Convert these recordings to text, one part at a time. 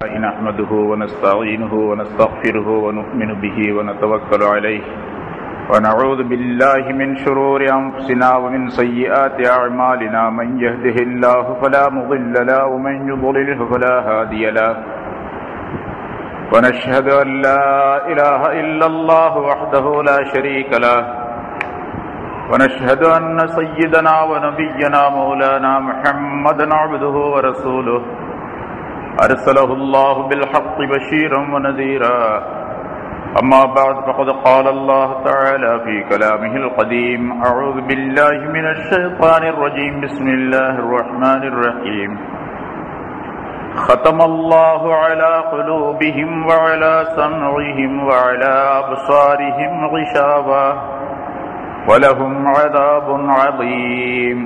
نحمده ونستعينه ونستغفره ونؤمن به ونتوكل عليه ونعوذ بالله من شرور أنفسنا ومن سيئات أعمالنا من يهده الله فلا مضل له ومن يضلله فلا هادي له ونشهد أن لا إله إلا الله وحده لا شريك له ونشهد أن سيدنا ونبينا مولانا محمدا عبده ورسوله أرسله الله بالحق بشيرا ونذيرا أما بعد فقد قال الله تعالى في كلامه القديم أعوذ بالله من الشيطان الرجيم بسم الله الرحمن الرحيم ختم الله على قلوبهم وعلى سمعهم وعلى أبصارهم غشاوة ولهم عذاب عظيم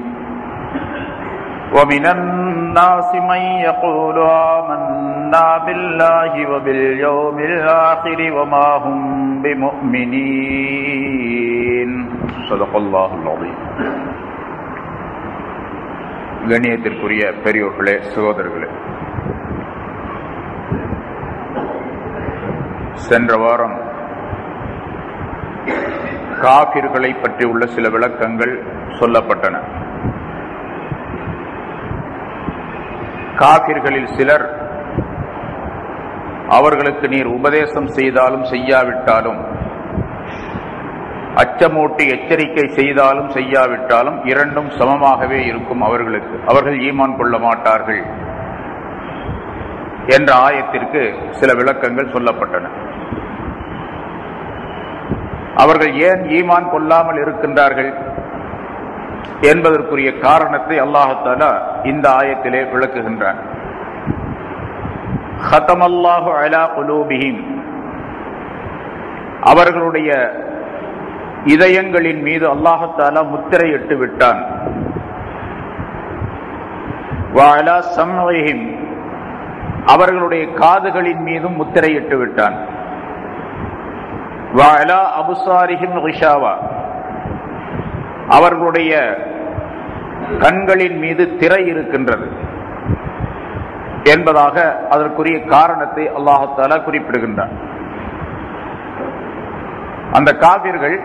ومن الناس من يقول آمنا بالله وباليوم الآخر وما هم بمؤمنين صدق الله العظيم. கண்ணியத்திற்குரிய பெரியோர்களே, சகோதரர்களே, சென்ற வாரம் காபிர்களை பற்றி உள்ள சில விளக்கங்கள் சொல்லப்பட்டன. காபிர்களில் சிலர் அவர்களுக்கு நீர் உபதேசம் செய்தாலும் செய்யாவிட்டாலும், அச்சமூட்டி எச்சரிக்கை செய்தாலும் செய்யாவிட்டாலும் இரண்டும் சமமாகவே இருக்கும் அவர்களுக்கு, அவர்கள் ஈமான் கொள்ள மாட்டார்கள் என்ற ஆயத்திற்கு சில விளக்கங்கள் சொல்லப்பட்டன. அவர்கள் ஏன் ஈமான் கொள்ளாமல் இருக்கின்றார்கள் என்பதற்குரிய காரணத்தை அல்லாஹ் தஆலா இந்த ஆயத்திலே விளக்குகின்றான். ஹதமல்லாஹு அலா குலூபிஹிம், அவர்களுடைய இதயங்களின் மீது அல்லாஹ் தஆலா முத்திரையிட்டு விட்டான். வ அலா சம்இஹிம், அவர்களுடைய காதுகளின் மீதும் முத்திரையிட்டு விட்டான். வ அலா அப்சாரிஹிம் கிஷாவா, அவர்களுடைய கண்களின் மீது திரை இருக்கின்றது என்பதாக அதற்குரிய காரணத்தை அல்லாஹ் தஆலா குறிப்பிடுகின்றார். அந்த காபிர்கள்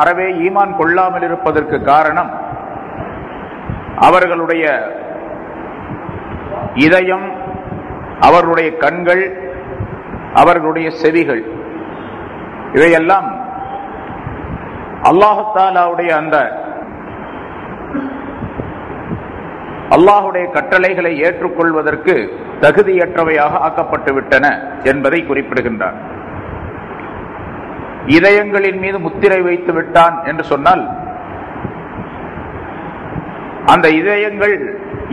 அறவே ஈமான் கொள்ளாமல் இருப்பதற்கு காரணம் அவர்களுடைய இதயம், அவர்களுடைய கண்கள், அவர்களுடைய செவிகள், இவையெல்லாம் அல்லாஹ் தஆலாவுடைய அந்த அல்லாஹுடைய கட்டளைகளை ஏற்றுக்கொள்வதற்கு தகுதியற்றவையாக ஆக்கப்பட்டு விட்டன என்பதை குறிப்பிடுகின்றார். இதயங்களின் மீது முத்திரை வைத்து விட்டான் என்று சொன்னால், அந்த இதயங்கள்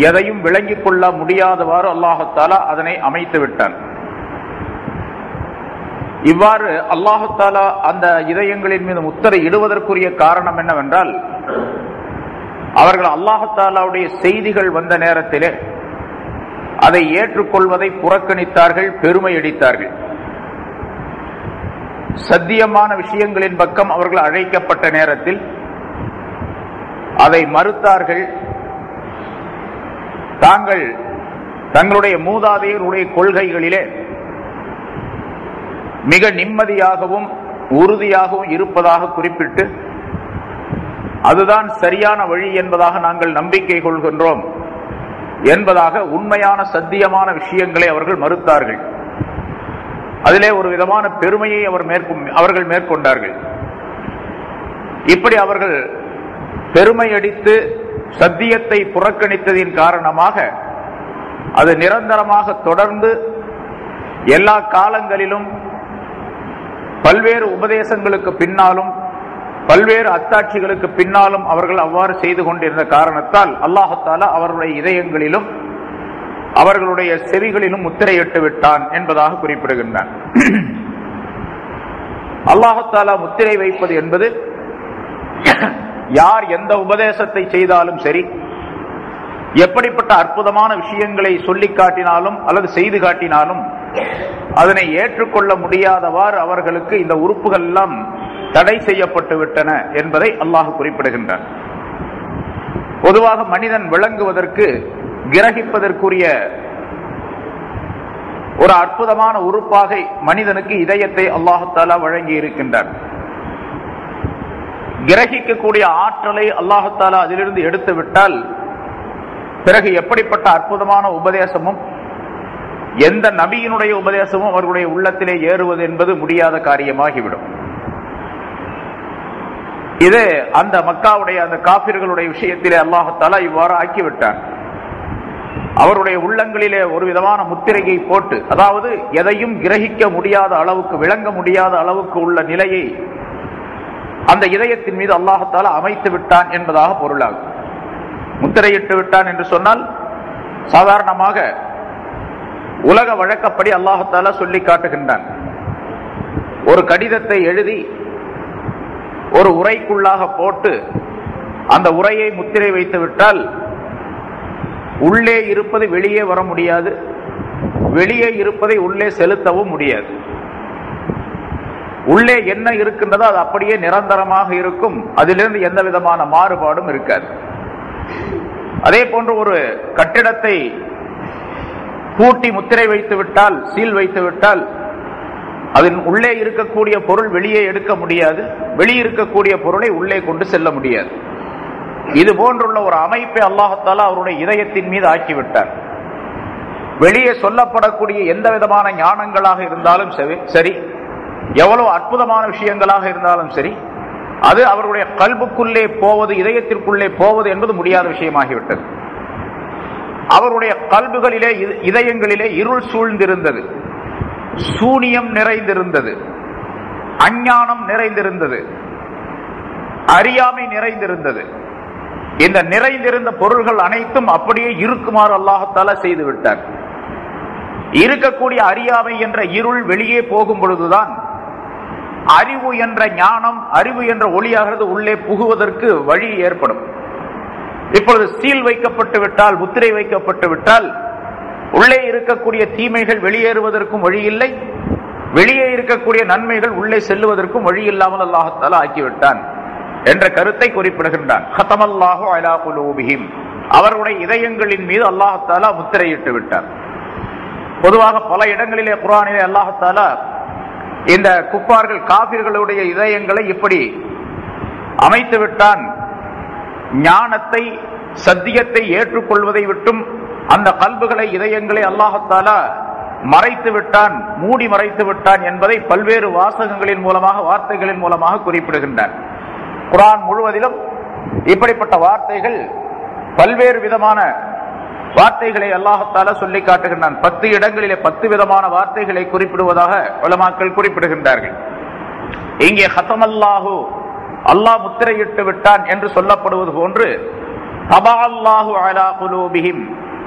எதையும் விளங்கிக் கொள்ள முடியாதவாறு அல்லாஹ் தஆலா அதனை அமைத்து விட்டான். இவ்வாறு அல்லாஹ் தஆலா அந்த இதயங்களின் மீது முத்திரை இடுவதற்குரிய காரணம் என்னவென்றால், அவர்கள் அல்லாஹ் தஆலாவுடைய செய்திகள் வந்த நேரத்திலே அதை ஏற்றுக்கொள்வதை புறக்கணித்தார்கள், பெருமை அடித்தார்கள். சத்தியமான விஷயங்களின் பக்கம் அவர்கள் அழைக்கப்பட்ட நேரத்தில் அதை மறுத்தார்கள். தங்களுடைய மூதாதையருடைய கொள்கைகளிலே மிக நிம்மதியாகவும் உறுதியாகவும் இருப்பதாக குறிப்பிட்டு, அதுதான் சரியான வழி என்பதாக நாங்கள் நம்பிக்கை கொள்கின்றோம் என்பதாக உண்மையான சத்தியமான விஷயங்களை அவர்கள் மறுத்தார்கள். அதிலே ஒரு விதமான பெருமையை அவர்கள் மேற்கொண்டார்கள். இப்படி அவர்கள் பெருமை அடித்து சத்தியத்தை புறக்கணித்ததின் காரணமாக அது நிரந்தரமாக தொடர்ந்து எல்லா காலங்களிலும் பல்வேறு உபதேசங்களுக்கு பின்னாலும் பல்வேறு அத்தாட்சிகளுக்கு பின்னாலும் அவர்கள் அவ்வாறு செய்து கொண்டிருந்த காரணத்தால் அல்லாஹ் தஆலா அவர்களுடைய இதயங்களிலும் அவர்களுடைய செவிகளிலும் முத்திரையிட்டு விட்டான் என்பதாக குறிப்பிடுகின்றான். அல்லாஹ் தஆலா முத்திரை வைப்பது என்பது, யார் எந்த உபதேசத்தை செய்தாலும் சரி, எப்படிப்பட்ட அற்புதமான விஷயங்களை சொல்லி காட்டினாலும் அல்லது செய்து காட்டினாலும் அதனை ஏற்றுக்கொள்ள முடியாதவாறு அவர்களுக்கு இந்த உறுப்புகள் எல்லாம் தடை செய்யப்பட்டு விட்டன என்பதை அல்லாஹ் குறிப்பிடுகின்றான். பொதுவாக மனிதன் விளங்குவதற்கு கிரகிப்பதற்குரிய ஒரு அற்புதமான உறுப்பாக மனிதனுக்கு இதயத்தை அல்லாஹ் தஆலா வழங்கி இருக்கின்றார். கிரகிக்கக்கூடிய ஆற்றலை அல்லாஹ் தஆலா அதிலிருந்து எடுத்து விட்டால் பிறகு எப்படிப்பட்ட அற்புதமான உபதேசமும் எந்த நபியினுடைய உபதேசமும் அவர்களுடைய உள்ளத்திலே ஏறுவது என்பது முடியாத காரியமாகிவிடும். இது அந்த மக்காவுடைய அந்த காபிர்களுடைய விஷயத்திலே அல்லாஹ் தஆலா இவ்வாறு ஆக்கிவிட்டார். அவருடைய உள்ளங்களிலே ஒரு விதமான முத்திரையை போட்டு, அதாவது எதையும் கிரகிக்க முடியாத அளவுக்கு, விளங்க முடியாத அளவுக்கு உள்ள நிலையை அந்த இதயத்தின் மீது அல்லாஹ் தஆலா அமைத்து விட்டான் என்பதாக பொருளாகும். முத்திரையிட்டு விட்டான் என்று சொன்னால் சாதாரணமாக உலக வழக்கப்படி அல்லாஹ் தஆலா சொல்லி காட்டுகின்றான். ஒரு கடிதத்தை எழுதி ஒரு உரைக்குள்ளாக போட்டு அந்த உரையை முத்திரை வைத்து விட்டால் உள்ளே இருப்பது வெளியே வர முடியாது, வெளியே இருப்பதை உள்ளே செலுத்தவும் முடியாது. உள்ளே என்ன இருக்கின்றதோ அது அப்படியே நிரந்தரமாக இருக்கும், அதிலிருந்து எந்த விதமான மாறுபாடும் இருக்காது. அதே போன்று ஒரு கட்டிடத்தை பூட்டி முத்திரை வைத்து விட்டால், சீல் வைத்து விட்டால், அதன் உள்ளே இருக்கக்கூடிய பொருள் வெளியே எடுக்க முடியாது, வெளியே இருக்கக்கூடிய பொருளை உள்ளே கொண்டு செல்ல முடியாது. இது போன்றுள்ள ஒரு அமைப்பை அல்லாஹ் தஆலா அவருடைய இதயத்தின் மீது ஆக்கிவிட்டார். வெளியே சொல்லப்படக்கூடிய எந்த விதமான ஞானங்களாக இருந்தாலும் சரி, எவ்வளவு அற்புதமான விஷயங்களாக இருந்தாலும் சரி, அது அவருடைய கல்புக்குள்ளே போவது, இதயத்திற்குள்ளே போவது என்பது முடியாத விஷயமாகிவிட்டது. அவருடைய கல்புகளிலே, இதயங்களிலே இருள் சூழ்ந்திருந்தது, சூனியம் நிறைந்திருந்தது, அஞ்ஞானம் நிறைந்திருந்தது, அறியாமை நிறைந்திருந்தது. இந்த நிறைந்திருந்த பொருள்கள் அனைத்தும் அப்படியே இருக்குமாறு அல்லாஹ் தஆலா செய்து விட்டார். இருக்கக்கூடிய அறியாமை என்ற இருள் வெளியே போகும் பொழுதுதான் அறிவு என்ற ஞானம், அறிவு என்ற ஒளியாகிறது உள்ளே புகுவதற்கு வழி ஏற்படும். இப்பொழுது சீல் வைக்கப்பட்டு விட்டால், முத்திரை வைக்கப்பட்டு விட்டால், உள்ளே இருக்கக்கூடிய தீமைகள் வெளியேறுவதற்கும் வழி இல்லை, வெளியே இருக்கக்கூடிய நன்மைகள் உள்ளே செல்லுவதற்கும் வழி இல்லாமல் அல்லாஹ் தஆலா ஆக்கிவிட்டான் என்ற கருத்தை குறிப்பிடுகின்றான். ஹதமல்லாஹு அலா குலூபிஹிம், அவருடைய இதயங்களின் மீது அல்லாஹ் தஆலா முத்திரையிட்டு விட்டார். பொதுவாக பல இடங்களிலே குர்ஆனிலே அல்லாஹ் தஆலா இந்த குஃபார்கள், காபிர்களுடைய இதயங்களை இப்படி அமைத்து விட்டான். ஞானத்தை, சத்தியத்தை ஏற்றுக்கொள்வதை விட்டும் அந்த கல்புகளை, இதயங்களை அல்லாஹ் தஆலா மறைத்து விட்டான், மூடி மறைத்து விட்டான் என்பதை பல்வேறு வாசகங்களின் மூலமாக, வார்த்தைகளின் மூலமாக குறிப்பிடுகின்றான். குர்ஆன் முழுவதிலும் இப்படிப்பட்ட வார்த்தைகள், பல்வேறு விதமான வார்த்தைகளை அல்லாஹ் தஆலா சொல்லி காட்டுகின்றான். 10 இடங்களிலே 10 விதமான வார்த்தைகளை குறிப்பிடுவதாக உலமாக்கள் குறிப்பிடுகின்றார்கள். இங்கே ஹதமல்லாஹு, அல்லாஹ் முத்திரையிட்டு விட்டான் என்று சொல்லப்படுவது போன்று தபஅல்லாஹு அலா குலூபிஹிம்,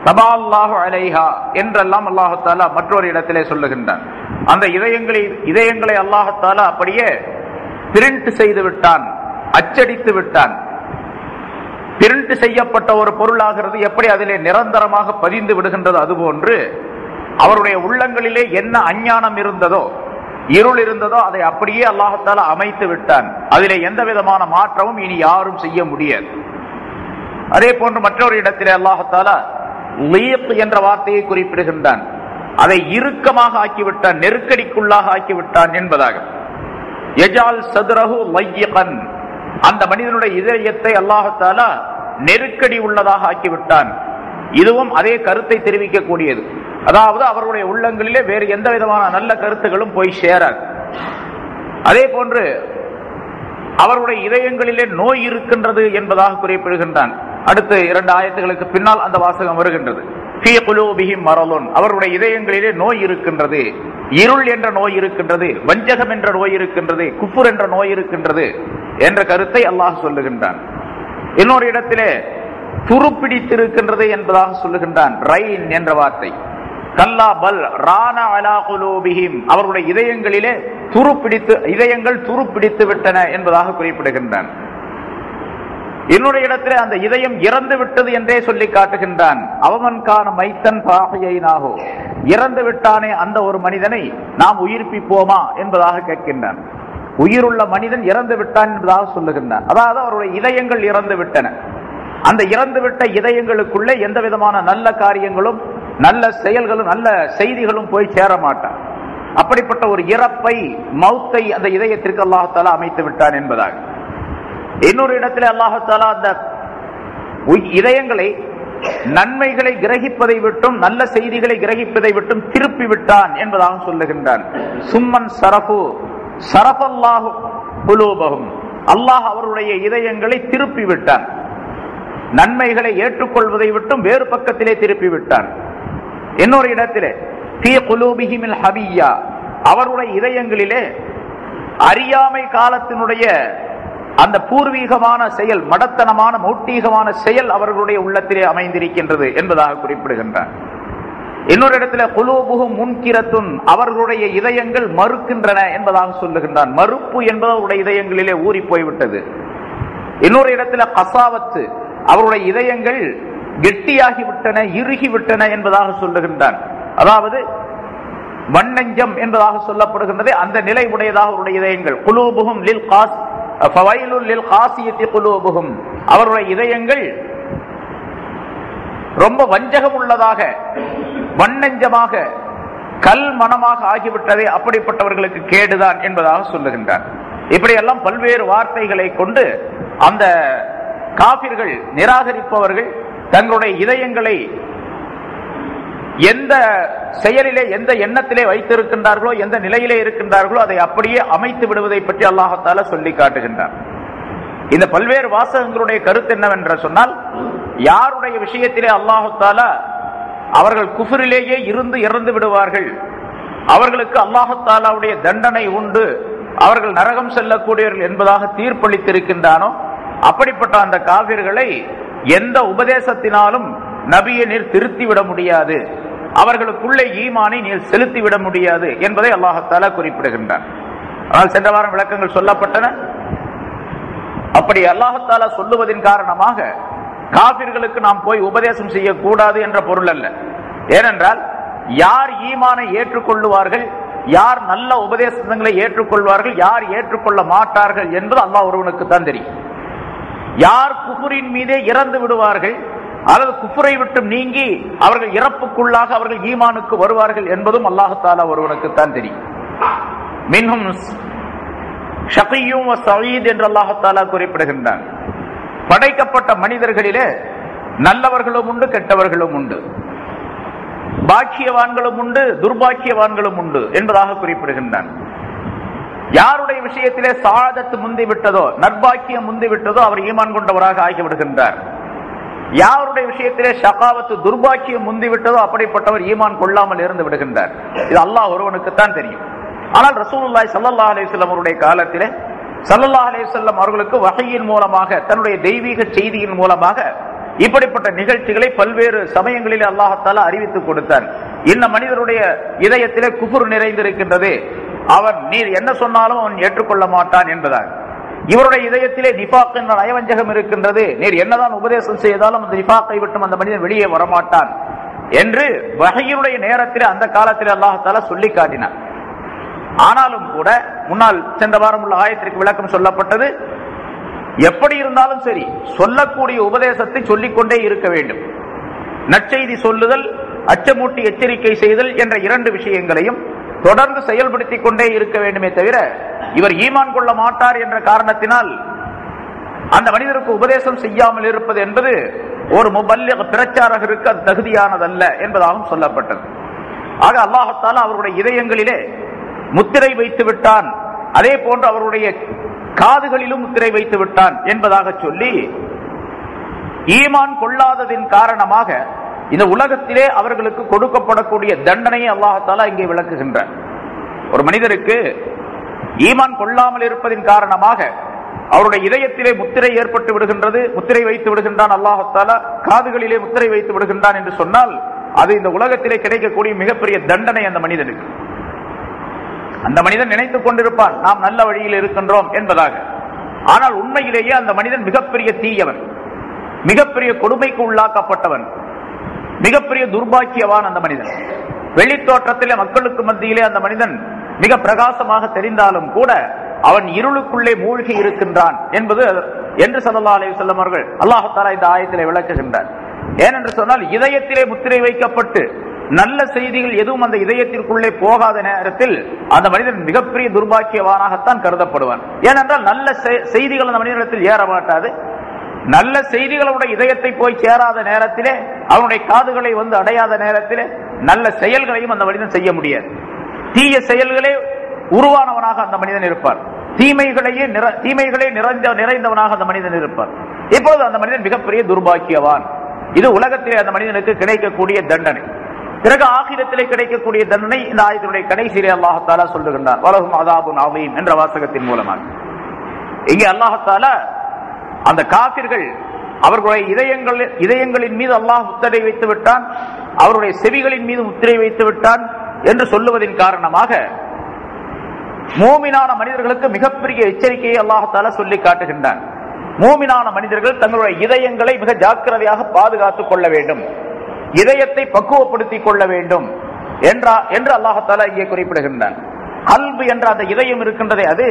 தபஅல்லாஹு அலைஹா என்றெல்லாம் அல்லாஹ் தஆலா மற்றொரு இடத்திலே சொல்லுகின்றான். அந்த இதயங்களை அல்லாஹ் தஆலா அப்படியே பிரிண்ட் செய்து விட்டான், அச்சடித்து விட்டான். பிரிண்ட் செய்யப்பட்ட ஒரு பொருளாகிறது எப்படி அதிலே நிரந்தரமாக பதிந்து விடுகின்றது, அதுபோன்று அவருடைய உள்ளங்களிலே என்ன அஞ்ஞானம் இருந்ததோ, இருள் இருந்ததோ, அதை அப்படியே அல்லாஹ் தஆலா அமைத்து விட்டான். அதிலே எந்த விதமான மாற்றமும் இனி யாரும் செய்ய முடியாது. அதே போன்று மற்றொரு இடத்திலே அல்லாஹ் தஆலா லீக் என்ற வார்த்தையை குறிப்பிடுகின்றான். அதை இறுக்கமாக ஆக்கிவிட்டான், நெருக்கடிக்குள்ளாக ஆக்கிவிட்டான் என்பதாக. யஜால் சத்ரஹு லையகன், அந்த மனிதனுடைய இதயத்தை அல்லாஹ் தஆலா நெருக்கடி உள்ளதாக ஆக்கிவிட்டான். இதுவும் அதே கருத்தை தெரிவிக்கக்கூடியது. அதாவது அவருடைய உள்ளங்களிலே வேறு எந்த விதமான நல்ல கருத்துகளும் போய் சேராது. அதே போன்று அவருடைய இதயங்களிலே நோய் இருக்கின்றது என்பதாக குறிப்பிடுகின்றான். அடுத்து 2 ஆயத்துகளுக்கு பின்னால் அந்த வாசகம் வருகின்றது. ஃபீ குலூபிஹிம் மரலுன், அவருடைய இதயங்களிலே நோய் இருக்கின்றது, இருள் என்ற நோய் இருக்கின்றது, வஞ்சகம் என்ற நோய் இருக்கின்றது, குஃப்ர் என்ற நோய் இருக்கின்றது என்ற கருத்தை அல்லாஹ் சொல்லுகின்றான். இன்னொரு இடத்திலே துருப்பிடித்திருக்கின்றது என்பதாக சொல்லுகின்றான். ரைன் என்ற வார்த்தை. கல்லா பல் ரான அலா குலூபிஹிம், அவருடைய இதயங்களிலே இதயங்கள் துருப்பிடித்து விட்டன என்பதாக குறிப்பிடுகின்றான். இன்னொரு இடத்திலே அந்த இதயம் இறந்து விட்டது என்றே சொல்லி காட்டுகின்றான். அவமன்கான மைத்தன் பாகையினாகோ, இறந்து விட்டானே அந்த ஒரு மனிதனை நாம் உயிர்ப்பிப்போமா என்பதாக கேட்கின்றான். உயிருள்ள மனிதன் இறந்து விட்டான் என்பதாக சொல்லுகின்றான். அதாவது அவருடைய இதயங்கள் இறந்து விட்டன. அந்த இறந்துவிட்ட இதயங்களுக்குள்ளே எந்த விதமான நல்ல காரியங்களும் நல்ல செயல்களும் நல்ல செய்திகளும் போய் சேர மாட்டான். அப்படிப்பட்ட ஒரு இறப்பை, மௌத்தை அந்த இதயத்திற்கு அல்லாஹ் தஆலா அமைத்து விட்டான் என்பதாக. இன்னொரு இடத்துல அல்லாஹ் தஆலா அந்த இதயங்களை நன்மைகளை கிரகிப்பதை விட்டும் நல்ல செய்திகளை கிரகிப்பதை விட்டும் திருப்பி விட்டான் என்பதாக சொல்லுகின்றான். சும்மன் சரஃபு சரஃபல்லாஹு குலூபஹும், அல்லாஹ் அவருடைய இதயங்களை திருப்பி விட்டான். நன்மைகளை ஏற்றுக்கொள்வதை விட்டும் வேறு பக்கத்திலே திருப்பி விட்டான். இன்னொரு இடத்திலே ஃபீ குலூபிஹிமில் ஹபிய்யா, அவருடைய இதயங்களிலே அறியாமை காலத்தினுடைய அந்த பூர்வீகமான செயல், மடத்தனமான மௌட்டீகமான செயல் அவர்களுடைய உள்ளத்திலே அமைந்திருக்கின்றது என்பதாக குறிப்பிடுகின்றான். இன்னொரு இடத்துல குலூபுஹும் முன்கிரத்துன், அவர்களுடைய இதயங்கள் மறுக்கின்றன என்பதாக சொல்லுகின்றான். மறுப்பு என்பது அவருடைய இதயங்களிலே ஊறி போய்விட்டது. இன்னொரு இடத்துல கசாவத்து, அவருடைய இதயங்கள் கெட்டியாகிவிட்டன, இறுகிவிட்டன என்பதாக சொல்லுகின்றான். அதாவது வண்ணஞ்சம் என்பதாக சொல்லப்படுகின்றது அந்த நிலை உடையதாக அவருடைய இதயங்கள். குலூபுஹும் லில் காஸ் ஃபவைலுல் லில் காசியத்தி குலூபுஹும், அவருடைய இதயங்கள் ரொம்ப வஞ்சகம் உள்ளதாக, வண்ணஞ்சமாக, கல் மனமாக ஆகிவிட்டதே, அப்படிப்பட்டவர்களுக்கு கேடுதான் என்பதாக சொல்லுகின்றார். இப்படியெல்லாம் பல்வேறு வார்த்தைகளை கொண்டு அந்த காபிர்கள், நிராகரிப்பவர்கள் தங்களுடைய இதயங்களை எந்த செயலிலே, எந்த எண்ணத்திலே வைத்திருக்கின்றார்களோ, எந்த நிலையிலே இருக்கின்றார்களோ அதை அப்படியே அமைத்து விடுவதை பற்றி அல்லாஹ் தஆலா சொல்லி காட்டுகின்றார். இந்த பல்வேறு வாசகங்களுடைய கருத்து என்னவென்று சொன்னால், யாருடைய விஷயத்திலே அல்லாஹ் தஆலா அவர்கள் குஃப்ரிலேயே இருந்து இறந்து விடுவார்கள், அவர்களுக்கு அல்லாஹ் தஆலாவுடைய தண்டனை உண்டு, அவர்கள் நரகம் செல்லக்கூடியவர்கள் என்பதாக தீர்ப்பளித்திருக்கின்றானோ, அப்படிப்பட்ட அந்த காபிர்களை எந்த உபதேசத்தினாலும் நபியை நீர் திருத்திவிட முடியாது, அவர்களுக்குள்ளே ஈமானை நீர் செலுத்திவிட முடியாது என்பதை அல்லாஹ் தஆலா குறிப்பிடுகின்றான். ஆனால் சென்ற வாரம் விளக்கங்கள் சொல்லப்பட்டன. அப்படி அல்லாஹ் தஆலா சொல்லுவதின் காரணமாக காபிர்களுக்கு நாம் போய் உபதேசம் செய்யக்கூடாது என்ற பொருள் அல்ல. ஏனென்றால் யார் ஈமானை ஏற்றுக்கொள்ளுவார்கள், யார் நல்ல உபதேசங்களை ஏற்றுக்கொள்வார்கள், யார் ஏற்றுக்கொள்ள மாட்டார்கள் என்பது அல்லாஹ் ஒருவனுக்கு தான் தெரியும். யார் குஃப்ரின் மீதே இறந்து விடுவார்கள் அல்லது குஃப்ரை விட்டு நீங்கி அவர்கள் இறப்புக்குள்ளாக அவர்கள் ஈமானுக்கு வருவார்கள் என்பதும் அல்லாஹ் தஆலா ஒருவனுக்கு தான் தெரியும். மின்ஹும் ஷகிய்யும் வ ஸஈத் என்று அல்லாஹ் தஆலா குறிப்பிடுகின்றான். படைக்கப்பட்ட மனிதர்களிலே நல்லவர்களும் உண்டு, கெட்டவர்களும் உண்டு, பாக்கியவான்களும் உண்டு, துர்பாக்கியவான்களும் உண்டு என்பதாக குறிப்பிடுகின்றான். யாருடைய விஷயத்திலே சாதத்து முந்தி விட்டதோ, நற்பாக்கியம் முந்தி விட்டதோ, அவர் ஈமான் கொண்டவராக ஆகிவிடுகின்றார். யாருடைய விஷயத்திலே ஷகாவத்து, துர்பாக்கியம் முந்தி விட்டதோ அப்படிப்பட்டவர் ஈமான் கொள்ளாமல் இருந்து விடுகின்றார். இது அல்லாஹ் ஒருவனுக்குத்தான் தெரியும். ஆனால் ரசூலுல்லாஹி ஸல்லல்லாஹு அலைஹி வஸல்லம் அவருடைய காலத்திலே ஸல்லல்லாஹு அலைஹி வஸல்லம் அவர்களுக்கு வஹையின் மூலமாக, தன்னுடைய தெய்வீக செய்தியின் மூலமாக இப்படிப்பட்ட நிகழ்ச்சிகளை பல்வேறு சமயங்களிலே அல்லாஹ் தஆலா அறிவித்துக் கொடுத்தார். இந்த மனிதருடைய இதயத்திலே குஃப்ர் நிறைந்திருக்கின்றது, அவன் நீர் என்ன சொன்னாலும் அவன் ஏற்றுக்கொள்ள மாட்டான் என்பதாக. இவருடைய இதயத்திலே நிஃபாக் என்ற நயவஞ்சகம் இருக்கின்றது, நீர் என்னதான் உபதேசம் செய்தாலும் அந்த நிஃபாக்கை விட்டு அந்த மனிதன் வெளியே வரமாட்டான் என்று வஹையினுடைய நேரத்திலே அந்த காலத்திலே அல்லாஹ் தஆலா சொல்லி காட்டினார். ஆனாலும் கூட முன்னால் சென்ற வாரம் உள்ள ஆயத்திற்கு விளக்கம் சொல்லப்பட்டது. எப்படி இருந்தாலும் சரி, சொல்லக்கூடிய உபதேசத்தை சொல்லிக்கொண்டே இருக்க வேண்டும். நற்செய்தி சொல்லுதல், அச்சமூட்டி எச்சரிக்கை செய்தல் என்ற இரண்டு விஷயங்களையும் தொடர்ந்து செயல்படுத்திக் கொண்டே இருக்க வேண்டுமே தவிர, இவர் ஈமான் கொள்ள மாட்டார் என்ற காரணத்தினால் அந்த மனிதருக்கு உபதேசம் செய்யாமல் இருப்பது என்பது ஒரு முபல்லிக் பிரச்சாரகருக்கு அது தகுதியானதல்ல என்பதாகவும் சொல்லப்பட்டது. ஆக அல்லாஹ் தஆலா அவருடைய இதயங்களிலே முத்திரை வைத்து விட்டான், அதே போன்று அவருடைய காதுகளிலும் முத்திரை வைத்து விட்டான் என்பதாக சொல்லி, ஈமான் கொள்ளாததின் காரணமாக இந்த உலகத்திலே அவர்களுக்கு கொடுக்கப்படக்கூடிய தண்டனையை அல்லாஹ் தஆலா இங்கே விளக்குகின்றார். ஒரு மனிதருக்கு ஈமான் கொள்ளாமல் இருப்பதின் காரணமாக அவருடைய இதயத்திலே முத்திரை ஏற்பட்டு விடுகின்றது, முத்திரை வைத்து விடுகின்றான் அல்லாஹ் தஆலா, காதுகளிலே முத்திரை வைத்து விடுகின்றான் என்று சொன்னால் அது இந்த உலகத்திலே கிடைக்கக்கூடிய மிகப்பெரிய தண்டனை அந்த மனிதனுக்கு. அந்த மனிதன் நினைத்துக் கொண்டிருப்பான் நாம் நல்ல வழியில் இருக்கின்றோம் என்பதாக. ஆனால் உண்மையிலேயே அந்த மனிதன் மிகப்பெரிய தீயவன், மிகப்பெரிய கொடுமைக்கு உள்ளாக்கப்பட்டவன், மிகப்பெரிய துர்பாக்கியவான் அந்த மனிதன். வெளித்தோற்றத்திலே மக்களுக்கு மத்தியிலே அந்த மனிதன் மிக பிரகாசமாக தெரிந்தாலும் கூட அவன் இருளுக்குள்ளே மூழ்கி இருக்கின்றான் என்பது என்று ஸல்லல்லாஹு அலைஹி வஸல்லம் அவர்கள் அல்லாஹ் தஆலா இந்த ஆயத்திலே விளக்குகின்றார். ஏனென்று சொன்னால் இதயத்திலே முத்திரை வைக்கப்பட்டு நல்ல செய்திகள் எதுவும் அந்த இதயத்திற்குள்ளே போகாத நேரத்தில் அந்த மனிதன் மிகப்பெரிய துர்பாக்கியவானாகத்தான் கருதப்படுவான். ஏனென்றால் நல்ல செய்திகள் அந்த மனிதனிடத்தில் ஏற மாட்டாது. நல்ல செய்திகளுடைய இதயத்தை போய் சேராத நேரத்திலே, அவனுடைய காதுகளை வந்து அடையாத நேரத்திலே நல்ல செயல்களையும் அந்த மனிதன் செய்ய முடியாது. தீய செயல்களே உருவானவனாக அந்த மனிதன் இருப்பார். தீமைகளே நிறைந்தவனாக அந்த மனிதன் இருப்பார். இப்பொழுது அந்த மனிதன் மிகப்பெரிய துர்பாக்கியவான். இது உலகத்திலே அந்த மனிதனுக்கு கிடைக்கக்கூடிய தண்டனை. பிறகு ஆகிரத்திலே கிடைக்கக்கூடிய தண்டனை இந்த ஆயத்தினுடைய கடைசியிலே அல்லாஹ் தஆலா சொல்லுகின்றார், வலஹும் அஸாபுன் அதீம் என்ற வாசகத்தின் மூலமாக. இங்கே அல்லாஹ் தஆலா அந்த காபிர்கள் அவர்களுடைய இதயங்களின் மீது அல்லாஹ் முத்திரை வைத்து விட்டான், அவருடைய செவிகளின் மீது முத்திரை வைத்து விட்டான் என்று சொல்லுவதின் காரணமாக மூமினான மனிதர்களுக்கு மிகப்பெரிய எச்சரிக்கையை அல்லாஹ் தஆலா சொல்லி காட்டுகின்றான். மூமினான மனிதர்கள் தங்களுடைய இதயங்களை மிக ஜாக்கிரதையாக பாதுகாத்துக் கொள்ள வேண்டும், இதயத்தை பக்குவப்படுத்திக் கொள்ள வேண்டும் என்று அல்லாஹ் தஆலா இங்கே குறிப்பிடுகின்றான். கல்பு என்ற அந்த இதயம் இருக்கின்றதே, அது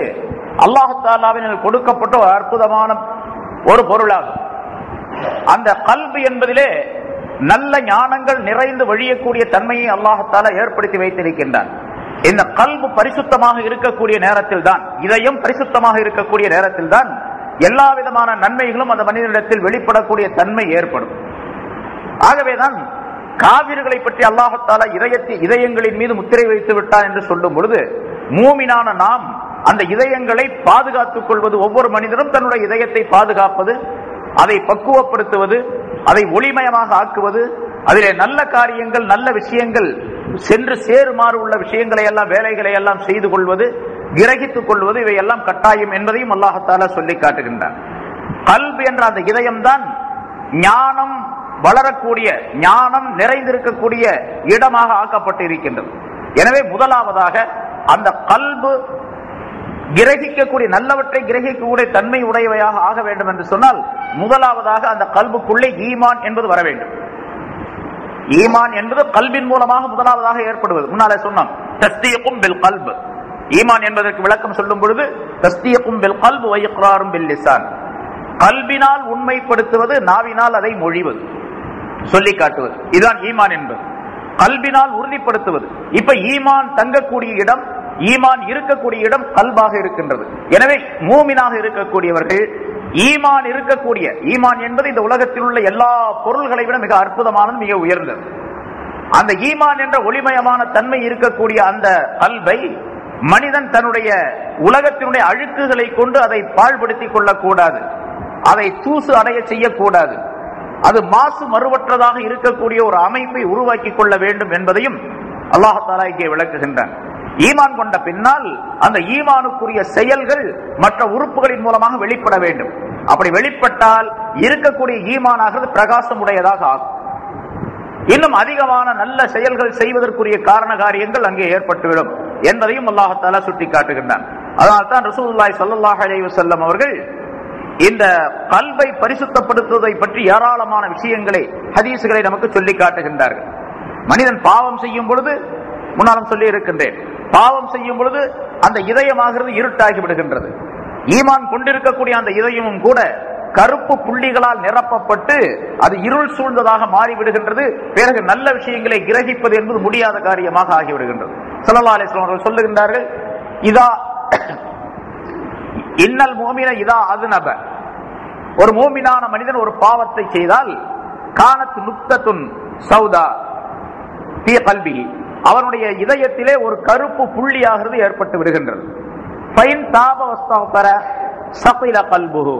அல்லாஹ் தஆலாவினால் கொடுக்கப்பட்ட ஒரு அற்புதமான ஒரு பொருளாகும். அந்த கல்பு என்பதிலே நல்ல ஞானங்கள் நிறைந்து வழியக்கூடிய தன்மையை அல்லாஹ் தஆலா ஏற்படுத்தி வைத்திருக்கின்றான். இந்த கல்பு பரிசுத்தமாக இருக்கக்கூடிய நேரத்தில் தான், இதயம் பரிசுத்தமாக இருக்கக்கூடிய நேரத்தில் தான் எல்லா விதமான நன்மைகளும் அந்த மனிதனிடத்தில் வெளிப்படக்கூடிய தன்மை ஏற்படும். ஆகவேதான் காவிர்களை பற்றி அல்லாஹ் தஆலா இதயங்களின் மீது முத்திரை வைத்து விட்டான் என்று சொல்லும் பொழுது, மூமினான நாம் அந்த இதயங்களை பாதுகாத்துக் கொள்வது, ஒவ்வொரு மனிதரும் தன்னுடைய இதயத்தை பாதுகாப்பது, அதை பக்குவப்படுத்துவது, அதை ஒளிமயமாக ஆக்குவது, அதிலே நல்ல காரியங்கள் நல்ல விஷயங்கள் சென்று சேருமாறு உள்ள விஷயங்களை எல்லாம் வேலைகளை எல்லாம் செய்து கொள்வது, கிரகித்துக் கொள்வது, இவையெல்லாம் கட்டாயம் என்பதையும் அல்லாஹ் தஆலா சொல்லி காட்டுகின்றான். கல்பு என்ற அந்த இதயம்தான் ஞானம் வளரக்கூடிய, ஞானம் நிறைந்திருக்கக்கூடிய இடமாக ஆக்கப்பட்டு இருக்கின்றது. எனவே முதலாவதாக அந்த கல்பு கிரகிக்கக்கூடிய, நல்லவற்றை கிரகிக்கக்கூடிய தன்மை உடையவையாக ஆக வேண்டும் என்று சொன்னால், முதலாவதாக அந்த கல்புக்குள்ளே ஈமான் என்பது வர வேண்டும். ஈமான் என்பது கல்பின் மூலமாக முதலாவதாக ஏற்படுவது. முன்னாலே சொன்னோம், தஸ்தீக்கும் பில் கல்ப். ஈமான் என்பதற்கு விளக்கம் சொல்லும் பொழுது, தஸ்தீக்கும் பில் கல்ப் வ இக்ராரும் பில் லிசான். கல்பினால் உண்மைப்படுத்துவது, நாவினால் அதை மொழிவது, சொல்லி காட்டுவது, இதுதான் ஈமான் என்பது. கல்பினால் உறுதிப்படுத்துவது. இப்ப ஈமான் தங்கக்கூடிய இடம், ஈமான் இருக்கக்கூடிய இடம் கல்பாக இருக்கின்றது. எனவே மூமினாக இருக்கக்கூடியவர்கள் ஈமான் இருக்கக்கூடிய, ஈமான் என்பது இந்த உலகத்தில் உள்ள எல்லா பொருள்களை விட மிக அற்புதமானது, மிக உயர்ந்தது. அந்த ஈமான் என்ற ஒளிமயமான தன்மை இருக்கக்கூடிய அந்த கல்பை மனிதன் தன்னுடைய உலகத்தினுடைய அழுக்குகளை கொண்டு அதை பாழ்படுத்திக் கொள்ளக்கூடாது, அதை தூசு அடைய செய்யக்கூடாது, அது மாசு மறுவற்றதாக இருக்கக்கூடிய ஒரு அமைப்பை உருவாக்கி கொள்ள வேண்டும் என்பதையும் அல்லாஹ் தஆலா இங்கே விளக்குகின்றான். ஈமான் கொண்ட பின்னால் அந்த ஈமானுக்குரிய செயல்கள் மற்ற உறுப்புகளின் மூலமாக வெளிப்பட வேண்டும். அப்படி வெளிப்பட்டால் இருக்கக்கூடிய ஈமானாகிறது பிரகாசம் உடையதாக ஆகும். இன்னும் அதிகமான நல்ல செயல்கள் செய்வதற்குரிய காரண காரியங்கள் அங்கே ஏற்பட்டுவிடும் என்பதையும் அல்லாஹ் தஆலா சுட்டி காட்டுகின்றான். அதனால்தான் ரசூலுல்லாஹி ஸல்லல்லாஹு அலைஹி வஸல்லம் அவர்கள் இந்த கல்பை பரிசுத்தப்படுத்துவதை பற்றி ஏராளமான விஷயங்களை, ஹதீசுகளை நமக்கு சொல்லி காட்டுகின்றார்கள். மனிதன் பாவம் செய்யும் பொழுது, முன்னாலும் சொல்லி இருக்கின்றேன், பாவம் செய்யும் பொழுது அந்த இதயமாகிறது இருட்டாகி விடுகின்றது. ஈமான் கொண்டிருக்கக்கூடிய அந்த இதயமும் கூட கருப்பு புள்ளிகளால் நிரப்பப்பட்டு அது இருள் சூழ்ந்ததாக மாறிவிடுகின்றது. பிறகு நல்ல விஷயங்களை கிரகிப்பது என்பது முடியாத காரியமாக ஆகிவிடுகின்றது. ஸல்லல்லாஹு அலைஹி வஸல்லம் அவர்கள் சொல்லுகின்றார்கள், இதா இன்னல் முஃமின இதா அஸ்னப, ஒரு மூமினான மனிதன் ஒரு பாவத்தை செய்தால், கானத் நுக்தத்துன் சௌதா ஃபீ கல்பிஹி, அவனுடைய இதயத்திலே ஒரு கருப்பு புள்ளியாகிறது ஏற்பட்டு விடுகின்றது. ஃபைன் தாப வஸ்தக்பர ஸகில கல்புஹு,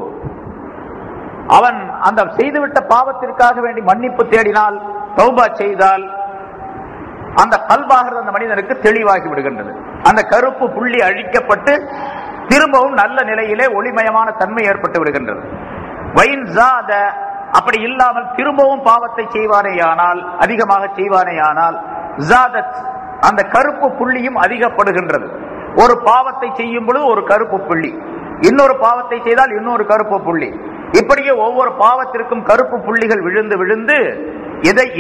அவன் அந்த செய்துவிட்ட பாவத்திற்காக வேண்டி மன்னிப்பு தேடினால், தௌபா செய்தால், அந்த கல்பாகிறது அந்த மனிதனுக்கு தெளிவாகி விடுகின்றது. அந்த கருப்பு புள்ளி அழிக்கப்பட்டு திரும்பவும் நல்ல நிலையிலே ஒளிமயமான தன்மை ஏற்பட்டு விடுகின்றது. வைன் ஜாத, அப்படி இல்லாமல் திரும்பவும் பாவத்தை செய்வானேயானால், அதிகமாக செய்வானேயானால், ஜாதத், அந்த கருப்பு புள்ளியும் அதிகப்படுகின்றது. ஒரு பாவத்தை செய்யும் பொழுது ஒரு கருப்பு புள்ளி, இன்னொரு பாவத்தை செய்தால் இன்னொரு கருப்பு புள்ளி, இப்படியே ஒவ்வொரு பாவத்திற்கும் கருப்பு புள்ளிகள் விழுந்து விழுந்து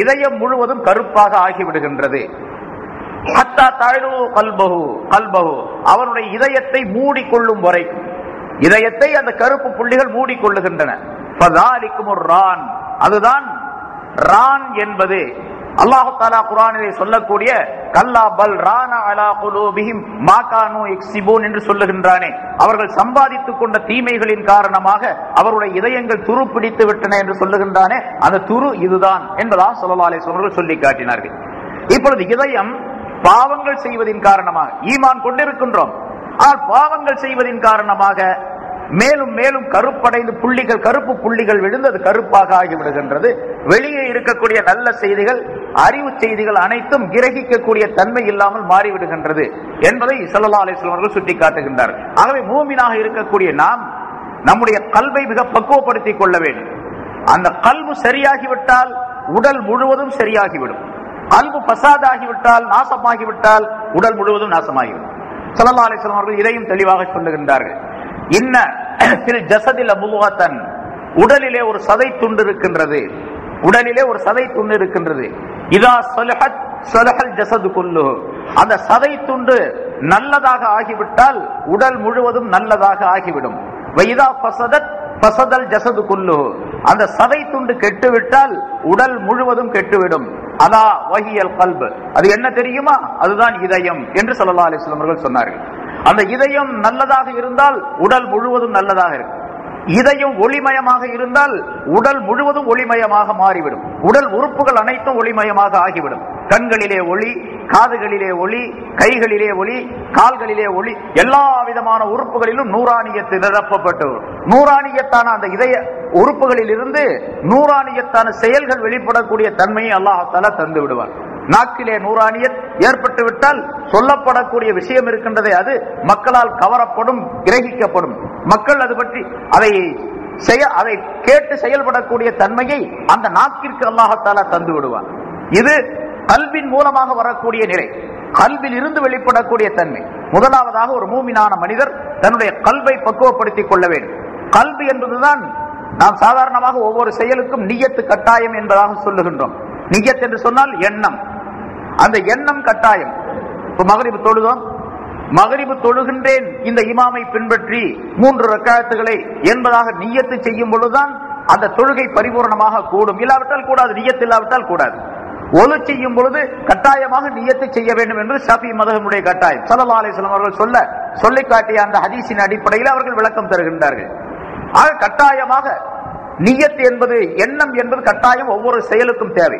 இதயம் முழுவதும் கருப்பாக ஆகிவிடுகின்றது. ஹத்தா தஅலு கல்பஹு, அவனுடைய இதயத்தை மூடிக்கொள்ளும் வரைக்கும், இதயத்தை அந்த கருப்பு புள்ளிகள் மூடிக்கொள்ளுகின்றன. ஃபதாலிகுமுர் ரான், அதுதான் ரான் என்பது. அல்லாஹ் தஆலா குர்ஆனிலே சொல்லக்கூடிய கல்லா பல் ரானா அலா குலூபிஹிம் மா கானூ யக்ஸிபூன் என்று சொல்லுகின்றானே, அவர்கள் சம்பாதித்துக் கொண்ட தீமைகளின் காரணமாக அவருடைய இதயங்கள் துரு பிடித்து விட்டன என்று சொல்லுகின்றானே, அந்த துரு இதுதான் என்பதாக ஸல்லல்லாஹு அலைஹி வஸல்லம் அவர்கள் சொல்லி காட்டினார்கள். இப்பொழுது இதயம் பாவங்கள் செய்வதின் காரணமாக ஈமான் கொண்டிருக்கின்றோம், ஆனால் பாவங்கள் செய்வதின் காரணமாக மேலும் மேலும் கருப்படைந்து கருப்பு புள்ளிகள் விழுந்து அது கருப்பாக ஆகிவிடுகின்றது. வெளியே இருக்கக்கூடிய நல்ல செய்திகள், அறிவு செய்திகள் அனைத்தும் கிரகிக்கக்கூடிய தன்மை இல்லாமல் மாறிவிடுகின்றது என்பதை ஸல்லல்லாஹு அலைஹி வஸல்லம் அவர்கள் சுட்டி காட்டுகின்றார்கள். ஆகவே மூமினாக இருக்கக்கூடிய நாம் நம்முடைய கல்வை மிக பக்குவப்படுத்திக் கொள்ள வேண்டும். அந்த கல்வு சரியாகிவிட்டால் உடல் முழுவதும் சரியாகிவிடும். கல்வு பசாதாகிவிட்டால், நாசமாகிவிட்டால் உடல் முழுவதும் நாசமாகிவிடும். ஸல்லல்லாஹு அலைஹி வஸல்லம் அவர்கள் இதையும் தெளிவாக சொல்லுகின்றார்கள். இன்ன ஃபில் ஜஸதில் முதுகத்தன், உடலிலே ஒரு சதை துண்டு இருக்கின்றது, உடலிலே ஒரு சதை துண்டு இருக்கின்றது. இதா ஸலஹத் ஸலஹல் ஜஸது குல்லுஹு, அந்த சதை துண்டு நல்லதாக ஆகிவிட்டால் உடல் முழுவதும் நல்லதாக ஆகிவிடும். வைதா ஃபஸதத் ஃபஸதல் ஜஸது குல்லுஹு, அந்த சதை துண்டு கெட்டுவிட்டால் உடல் முழுவதும் கெட்டுவிடும். அதா வஹியல் கல்ப், அது என்ன தெரியுமா? அதுதான் இதயம் என்று ஸல்லல்லாஹு அலைஹி வஸல்லம் அவர்கள் சொன்னார்கள். அந்த இதயம் நல்லதாக இருந்தால் உடல் முழுவதும் நல்லதாக இருக்கும். இதயம் ஒளிமயமாக இருந்தால் உடல் முழுவதும் ஒளிமயமாக மாறிவிடும். உடல் உறுப்புகள் அனைத்தும் ஒளிமயமாக ஆகிவிடும். கண்களிலே ஒளி, காதுகளிலே ஒளி, கைகளிலே ஒளி, கால்களிலே ஒளி, எல்லா விதமான உறுப்புகளிலும் நூறானியத்து நிரப்பப்பட்டு நூறானியத்தான அந்த இதய உறுப்புகளில் இருந்து நூறானியத்தான செயல்கள் வெளிப்படக்கூடிய தன்மையை அல்லாஹ் தஆலா தந்து விடுவார். நாக்கிலே நூறானியத் ஏற்பட்டு விட்டால் சொல்லப்படக்கூடிய விஷயம் இருக்கின்றதே அது மக்களால் கவரப்படும், கிரகிக்கப்படும். மக்கள் அது பற்றி அதை கேட்டு செயல்படக்கூடிய தன்மையை அந்த நாக்கிற்கு அல்லாஹ் தஆலா தந்து விடுவார். இது கல்வின் மூலமாக வரக்கூடிய நிலை, கல்வியில் இருந்து வெளிப்படக்கூடிய தன்மை. முதலாவதாக ஒரு மூமினான மனிதர் தன்னுடைய கல்வை பக்குவப்படுத்திக் கொள்ள வேண்டும். கல்வி என்பதுதான் நாம் சாதாரணமாக ஒவ்வொரு செயலுக்கும் நியத்து கட்டாயம் என்பதாக சொல்லுகின்றோம். நியத் என்று சொன்னால் எண்ணம், அந்த எண்ணம் கட்டாயம். இப்ப மகரிபு தொழுதோம், மகரிபு தொழுகின்றேன் இந்த இமாமை பின்பற்றி 3 ரக்காத்துகளை என்பதாக நியத்து செய்யும் பொழுதுதான் அந்த தொழுகை பரிபூர்ணமாக கூடும். இல்லாவிட்டால் கூடாது, நியத்து இல்லாவிட்டால் கூடாது. ஒலு செய்யும் பொழுது கட்டாயமாக நியத்து செய்ய வேண்டும் என்று ஷாஃபி மذஹபுடைய கட்டாயம். ஸல்லல்லாஹு அலைஹி வஸல்லம் அவர்கள் சொல்லி காட்டிய அந்த ஹதீஸின் அடிப்படையில் அவர்கள் விளக்கம் தருகின்றார்கள். ஆக கட்டாயமாக நியத் என்பது, எண்ணம் என்பது கட்டாயம் ஒவ்வொரு செயலுக்கும் தேவை.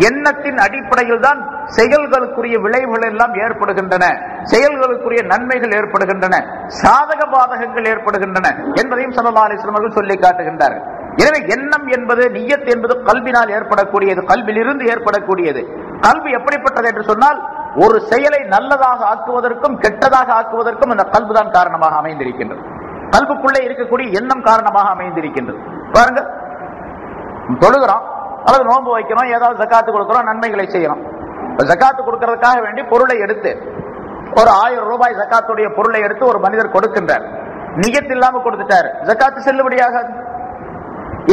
எண்ணத்தின் அடிப்படையில் தான் செயல்களுக்குரிய விளைவுகள் எல்லாம் ஏற்படுகின்றன, செயல்களுக்குரிய நன்மைகள் ஏற்படுகின்றன, சாதக பாதகங்கள் ஏற்படுகின்றன என்பதையும் ஸல்லல்லாஹு அலைஹி வஸல்லம் அவர்கள் சொல்லி காட்டுகின்றார்கள். எனவே எண்ணம் என்பது, நியத் என்பது கல்வினால் ஏற்படக்கூடியது, கல்வியில் இருந்து ஏற்படக்கூடியது. கல்வி எப்படிப்பட்டது என்று சொன்னால், ஒரு செயலை நல்லதாக ஆக்குவதற்கும் கெட்டதாக ஆக்குவதற்கும் அந்த கல்வி தான் காரணமாக அமைந்திருக்கின்றது. கல்புக்குள்ளே இருக்கக்கூடிய எண்ணம் காரணமாக அமைந்திருக்கின்றது. பாருங்க, தொழுகிறோம் அல்லது நோன்பு வைக்கிறோம், ஏதாவது ஜகாத்து கொடுக்கிறோம், நன்மைகளை செய்யணும். ஜகாத்து கொடுக்கறதுக்காக வேண்டி பொருளை எடுத்து, ஒரு 1000 ரூபாய் ஜகாத்துடைய பொருளை எடுத்து ஒரு மனிதர் கொடுக்கின்றார். நியத் இல்லாம கொடுத்துட்டாரு, ஜகாத்து செல்லுபடியாகாது.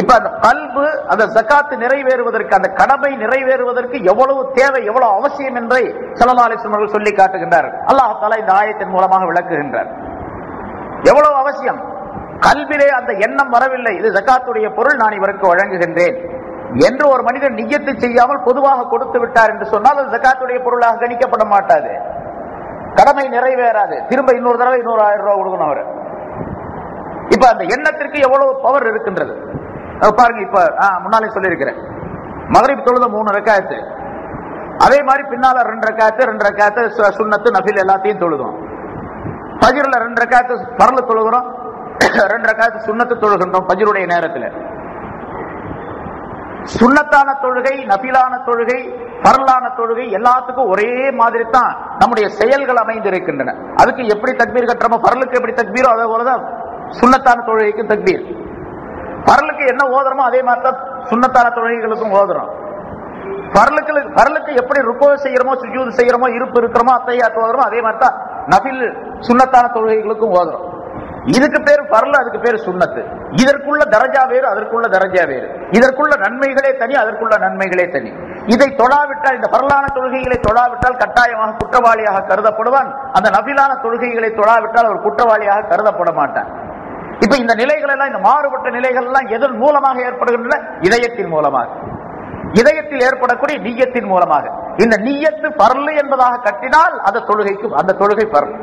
இப்ப அந்த கல்பு, அந்த ஜகாத்து நிறைவேறுவதற்கு, அந்த கடமை நிறைவேறுவதற்கு எவ்வளவு தேவை, எவ்வளவு அவசியம் என்பதை ஸல்லல்லாஹு அலைஹி வஸல்லம் சொல்லி காட்டுகின்றார். அல்லாஹ் தஆலா இந்த ஆயத்தின் மூலமாக விளக்குகின்றார். எவ்வளவு அவசியம். கல்விலே அந்த எண்ணம் வரவில்லை, இது ஜகாத்துடைய பொருள், நான் இவருக்கு வழங்குகின்றேன் என்று ஒரு மனிதன் நியத்து செய்யாமல் பொதுவாக கொடுத்து விட்டார் என்று சொன்னால் அது ஜகாத்துடைய பொருளாக கணிக்கப்பட மாட்டாது, கடமை நிறைவேறாது. திரும்ப இன்னொரு தடவை 1000 ரூபாய் கொடுக்கணும் அவர். இப்ப அந்த எண்ணத்திற்கு எவ்வளவு பவர் இருக்கின்றது பாருங்க. இப்ப முன்னாலே சொல்லியிருக்கிறேன், மகரிப் தொழுத 3 ரக்காத்து, அதே மாதிரி பின்னால 2 ரக்காத்து சுன்னத்து நஃபில் எல்லாத்தையும் தொழுதும். ஃபஜ்ர்ல 2 ரக்காத்து ஃபர்ல் தொழுகிறோம், 2 ரக்காத்து சுன்னத்து தொழுகின்றோம். ஃபஜ்ருடைய நேரத்தில் சுன்னத்தான தொழுகை, நஃபிலான தொழுகை, ஃபர்லான தொழுகை எல்லாத்துக்கும் ஒரே மாதிரி தான் நம்முடைய செயல்கள் அமைந்திருக்கின்றன. அதுக்கு எப்படி தக்பீர் கட்டுறோமோ, ஃபர்லுக்கு எப்படி தக்பீரோ அதே போலதான் சுன்னத்தான தொழுகைக்கு தக்பீர். ஃபர்லுக்கு என்ன ஓதுறோமோ அதே மாதிரி தான் சுன்னத்தான தொழுகைகளுக்கும் ஓதுறோம். ஃபர்லுக்கு எப்படி ருக்கோ செய்யறோமோ, சுஜூத் செய்யறோமோ, இருப்பு இருக்கிறோமோ, அத்தஹியாத் ஓதுறோமோ, அதே மாதிரி தான் நஃபில் சுன்னத்தான தொழுகைகளுக்கும் ஓதுறோம். இதுக்கு பேர் ஃபர்ல், அதுக்கு பேர் சுன்னத்து. இதற்குள்ள தரஜா வேறு, அதற்குள்ள தரஜா வேறு. இதற்குள்ள நன்மைகளே தனி, அதற்குள்ள நன்மைகளே தனி. இதை தொழாவிட்டால், இந்த ஃபர்லான தொழுகைகளை தொழாவிட்டால் கட்டாயமாக குற்றவாளியாக கருதப்படுவான். அந்த நஃபிலான தொழுகைகளை தொழாவிட்டால் அவர் குற்றவாளியாக கருதப்பட மாட்டான். இப்ப இந்த நிலைகள் எல்லாம், இந்த மாறுபட்ட நிலைகள் எல்லாம் எதன் மூலமாக ஏற்படுகின்றன? இதயத்தின் மூலமாக. இதயத்தில் ஏற்படக்கூடிய நிய்யத்தின் மூலமாக. இந்த நிய்யத்து பர்லு என்பதாக கட்டினால் அந்த தொழுகை பர்ல்.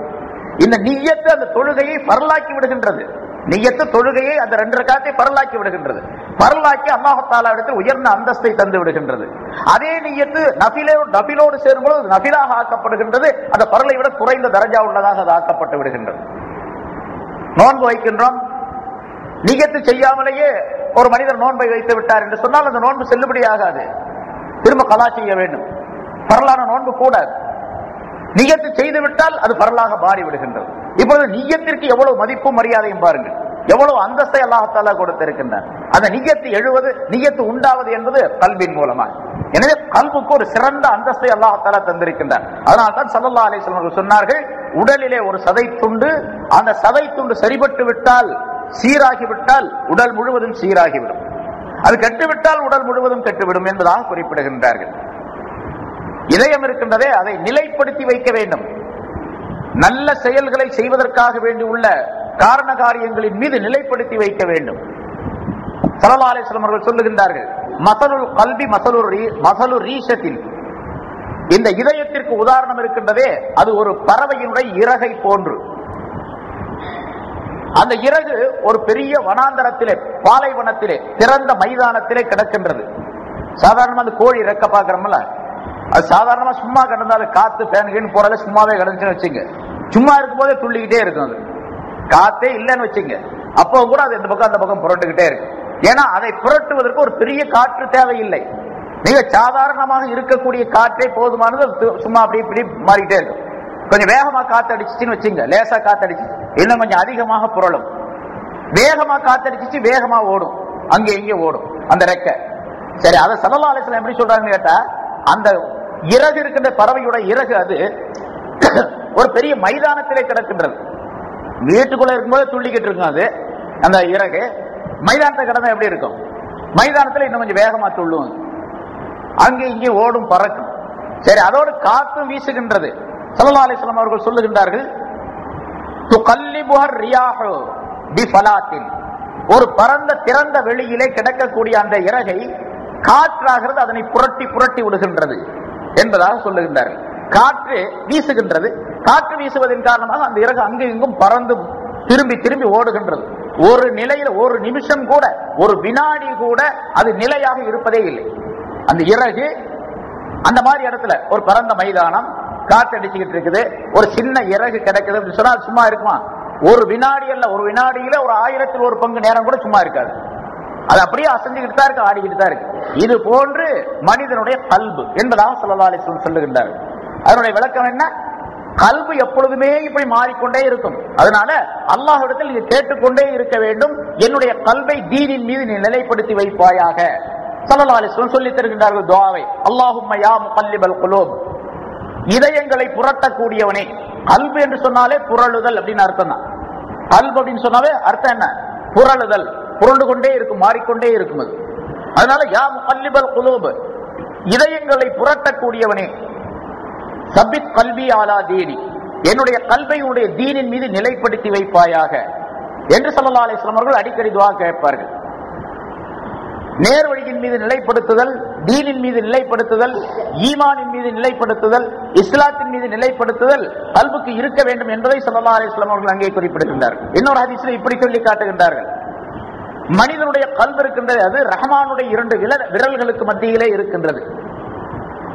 இந்த நிய்யத்து அந்த தொழுகையை பர்லாக்கி விடுகின்றது. நிய்யத்து தொழுகையை அந்த 2 ரக்காத்தை பர்லாக்கி விடுகின்றது. பர்லாக்கி அல்லாஹ் தஆலா இடத்தில் உயர்ந்த அந்தஸ்தை தந்து விடுகின்றது. அதே நிய்யத்து நஃபிலோடு சேரும்போது நஃபிலாக ஆக்கப்படுகின்றது. அந்த பர்லை விட குறைந்த தரஜா உள்ளதாக அது ஆக்கப்பட்டு விடுகின்றது. நோன்பு வைக்கின்றோம், நிய்யத்து செய்யாமலேயே ஒரு மனிதர் நோன்பை வைத்து விட்டார் என்று சொன்னால் அந்த நோன்பு செல்லுபடியாகாது, திரும்ப கலா செய்ய வேண்டும். பரலான நோன்பு கூடாது. நிய்யத்து செய்து விட்டால் அது பரலாக மாறி விடுகின்றது. இப்பொழுது நிய்யத்திற்கு எவ்வளவு மதிப்பும் மரியாதையும் பாருங்கள், எவ்வளவு அந்தஸ்தை அல்லாஹ் தஆலா கொடுத்திருக்கின்றார். அந்த நிய்யத்து எழுவது, நிய்யத்து உண்டாவது என்பது கல்வின் மூலமாக. எனவே கல்வுக்கு ஒரு சிறந்த அந்தஸ்தை அல்லாஹ் தஆலா தந்திருக்கின்றார். அதனால்தான் ஸல்லல்லாஹு அலைஹி வஸல்லம் அவர்கள் சொன்னார்கள், உடலிலே ஒரு சதை துண்டு, அந்த சதை துண்டு சரிபட்டு விட்டால், சீராகிவிட்டால் உடல் முழுவதும் சீராகிவிடும். அது கெட்டுவிட்டால் உடல் முழுவதும் கெட்டுவிடும் என்பதாக குறிப்பிடுகின்றார்கள். இதயம் இருக்கின்றதே அதை நிலைப்படுத்தி வைக்க வேண்டும். நல்ல செயல்களை செய்வதற்காக வேண்டி உள்ள காரண காரியங்களின் மீது நிலைப்படுத்தி வைக்க வேண்டும். ஸல்லல்லாஹு அலைஹி வஸல்லம் அவர்கள் சொல்லுகின்றார்கள், மஸலுல் கல்பி மஸலு ரீஷத்தின். இந்த இதயத்திற்கு உதாரணம் இருக்கின்றதே அது ஒரு பறவையினுடைய இறகை போன்று. அந்த இறகு ஒரு பெரிய வனாந்தரத்திலே, பாலைவனத்திலே, திறந்த மைதானத்திலே கிடக்கின்றது. சாதாரணமா அந்த கோழி ரெக்க பாக்குறோம்ல, அது சாதாரணமா சும்மா கிடந்தாலும் காத்து பேனுகின்னு போறத சும்மாவே கிடந்துச்சுன்னு வச்சுங்க, சும்மா இருக்கும் போதே துள்ளிக்கிட்டே இருக்கும். அது காத்தே இல்லைன்னு வச்சுங்க, அப்போ கூட அது இந்த பக்கம் அந்த பக்கம் புரட்டுக்கிட்டே இருக்கு. ஏன்னா அதை புரட்டுவதற்கு ஒரு பெரிய காற்று தேவையில்லை. மிக சாதாரணமாக இருக்கக்கூடிய காற்றே போதுமானது. சும்மா அப்படி இப்படி மாறிக்கிட்டே இருக்கும். கொஞ்சம் வேகமா காத்து அடிச்சுன்னு வச்சுங்க, லேசா காத்து அடிச்சு இன்னும் கொஞ்சம் அதிகமாக புரளும். வேகமா காத்தடிச்சு வேகமா ஓடும், அங்கே இங்கே ஓடும் அந்த ரெக்கை. சரி, அதை ஸல்லல்லாஹு அலைஹி வஸல்லம் எப்படி சொல்றாங்கன்னு கேட்டா, அந்த இறகு இருக்கின்ற பறவையோட இறகு அது ஒரு பெரிய மைதானத்திலே கிடக்கின்றது. வீட்டுக்குள்ள இருக்கும்போது துள்ளிக்கிட்டு இருக்கும் அது, அந்த இறகு. மைதானத்தை கிடந்தா எப்படி இருக்கும்? மைதானத்தில் இன்னும் கொஞ்சம் வேகமா துள்ளும், அங்கே இங்கே ஓடும், பறக்கும். சரி, அதோடு காத்தும் வீசுகின்றது. ஸல்லல்லாஹு அலைஹி வஸல்லம் அவர்கள் சொல்லுகின்றார்கள், துகல்லிபுஹர் ரியாஹு பிஃபலாத்தின். ஒரு பரந்த திறந்த வெளியிலே கிடக்கக்கூடிய அந்த இறகை காற்றாகிறது, அதனை புரட்டி புரட்டி விடுகின்றது என்பதாக சொல்லுகின்றார்கள். காற்று வீசுகின்றது, காற்று வீசுவதன் காரணமாக அந்த இறகு அங்கு இங்கும் பறந்து திரும்பி திரும்பி ஓடுகின்றது. ஒரு நிலையில ஒரு நிமிஷம் கூட, ஒரு வினாடி கூட அது நிலையாக இருப்பதே இல்லை. அந்த இறகு அந்த மாதிரி இடத்துல ஒரு பரந்த மைதானம், காற்று அடிச்சுக்கிட்டு இருக்குது, ஒரு சின்ன இறகு கிடைக்குது அப்படின்னு சொன்னா சும்மா இருக்குமா? ஒரு வினாடி அல்ல, ஒரு வினாடியில ஒரு 1000ல் 1 பங்கு நேரம் கூட சும்மா இருக்காது. அது அப்படியே அசைஞ்சுக்கிட்டு தான் இருக்கு, ஆடிக்கிட்டு தான் இருக்கு. இது போன்று மனிதனுடைய கல்பு என்பதாக ஸல்லல்லாஹு அலைஹி வஸல்லம் சொல்லுகின்றார்கள். அதனுடைய விளக்கம் என்ன? கல்பு எப்பொழுதுமே இப்படி மாறிக்கொண்டே இருக்கும். அதனால அல்லாஹ்விடத்தில் நீங்க கேட்டுக்கொண்டே இருக்க வேண்டும், என்னுடைய கல்பை தீனின் மீது நீ நிலைப்படுத்தி வைப்பாயாக. ஸல்லல்லாஹு அலைஹி வஸல்லம் சொல்லி தருகின்றார்கள் துஆவை, அல்லாஹும்ம யா முகல்லிபல் குலூப், இதயங்களை புரட்டக்கூடியவனே. கல்பு என்று சொன்னாலே புரளுதல் அப்படின்னு அர்த்தம் தான். கல்பு அப்படின்னு சொன்னாலே அர்த்தம் என்ன? புரளுதல், புரண்டு கொண்டே இருக்கும், மாறிக்கொண்டே இருக்கும். அது அதனால யா முகல்லிபல் குலூப், இதயங்களை புரட்டக்கூடியவனே, சபித் கல்வி அலா தீனி, என்னுடைய கல்வை உன்னுடைய தீனின் மீது நிலைப்படுத்தி வைப்பாயாக என்று ஸல்லல்லாஹு அலைஹி வஸல்லம் அவர்கள் அடிக்கடி துஆ கேட்பார்கள். நேர்வழியின் மீது நிலைப்படுத்துதல், தீனின் மீது நிலைப்படுத்துதல், ஈமானின் மீது நிலைப்படுத்துதல், இஸ்லாத்தின் மீது நிலைப்படுத்துதல் கல்புக்கு இருக்க வேண்டும் என்பதை ஸல்லல்லாஹு அலைஹி வஸல்லம் அவர்கள் அங்கே குறிப்பிடுகின்றார்கள். இன்னொரு ஹதீஸில் இப்படி சொல்லி காட்டுகின்றார்கள், மனிதனுடைய கல்பு இருக்கின்றது, அது ரஹ்மானுடைய 2 விரல்களுக்கு மத்தியிலே இருக்கின்றது.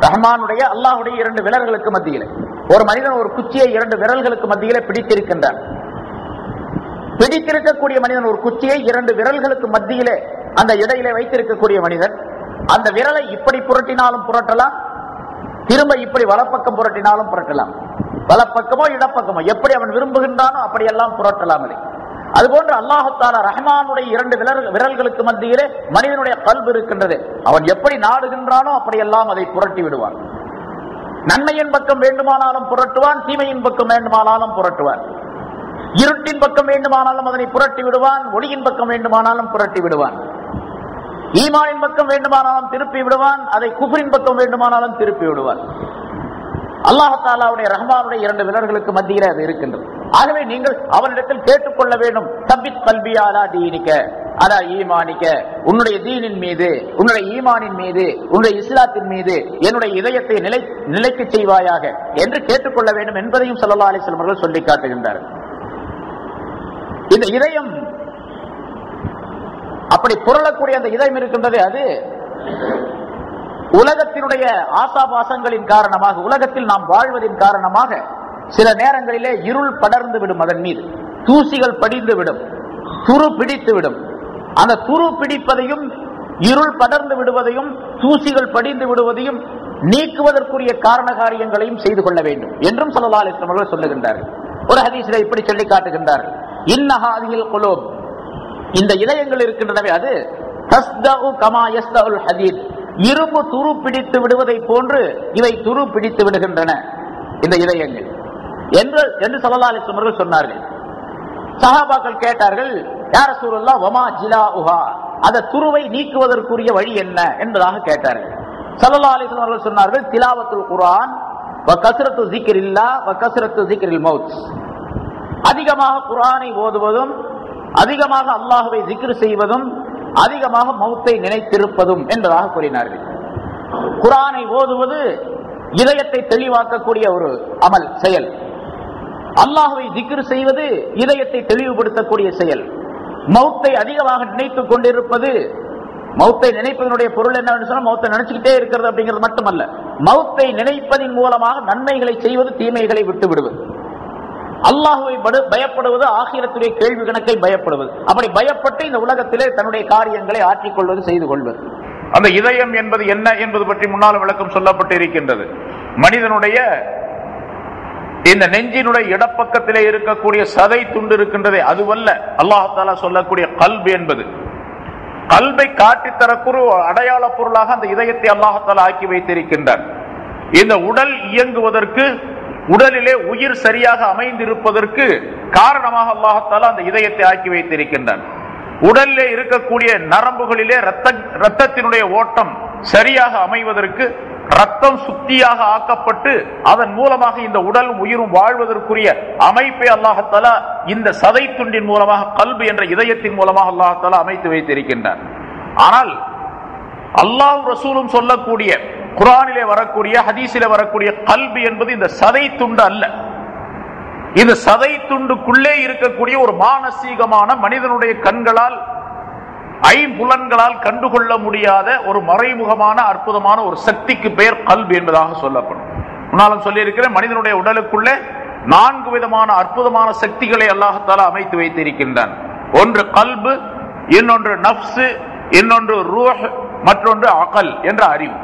ரஹ்மானுடைய, அல்லாஹ்வுடைய 2 விரல்களுக்கு மத்தியிலே ஒரு மனிதன் ஒரு குச்சியை 2 விரல்களுக்கு மத்தியிலே பிடித்திருக்கின்றான். பிடித்திருக்கக்கூடிய மனிதன் ஒரு குச்சியை 2 விரல்களுக்கு மத்தியிலே அந்த இடையிலே வைத்திருக்கக்கூடிய மனிதன், அந்த விரலை இப்படி புரட்டினாலும் புரட்டலாம், திரும்ப இப்படி வலப்பக்கம் புரட்டினாலும் புரட்டலாம், வலப்பக்கமோ இடப்பக்கமோ எப்படி அவன் விரும்புகின்றானோ அப்படியெல்லாம் புரட்டலாம். அதுபோன்று அல்லாஹ் தஆலா ரஹ்மானுடைய 2 விரல்களுக்கு மத்தியிலே மனிதனுடைய கல்பு இருக்கின்றது. அவன் எப்படி நாடுகின்றானோ அப்படியெல்லாம் அதை புரட்டி விடுவான். நன்மையின் பக்கம் வேண்டுமானாலும் புரட்டுவான், தீமையின் பக்கம் வேண்டுமானாலும் புரட்டுவான். இருட்டின் பக்கம் வேண்டுமானாலும் அதனை புரட்டி விடுவான், ஒளியின் பக்கம் வேண்டுமானாலும் புரட்டி விடுவான். ஈமானின் பக்கம் வேண்டுமானாலும் திருப்பி விடுவான், அதை குஃப்ரின் பக்கம் வேண்டுமானாலும் திருப்பி விடுவான். அல்லாஹ் தஆலாவுடைய ரஹ்மானுடைய 2 விரல்களுக்கு மத்தியிலே அது இருக்கின்றது. ஆகவே நீங்கள் அவனிடத்தில் கேட்டுக்கொள்ள வேண்டும், சபித் கல்பி அலா தீனிக, அலா ஈமானிக்க, உன்னுடைய தீனின் மீது, உன்னுடைய ஈமானின் மீது, உன்னுடைய இஸ்லாத்தின் மீது என்னுடைய இதயத்தை நிலைக்க செய்வாயாக என்று கேட்டுக்கொள்ள வேண்டும் என்பதையும் ஸல்லல்லாஹு அலைஹி வஸல்லம் அவர்கள் சொல்லி காட்டுகின்றார்கள். இந்த இதயம் அப்படி புரளக்கூடிய அந்த இதயம் இருக்கின்றது, அது உலகத்தினுடைய ஆசாபாசங்களின் காரணமாக, உலகத்தில் நாம் வாழ்வதின் காரணமாக சில நேரங்களிலே இருள் படர்ந்து விடும், அதன் மீது தூசிகள் படிந்து விடும், துரு பிடித்து விடும். அந்த துரு பிடிப்பதையும் இருள் படர்ந்து விடுவதையும் தூசிகள் படிந்து விடுவதையும் நீக்குவதற்குரிய காரண காரியங்களையும் செய்து கொள்ள வேண்டும் என்றும் ஸல்லல்லாஹு அலைஹி வஸல்லம் அவர்கள் சொல்லுகின்றார்கள். ஒரு ஹதீஸிலே இப்படி சொல்லி காட்டுகின்றார்கள், இன்னஹாதில் குலூப், இந்த இதயங்கள் இருக்கின்றனவே அது தஸ்தஉ கமா யஸ்தஉல் ஹதீத், இரும்பு துரு பிடித்து விடுவதை போன்று இவை துரு பிடித்து விடுகின்றன இந்த இதயங்கள் என்று ஸல்லல்லாஹு அலைஹி வஸல்லம் அவர்கள் சொன்னார்கள். சஹாபாக்கள் கேட்டார்கள், யா ரசூலல்லாஹ் வமா ஜிலாஉஹா, அந்த துருவை நீக்குவதற்குரிய வழி என்ன என்பதாக கேட்டார்கள். ஸல்லல்லாஹு அலைஹி வஸல்லம் அவர்கள் சொன்னார்கள், திலாவத்துல் குர்ஆன் வ கஸ்ரத்து ஸிக்ரில்லாஹ் வ கஸ்ரத்து ஸிக்ரில் மௌத், அதிகமாக குர்ஆனை ஓதுவதும், அதிகமாக அல்லாஹ்வை ஸிக்ர் செய்வதும், அதிகமாக மௌத்தை நினைத்திருப்பதும் என்பதாக கூறினார்கள். குர்ஆனை ஓதுவது இதயத்தை தெளிவாக்கக்கூடிய ஒரு அமல் செயல், அல்லாஹ்வை ஸிக்ர் செய்வது இதயத்தை தெளிவுபடுத்தக்கூடிய செயல், மௌத்தை அதிகமாக நினைத்துக் கொண்டிருப்பது, மௌத்தை நினைப்பதனுடைய பொருள் என்னவென்று சொன்னால் மௌத்தை நினைச்சுக்கிட்டே இருக்கிறது அப்படிங்கிறது மட்டுமல்ல, மௌத்தை நினைப்பதின் மூலமாக நன்மைகளை செய்வது, தீமைகளை விட்டு விடுவது, அல்லாஹ்வை பயப்படுவது, ஆகிரத்துடைய கேள்வி கணக்கை பயப்படுவது, அப்படி பயப்பட்டு இந்த உலகத்திலே தன்னுடைய காரியங்களை ஆற்றிக்கொள்வது, செய்து கொள்வது. அந்த இதயம் என்பது என்ன என்பது பற்றி முன்னால் விளக்கம் சொல்லப்பட்டு இருக்கின்றது. மனிதனுடைய இந்த நெஞ்சினுடைய இடப்பக்கத்திலே இருக்கக்கூடிய சதை துண்டு இருக்கின்றதே அதுவல்ல அல்லாஹ் தஆலா சொல்லக்கூடிய கல்பு என்பது. கல்பை காட்டித்தரக்கூடிய அடையாள பொருளாக அந்த இதயத்தை அல்லாஹ் தஆலா ஆக்கி வைத்திருக்கின்றார். இந்த உடல் இயங்குவதற்கு, உடலிலே உயிர் சரியாக அமைந்திருப்பதற்கு காரணமாக அல்லாஹ் தஆலா அந்த இதயத்தை ஆக்கி வைத்திருக்கின்றார். உடலிலே இருக்கக்கூடிய நரம்புகளிலே ரத்தத்தினுடைய ஓட்டம் சரியாக அமைவதற்கு, ரத்தம் சுத்தியாக ஆக்கப்பட்டு அதன் மூலமாக இந்த உடலும் உயிரும் வாழ்வதற்குரிய அமைப்பை அல்லாஹ் தஆலா இந்த சதை துண்டின் மூலமாக, கல்பு என்ற இதயத்தின் மூலமாக அல்லாஹ் தஆலா அமைத்து வைத்திருக்கின்றார். ஆனால் அல்லாஹ் ரசூலும் சொல்லக்கூடிய, குர்ஆனிலே வரக்கூடிய, ஹதீஸிலே வரக்கூடிய கல்பு என்பது இந்த சதை துண்டு அல்ல. இந்த சதை துண்டுக்குள்ளே இருக்கக்கூடிய ஒரு மானசீகமான, மனிதனுடைய கண்களால், ஐம்புலன்களால் கண்டுகொள்ள முடியாத ஒரு மறைமுகமான அற்புதமான ஒரு சக்திக்கு பெயர் கல்பு என்பதாக சொல்லப்படும். முன்னாலும் சொல்லி இருக்கிற மனிதனுடைய உடலுக்குள்ளே 4 விதமான அற்புதமான சக்திகளை அல்லாஹ் தஆலா அமைத்து வைத்திருக்கின்றான். ஒன்று கல்பு, இன்னொன்று நஃப்ஸ், இன்னொன்று ரூஹ், மற்றொன்று அகல் என்ற அறிவு.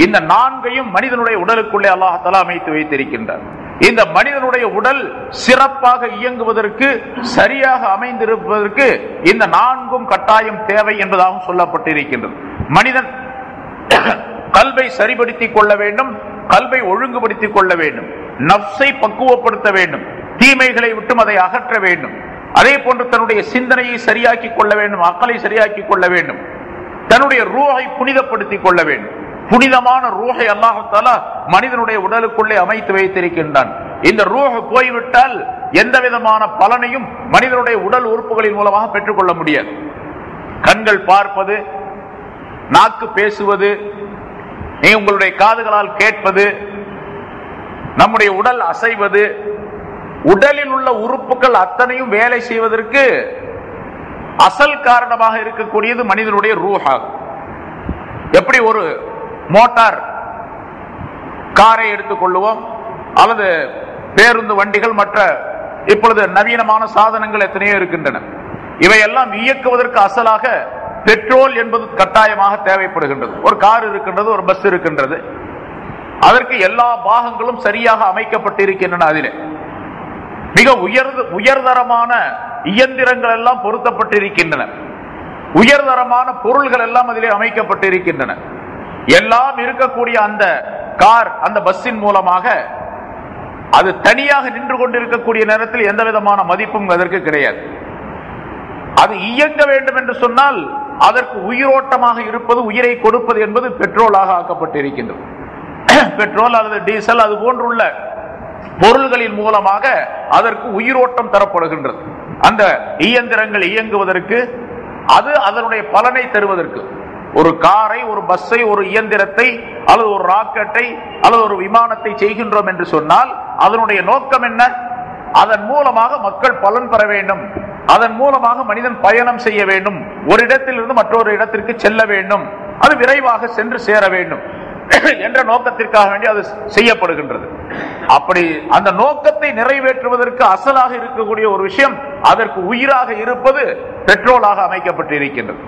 இந்த 4ஐயும் மனிதனுடைய உடலுக்குள்ளே அல்லாஹ் தஆலா அமைத்து வைத்திருக்கின்றான். இந்த மனிதனுடைய உடல் சிறப்பாக இயங்குவதற்கு, சரியாக அமைந்திருப்பதற்கு இந்த 4ம் கட்டாயம் தேவை என்பதாகவும் சொல்லப்பட்டிருக்கின்றது. மனிதன் கல்பை சரிபடுத்திக் கொள்ள வேண்டும், கல்பை ஒழுங்குபடுத்திக் கொள்ள வேண்டும், நஃப்ஸை பக்குவப்படுத்த வேண்டும், தீமைகளை விட்டும் அதை அகற்ற வேண்டும், அதே போன்று தன்னுடைய சிந்தனையை சரியாக்கிக் கொள்ள வேண்டும், அக்கலை சரியாக்கிக் கொள்ள வேண்டும், தன்னுடைய ரூஹை புனிதப்படுத்திக் கொள்ள வேண்டும். புனிதமான ரூஹை அல்லாஹ் தஆலா மனிதனுடைய உடலுக்குள்ளே அமைத்து வைத்திருக்கின்றான். இந்த ரூஹ் போய்விட்டால் எந்த விதமான பலனையும் மனிதனுடைய உடல் உறுப்புகளின் மூலமாக பெற்றுக்கொள்ள முடியாது. கண்கள் பார்ப்பது, நாக்கு பேசுவது, உங்களுடைய காதுகளால் கேட்பது, நம்முடைய உடல் அசைவது, உடலில் உள்ள உறுப்புகள் அத்தனையும் வேலை செய்வதற்கு அசல் காரணமாக இருக்கக்கூடியது மனிதனுடைய ரூஹ் ஆகும். எப்படி ஒரு மோட்டார் காரை எடுத்துக் கொள்ளுவோம், அல்லது பேருந்து வண்டிகள், மற்ற இப்பொழுது நவீனமான சாதனங்கள் எத்தனையோ இருக்கின்றன. இவையெல்லாம் இயக்குவதற்கு அசலாக பெட்ரோல் என்பது கட்டாயமாக தேவைப்படுகின்றது. ஒரு கார் இருக்கின்றது, ஒரு பஸ் இருக்கின்றது, அதற்கு எல்லா பாகங்களும் சரியாக அமைக்கப்பட்டிருக்கின்றன. அதிலே மிக உயர்தரமான இயந்திரங்கள் எல்லாம் பொருத்தப்பட்டிருக்கின்றன, உயர்தரமான பொருள்கள் எல்லாம் அதிலே அமைக்கப்பட்டிருக்கின்றன. எல்லாம் இருக்கக்கூடிய அந்த கார், அந்த பஸ்ஸின் மூலமாக அது தனியாக நின்று கொண்டிருக்கக்கூடிய நேரத்தில் எந்த விதமான மதிப்பும் அதற்கு கிடையாது. அது இயங்க வேண்டும் என்று சொன்னால் அதற்கு உயிரோட்டமாக இருப்பது, உயிரை கொடுப்பது என்பது பெட்ரோலாக ஆக்கப்பட்டிருக்கின்றது. பெட்ரோல் அல்லது டீசல் அது போன்றுள்ள பொருள்களின் மூலமாக அதற்கு உயிரோட்டம் தரப்படுகின்றது. அந்த இயந்திரங்கள் இயங்குவதற்கு, அது அதனுடைய பலனை தருவதற்கு. ஒரு காரை, ஒரு பஸ்ஸை, ஒரு இயந்திரத்தை அல்லது ஒரு ராக்கெட்டை அல்லது ஒரு விமானத்தை செய்கின்றோம் என்று சொன்னால் அதனுடைய நோக்கம் என்ன? அதன் மூலமாக மக்கள் பலன் பெற வேண்டும், அதன் மூலமாக மனிதன் பயணம் செய்ய வேண்டும், ஒரு இடத்திலிருந்து மற்றொரு இடத்திற்கு செல்ல வேண்டும், அது விரைவாக சென்று சேர வேண்டும் என்ற நோக்கத்திற்காக வேண்டி அது செய்யப்படுகின்றது. அப்படி அந்த நோக்கத்தை நிறைவேற்றுவதற்கு அசலாக இருக்கக்கூடிய ஒரு விஷயம், அதற்கு உயிராக இருப்பது பெட்ரோலாக அமைக்கப்பட்டிருக்கின்றது.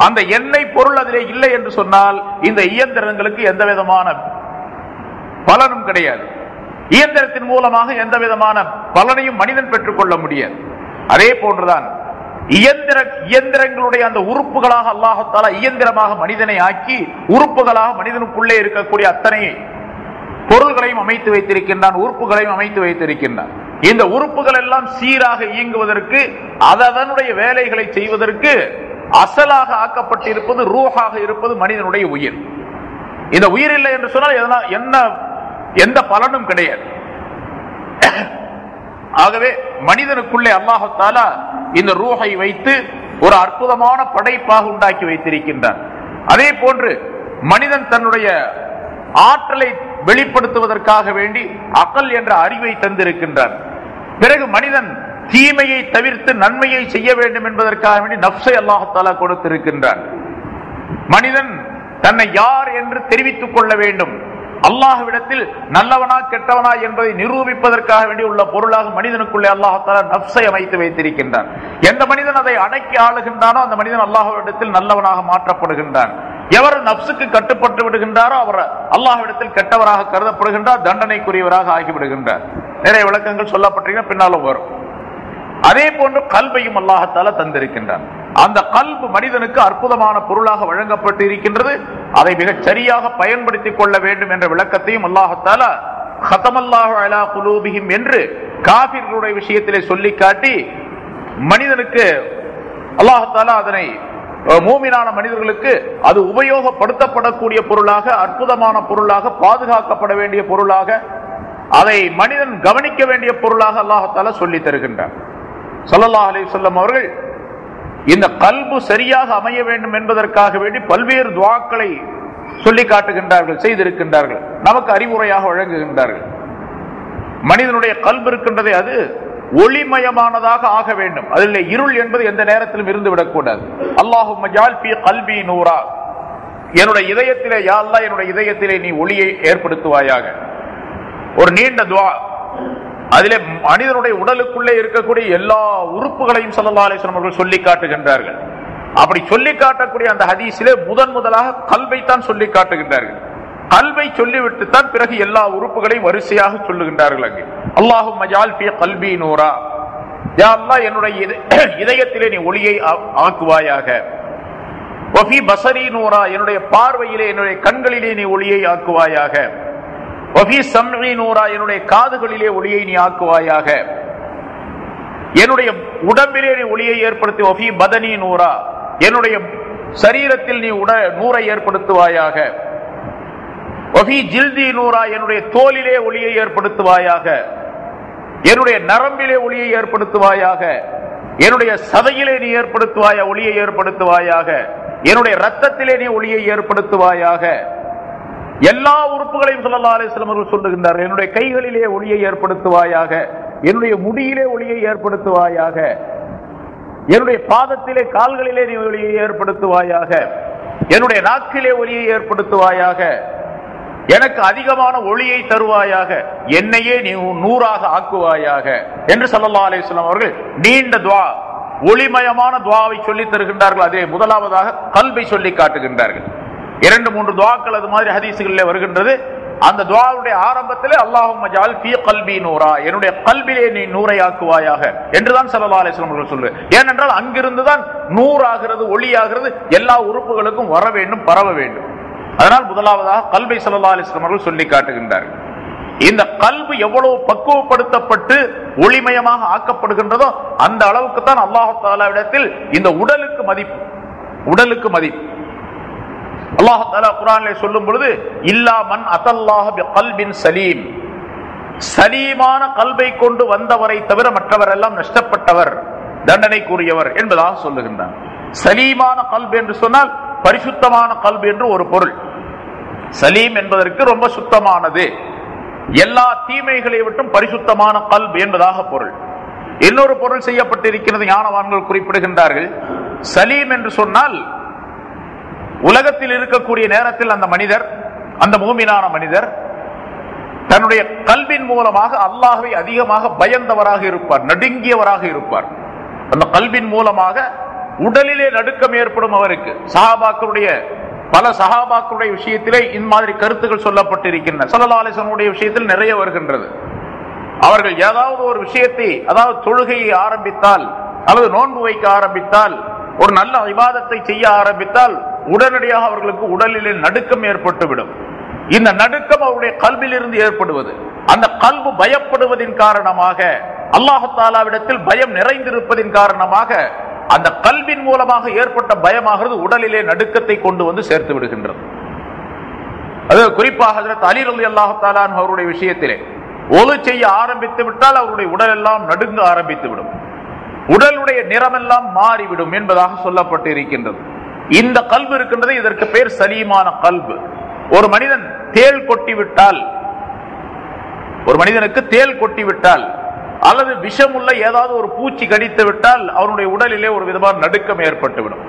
அந்த எண்ணெய் பொருள் அதிலே இல்லை என்று சொன்னால் இந்த இயந்திரங்களுக்கு எந்த விதமான பலனும் கிடையாது. இயந்திரத்தின் மூலமாக எந்த விதமான பலனையும் மனிதன் பெற்றுக் கொள்ள முடியாது. அதே போன்றுதான் இயந்திரங்களுடைய அந்த உறுப்புகளாக அல்லாஹ் தஆலா இயந்திரமாக மனிதனை ஆக்கி உறுப்புகளாக மனிதனுக்குள்ளே இருக்கக்கூடிய அத்தனை பொருள்களையும் அமைத்து வைத்திருக்கின்றான், உறுப்புகளையும் அமைத்து வைத்திருக்கின்றான். இந்த உறுப்புகள் எல்லாம் சீராக இயங்குவதற்கு, அதனுடைய வேலைகளை செய்வதற்கு அசலாக ஆக்கப்பட்டிருப்பது, ரூஹாக இருப்பது மனிதனுடைய உயிர். இந்த உயிர் இல்லை என்று சொன்னால் எந்த பலனும் கிடையாது. ஆகவே மனிதனுக்குள்ளே அல்லாஹ் தஆலா இந்த ரூஹை வைத்து ஒரு அற்புதமான படைப்பாக உண்டாக்கி வைத்திருக்கின்றான். அதே போன்று மனிதன் தன்னுடைய ஆற்றலை வெளிப்படுத்துவதற்காக வேண்டி அகல் என்ற அறிவை தந்திருக்கின்றான். பிறகு மனிதன் தீமையை தவிர்த்து நன்மையை செய்ய வேண்டும் என்பதற்காக வேண்டி நஃப்ஸை அல்லாஹ் தஆலா கொடுத்திருக்கின்றான். மனிதன் தன்னை யார் என்று தெரிவித்துக் கொள்ள வேண்டும், அல்லாஹ்விடத்தில் நல்லவனா கெட்டவனா என்பதை நிரூபிப்பதற்காக வேண்டி உள்ள பொருளாக மனிதனுக்குள்ளே அல்லாஹ் தஆலா நஃப்ஸை அமைத்து வைத்திருக்கின்றான். எந்த மனிதன் அதை அடக்கி ஆளுகின்றானோ அந்த மனிதன் அல்லாஹ்விடத்தில் நல்லவனாக மாற்றப்படுகின்றான். எவர் நஃப்ஸுக்கு கட்டுப்பட்டு விடுகின்றாரோ அவர் அல்லாஹ்விடத்தில் கெட்டவராக கருதப்படுகின்றார், தண்டனைக்குரியவராக ஆகிவிடுகின்றார். நிறைய விளக்கங்கள் சொல்லப்பட்டிருக்கின்றன, பின்னாலும் வரும். அதே போன்று கல்பையும் அல்லாஹ் தஆலா தந்திருக்கின்றான். அந்த கல்பு மனிதனுக்கு அற்புதமான பொருளாக வழங்கப்பட்டு இருக்கின்றது. அதை மிகச் சரியாக பயன்படுத்திக் கொள்ள வேண்டும் என்ற விளக்கத்தையும் அல்லாஹ் தஆலா ഖതமல்லாஹு அலா குலூபிஹிம் என்று காஃபிர்களுடைய விஷயத்திலே சொல்லி காட்டி, மனிதனுக்கு அல்லாஹ் தஆலா அதனை மூமினான மனிதர்களுக்கு அது உபயோகப்படுத்தப்படக்கூடிய பொருளாக, அற்புதமான பொருளாக, பாதுகாக்கப்பட வேண்டிய பொருளாக, அதை மனிதன் கவனிக்க வேண்டிய பொருளாக அல்லாஹ் தஆலா சொல்லி தருகின்றார். ஸல்லல்லாஹு அலைஹி வஸல்லம் அவர்கள் இந்த கல்பு சரியாக அமைய வேண்டும் என்பதற்காக வேண்டி பல்வேறு துஆக்களை சொல்லி காட்டுகின்றார்கள், செய்திருக்கின்றார்கள், நமக்கு அறிவுரையாக வழங்குகின்றார்கள். மனிதனுடைய கல்பு இருக்கின்றதை அது ஒளிமயமானதாக ஆக வேண்டும், அதில் இருள் என்பது எந்த நேரத்திலும் இருந்து விடக்கூடாது. அல்லாஹும்ம ஜஅல் ஃபீ கல்பி நூரா, என்னுடைய இதயத்திலே யா அல்லாஹ் என்னுடைய இதயத்திலே நீ ஒளியை ஏற்படுத்துவாயாக. ஒரு நீண்ட துஆ. அதிலே மனிதனுடைய உடலுக்குள்ளே இருக்கக்கூடிய எல்லா உறுப்புகளையும் ஸல்லல்லாஹு அலைஹி வஸல்லம் அவர்கள் சொல்லி காட்டுகின்றார்கள். அப்படி சொல்லி காட்டக்கூடிய அந்த ஹதீஸிலே முதலாக கல்பை தான் சொல்லி காட்டுகின்றார்கள். கல்பை சொல்லிவிட்டு தான் பிறகு எல்லா உறுப்புகளையும் வரிசையாக சொல்லுகின்றார்கள். அங்கே அல்லாஹும்ம ஜஅல் ஃபீ கல்பி நூரா, யா அல்லாஹ் என்னுடைய இதயத்திலே நீ ஒளியை ஆக்குவாயாக. வஃபீ பஸரி நூரா, என்னுடைய பார்வையிலே என்னுடைய கண்களிலே நீ ஒளியை ஆக்குவாயாக. வஃபீ சம்இ நூரா, என்னுடைய காதுகளிலே ஒளியை நீ ஆக்குவாயாக. என்னுடைய உடம்பிலே நீ ஒளியை ஏற்படுத்தி. வஃபீ பதனி நூரா, என்னுடைய சரீரத்தில் நீ நூரை ஏற்படுத்துவாயாக. வஃபீ ஜில்தி நூரா, என்னுடைய தோலிலே ஒளியை ஏற்படுத்துவாயாக. என்னுடைய நரம்பிலே ஒளியை ஏற்படுத்துவாயாக. என்னுடைய சதையிலே நீ ஒளியை ஏற்படுத்துவாயாக. என்னுடைய ரத்தத்திலே நீ ஒளியை ஏற்படுத்துவாயாக. எல்லா உறுப்புகளையும் ஸல்லல்லாஹு அலைஹி வஸல்லம் அவர்கள் சொல்லுகின்றார்கள். என்னுடைய கைகளிலே ஒளியை ஏற்படுத்துவாயாக, என்னுடைய முடியிலே ஒளியை ஏற்படுத்துவாயாக, என்னுடைய பாதத்திலே கால்களிலே நீ ஒளியை ஏற்படுத்துவாயாக, என்னுடைய நாக்கிலே ஒளியை ஏற்படுத்துவாயாக, எனக்கு அதிகமான ஒளியை தருவாயாக, என்னையே நீ நூறாக ஆக்குவாயாக என்று ஸல்லல்லாஹு அலைஹி வஸல்லம் அவர்கள் நீண்ட துஆ, ஒளிமயமான துஆவை சொல்லி தருகின்றார்கள். அதே முதலாவதாக கல்பை சொல்லி காட்டுகின்றார்கள். 2-3 துஆக்கள் அது மாதிரி ஹதீஸ்களிலே வருகின்றது. அந்த துஆவுடைய ஆரம்பத்திலே அல்லாஹும்ம ஜஅல் ஃபீ கல்பி நூரா, என்னுடைய கல்பிலே நீ நூரை ஆக்குவாயாக என்றுதான் ஸல்லல்லாஹு அலைஹி வஸல்லம் அவர்கள் சொல்றாங்க. ஏனென்றால் அங்கிருந்து தான் நூறாகிறது, ஒளியாகிறது எல்லா உறுப்புகளுக்கும் வர வேண்டும், பரவ வேண்டும். அதனால் முதலாவதாக கல்பை ஸல்லல்லாஹு அலைஹி வஸல்லம் அவர்கள் சொல்லி காட்டுகின்றார்கள். இந்த கல்பு எவ்வளவு பக்குவப்படுத்தப்பட்டு ஒளிமயமாக ஆக்கப்படுகின்றதோ அந்த அளவுக்கு தான் அல்லாஹ் தஆலாவிடத்தில் இந்த உடலுக்கு மதிப்பு. அல்லாஹ் தஆலா குர்ஆனிலே சொல்லும் பொழுது இல்லா மன் அத்தல்லாஹ பிகல்பின் சலீம், சலீமான கல்பை கொண்டு வந்தவரை தவிர மற்றவர் எல்லாம் நஷ்டப்பட்டவர், தண்டனைக்குரியவர் என்பதாக சொல்லுகின்றார். சலீமான கல்பு என்று சொன்னால் பரிசுத்தமான கல்பு என்று ஒரு பொருள். சலீம் என்பதற்கு ரொம்ப சுத்தமானது, எல்லா தீமைகளை விட்டும் பரிசுத்தமான கல்பு என்பதாக பொருள். இன்னொரு பொருள் செய்யப்பட்டிருக்கிறது, ஞானவான்கள் குறிப்பிடுகின்றார்கள். சலீம் என்று சொன்னால் உலகத்தில் இருக்கக்கூடிய நேரத்தில் அந்த மனிதர், அந்த மூமினான மனிதர் தன்னுடைய கல்வின் மூலமாக அல்லாஹ்வை அதிகமாக பயந்தவராக இருப்பார், நடுங்கியவராக இருப்பார். அந்த கல்வின் மூலமாக உடலிலே நடுக்கம் ஏற்படும் அவருக்கு. பல சஹாபாக்களுடைய விஷயத்திலே இந்த மாதிரி கருத்துக்கள் சொல்லப்பட்டிருக்கின்றன. ஸல்லல்லாஹு அலைஹி வஸல்லம் விஷயத்தில் நிறைய வருகின்றது. அவர்கள் ஏதாவது ஒரு விஷயத்தை, அதாவது தொழுகையை ஆரம்பித்தால் அல்லது நோன்பு வைக்க ஆரம்பித்தால், ஒரு நல்ல இபாதத்தை செய்ய ஆரம்பித்தால் உடனடியாக அவர்களுக்கு உடலிலே நடுக்கம் ஏற்பட்டுவிடும். இந்த நடுக்கம் அவருடைய கல்வியில் இருந்து ஏற்படுவது, அந்த கல்பு பயப்படுவதின் காரணமாக, அல்லாஹ் தஆலாவிடத்தில் பயம் நிறைந்திருப்பதின் காரணமாக அந்த கல்வின் மூலமாக ஏற்பட்ட பயமாகிறது உடலிலே நடுக்கத்தை கொண்டு வந்து சேர்த்து விடுகின்றது. அது குறிப்பாக ஹஜ்ரத் அலி ரலியல்லாஹு தஆலா அன்ஹு அவருடைய விஷயத்திலே ஒளு செய்ய ஆரம்பித்து விட்டால் அவருடைய உடல் எல்லாம் நடுங்க ஆரம்பித்து விடும், உடலுடைய நிறமெல்லாம் மாறிவிடும் என்பதாக சொல்லப்பட்டு இருக்கின்றது. இந்த கல்பு இருக்கின்றது, இதற்கு பேர் சலீமான கல்பு. ஒரு மனிதன் தேள் கொட்டிவிட்டால், ஒரு மனிதனுக்கு தேள் கொட்டிவிட்டால் அல்லது விஷமுள்ள ஏதாவது ஒரு பூச்சி கடித்து விட்டால் அவனுடைய உடலிலே ஒரு விதமான நடுக்கம் ஏற்பட்டுவிடும்.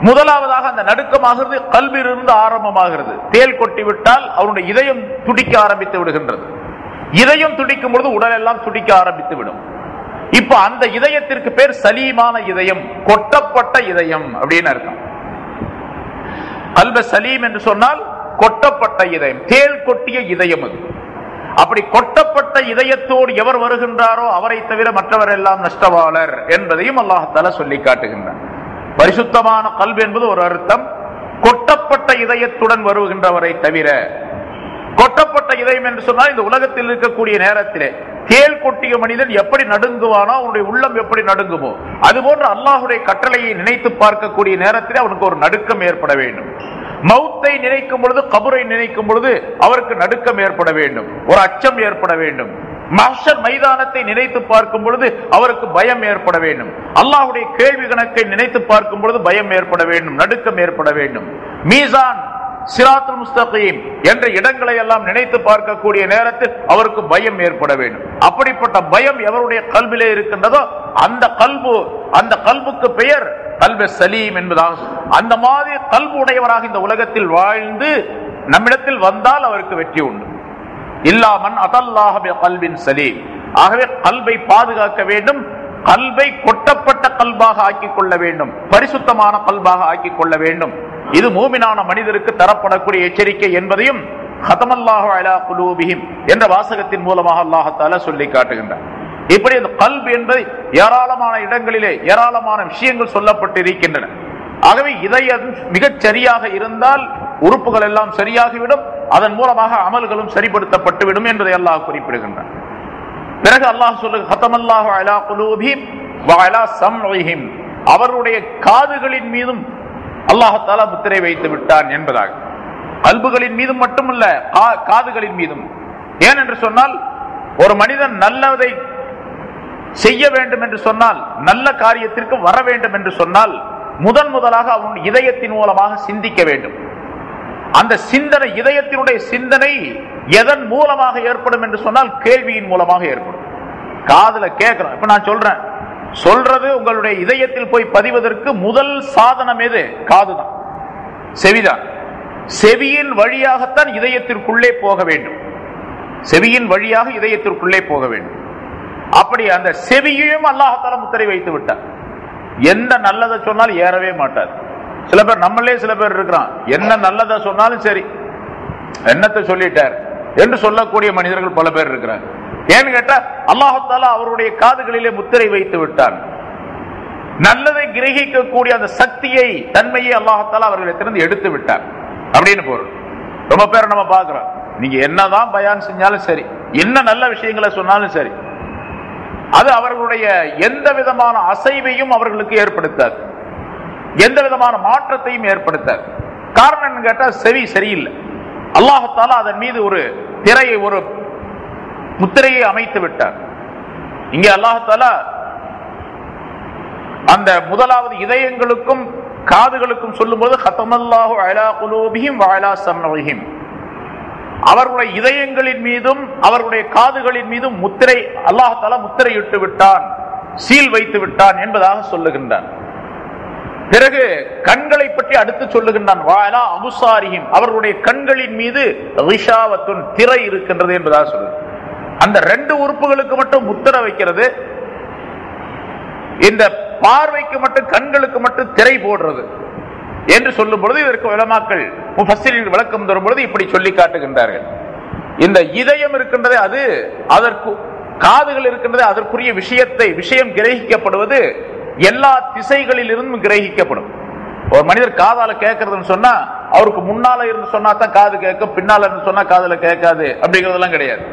முதலாவதாக அந்த நடுக்கமாகிறது கல்வியிலிருந்து ஆரம்பமாகிறது. தேள் கொட்டிவிட்டால் அவனுடைய இதயம் துடிக்க ஆரம்பித்து விடுகின்றது. இதயம் துடிக்கும் பொழுது உடல் எல்லாம் துடிக்க ஆரம்பித்து விடும். இப்ப அந்த இதயத்திற்கு பேர் சலீமான இதயம், கொட்டப்பட்ட இதயம் அப்படின்னு அர்த்தம். கல்ப சலீம் என்று சொன்னால் கொட்டப்பட்ட இதயம், தேள் கொட்டிய இதயம். அது அப்படி கொட்டப்பட்ட இதயத்தோடு எவர் வருகின்றாரோ அவரை தவிர மற்றவர் எல்லாம் நஷ்டவாளர் என்பதையும் அல்லாஹ் தஆலா சொல்லி காட்டுகின்றார். பரிசுத்தமான கல்பு என்பது ஒரு அர்த்தம், கொட்டப்பட்ட இதயத்துடன் வருகின்றவரை தவிர. கொட்டப்பட்ட இதயம் என்று சொன்னால் இந்த உலகத்தில் இருக்கக்கூடிய நேரத்திலே தேள் கொட்டிய மனிதன் எப்படி நடுங்குவானோ, அவனுடைய உள்ளம் எப்படி நடுங்குமோ, அதுபோன்று அல்லாஹ்வுடைய கட்டளையை நினைத்து பார்க்கக்கூடிய நேரத்திலே அவனுக்கு ஒரு நடுக்கம் ஏற்பட வேண்டும். மௌத்தை நினைக்கும் பொழுது, கபரை நினைக்கும் பொழுது அவருக்கு நடுக்கம் ஏற்பட வேண்டும், ஒரு அச்சம் ஏற்பட வேண்டும். மஹ்ஷர் மைதானத்தை நினைத்து பார்க்கும் பொழுது அவருக்கு பயம் ஏற்பட வேண்டும். அல்லாஹ்வுடைய கேள்வி கணக்கை நினைத்து பார்க்கும் பொழுது பயம் ஏற்பட வேண்டும், நடுக்கம் ஏற்பட வேண்டும். மீசான், சிராத்துல் முஸ்தகீம் என்ற இடங்களை எல்லாம் நினைத்து பார்க்கக்கூடிய நேரத்தில் அவருக்கு பயம் ஏற்பட வேண்டும். அப்படிப்பட்ட பயம் எவருடைய கல்விலே இருக்கின்றதோ அந்த கல்புக்கு பெயர் கல்பு சலீம் என்பதாகும். அந்த மாதிரி கல்பு உடையவராக இந்த உலகத்தில் வாழ்ந்து நம்மிடத்தில் வந்தால் அவருக்கு வெற்றி உண்டு. இல்லாமன் அதல்லாஹ பிகல்பின் சலீம். ஆகவே கல்பை பாதுகாக்க வேண்டும், கல்பை கொட்டப்பட்ட கல்பாக ஆக்கிக் கொள்ள வேண்டும், பரிசுத்தமான கல்பாக ஆக்கிக் கொள்ள வேண்டும். இது மூமினான மனிதருக்கு தரப்படக்கூடிய எச்சரிக்கை என்பதையும் ஹதமல்லாஹு அலா குலூபிஹிம் என்ற வாசகத்தின் மூலமாக அல்லாஹ் தஆலா சொல்லி காட்டுகின்றார். இப்படி இந்த கல்பு என்பது ஏராளமான இடங்களிலே ஏராளமான விஷயங்கள் சொல்லப்பட்டு இருக்கின்றன. ஆகவே இதயம் மிகச் சரியாக இருந்தால் உறுப்புகள் எல்லாம் சரியாகிவிடும், அதன் மூலமாக அமல்களும் சரிப்படுத்தப்பட்டுவிடும் என்பதை அல்லாஹ் குறிப்பிடுகின்றார். பிறகு அல்லாஹ் சொல்லுங்க, ஹதமல்லாஹு அலா குலூபிஹிம் வ அலா சம்இஹிம், அவருடைய காதுகளின் மீதும் அல்லாஹ் தஆலா முத்திரை வைத்து விட்டான் என்பதாக. கல்புகளின் மீதும் மட்டுமல்ல, காதுகளின் மீதும். ஏனென்று சொன்னால் ஒரு மனிதன் நல்லதை செய்ய வேண்டும் என்று சொன்னால், நல்ல காரியத்திற்கு வர வேண்டும் என்று சொன்னால் முதலாக அவன் இதயத்தின் மூலமாக சிந்திக்க வேண்டும். அந்த சிந்தனை, இதயத்தினுடைய சிந்தனை எதன் மூலமாக ஏற்படும் என்று சொன்னால் கேள்வியின் மூலமாக ஏற்படும். காதுல கேட்கிறோம், இப்ப நான் சொல்றது உங்களுடைய இதயத்தில் போய் பதிவதற்கு முதல் சாதனம் எது? காதுதான், செவிதான். செவியின் வழியாகத்தான் இதயத்திற்குள்ளே போக வேண்டும், செவியின் வழியாக இதயத்திற்குள்ளே போக வேண்டும். அப்படி அந்த செவியையும் அல்லாஹ் தஆலா முத்திரை வைத்து விட்டார். எந்த நல்லதை சொன்னாலும் ஏறவே மாட்டார். சில பேர், நம்மளே சில பேர் இருக்கிறான், என்ன நல்லதை சொன்னாலும் சரி, என்னத்தை சொல்லிட்டார் என்று சொல்லக்கூடிய மனிதர்கள் பல பேர் இருக்கிறார். ஏன்னு கேட்டா அல்லாஹ் தஆலா அவருடைய காதுகளிலே முத்திரை வைத்து விட்டார். நல்லதை கிரகிக்கக்கூடிய அந்த சக்தியை, தன்மையை அல்லாஹ் தஆலா அவர்களிடத்திலிருந்து எடுத்து விட்டார் அப்படின்னு பொருள். ரொம்ப பேர் நம்ம பார்க்கிறோம், நீங்க என்னதான் பயான் செஞ்சாலும் சரி, என்ன நல்ல விஷயங்களை சொன்னாலும் சரி, அது அவர்களுடைய எந்த விதமான அசைவையும் அவர்களுக்கு ஏற்படுத்தாது, எந்த விதமான மாற்றத்தையும் ஏற்படுத்தாது. காரணம் என்ன கேட்டா செவி சரியில்லை. அல்லாஹ் தஆலா அதன் மீது ஒரு திரையை, ஒரு முத்திரையை அமைத்து விட்டார். இங்கே அல்லாஹ் தஆலா அந்த முதலாவது இதயங்களுக்கும் காதுகளுக்கும் சொல்லும்போது கதமல்லாஹு அலா குலூபிஹிம் வ அலா சம்இஹிம், அவர்களுடைய இதயங்களின் மீதும் அவர்களுடைய காதுகளின் மீதும் முத்திரை அல்லாஹ் தஆலா முத்திரையிட்டு விட்டான், சீல் வைத்து விட்டான் என்பதாக சொல்லுகின்றான். பிறகு கண்களை பற்றி அடுத்து சொல்லுகின்றான், வஅலா அபுசாரிஹிம், அவர்களுடைய கண்களின் மீது ரிஷாவத்துன், திரை இருக்கின்றது என்பதாக சொல்லுது. அந்த ரெண்டு உறுப்புகளுக்கு மட்டும் முத்திரை வைக்கிறது, இந்த பார்வைக்கு மட்டும் கண்களுக்கு மட்டும் திரை போடுறது என்று சொல்லும் பொழுது இதற்கு உலமாக்கள் முஃபஸ்ஸிரீன்கள் விளக்கம் தரும் பொழுது இப்படி சொல்லி காட்டுகின்றார்கள். இந்த இதயம் இருக்கின்றதே அது, அதற்கு காதுகள் இருக்கின்றதே அதற்குரிய விஷயம் கிரகிக்கப்படுவது எல்லா திசைகளில் இருந்தும் கிரகிக்கப்படும். ஒரு மனிதர் காதால கேட்கறதுன்னு சொன்னா அவருக்கு முன்னால இருந்து சொன்னா தான் காது கேட்கும், பின்னால இருந்து சொன்னா காதுல கேட்காது அப்படிங்கறதெல்லாம் கிடையாது.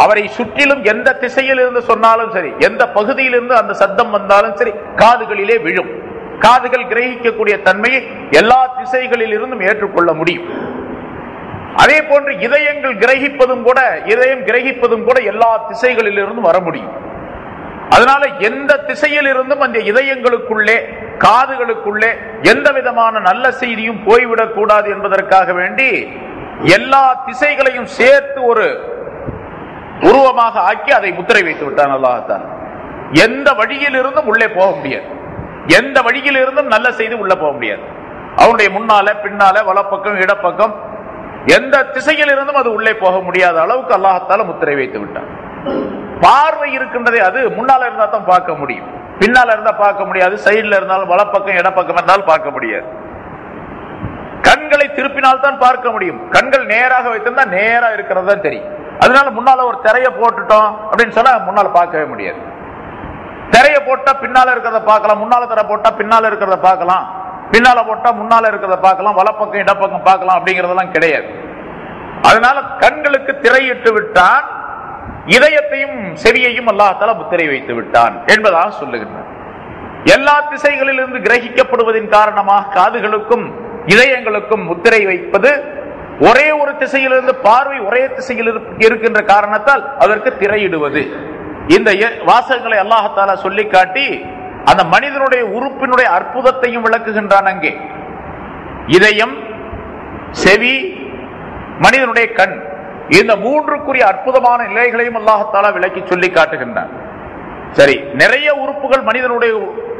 அவரை சுற்றிலும் எந்த திசையில் இருந்து சொன்னாலும் சரி, எந்த பகுதியில் இருந்து அந்த சத்தம் வந்தாலும் சரி, காதுகளிலே விழும். காதுகள் கிரகிக்கக்கூடிய தன்மையை எல்லா திசைகளில் இருந்தும் ஏற்றுக்கொள்ள முடியும். அதே போன்று இதயம் கிரகிப்பதும் கூட எல்லா திசைகளில் இருந்தும் வர முடியும். அதனால எந்த திசையில் இருந்தும் அந்த இதயங்களுக்குள்ளே காதுகளுக்குள்ளே எந்த விதமான நல்ல செய்தியும் போய்விடக் கூடாது என்பதற்காக வேண்டி எல்லா திசைகளையும் சேர்த்து ஒரு உருவமாக ஆக்கி அதை முத்திரை வைத்து விட்டான் அல்லாஹ் தஆலா. எந்த வழியில் இருந்தும் உள்ளே போக முடியாது, எந்த வழியில் இருந்தும் நல்ல செய்தி உள்ள போக முடியாது. அவனுடைய முன்னால பின்னால வலப்பக்கம் இடப்பக்கம் எந்த திசையில் இருந்தும் அது உள்ளே போக முடியாத அளவுக்கு அல்லாஹ் தஆலா முத்திரை வைத்து விட்டான். பார்வை இருக்கின்றதே அது முன்னால இருந்தா தான் பார்க்க முடியும், பின்னால இருந்தா பார்க்க முடியாது, சைடுல இருந்தாலும் வலப்பக்கம் இடப்பக்கம் இருந்தாலும் பார்க்க முடியாது. கண்களை திருப்பினால் தான் பார்க்க முடியும், கண்கள் நேராக வைத்திருந்தா நேரா இருக்கிறது தான் தெரியும். அதனால முன்னால ஒரு திரைய போட்டுட்டோம் அப்படின்னு சொன்னா முன்னால பார்க்கவே முடியாது. திரைய போட்டா பின்னால இருக்கிறத பார்க்கலாம், முன்னால திரை போட்டா பின்னால இருக்கிறத பார்க்கலாம், பின்னால போட்டா முன்னால இருக்கிறத பார்க்கலாம், வலப்பக்கம் இடப்பக்கம் பார்க்கலாம் அப்படிங்கறதெல்லாம் கிடையாது. அதனால கண்களுக்கு திரையிட்டு விட்டான், இதயத்தையும் செவியையும் அல்லாஹ் தஆலா முத்திரை வைத்து விட்டான் என்பதாக சொல்லுகின்றான். எல்லா திசைகளில் இருந்து கிரகிக்கப்படுவதின் காரணமாக காதுகளுக்கும் இதயங்களுக்கும் முத்திரை வைப்பது, ஒரே ஒரு திசையிலிருந்து பார்வை ஒரே திசையில் இருக்கின்ற காரணத்தால் அதற்கு திரையிடுவது. இந்த வாசகங்களை அல்லாஹ் தஆலா சொல்லி காட்டி அந்த மனிதனுடைய உறுப்பினுடைய அற்புதத்தையும் விளக்குகின்றான். அங்கே இதயம், செவி, மனிதனுடைய கண், இந்த மூன்றுக்குரிய அற்புதமான நிலைகளையும் அல்லாஹ் தஆலா விளக்கி சொல்லி காட்டுகின்றான். சரி, நிறைய உறுப்புகள் மனிதனுடைய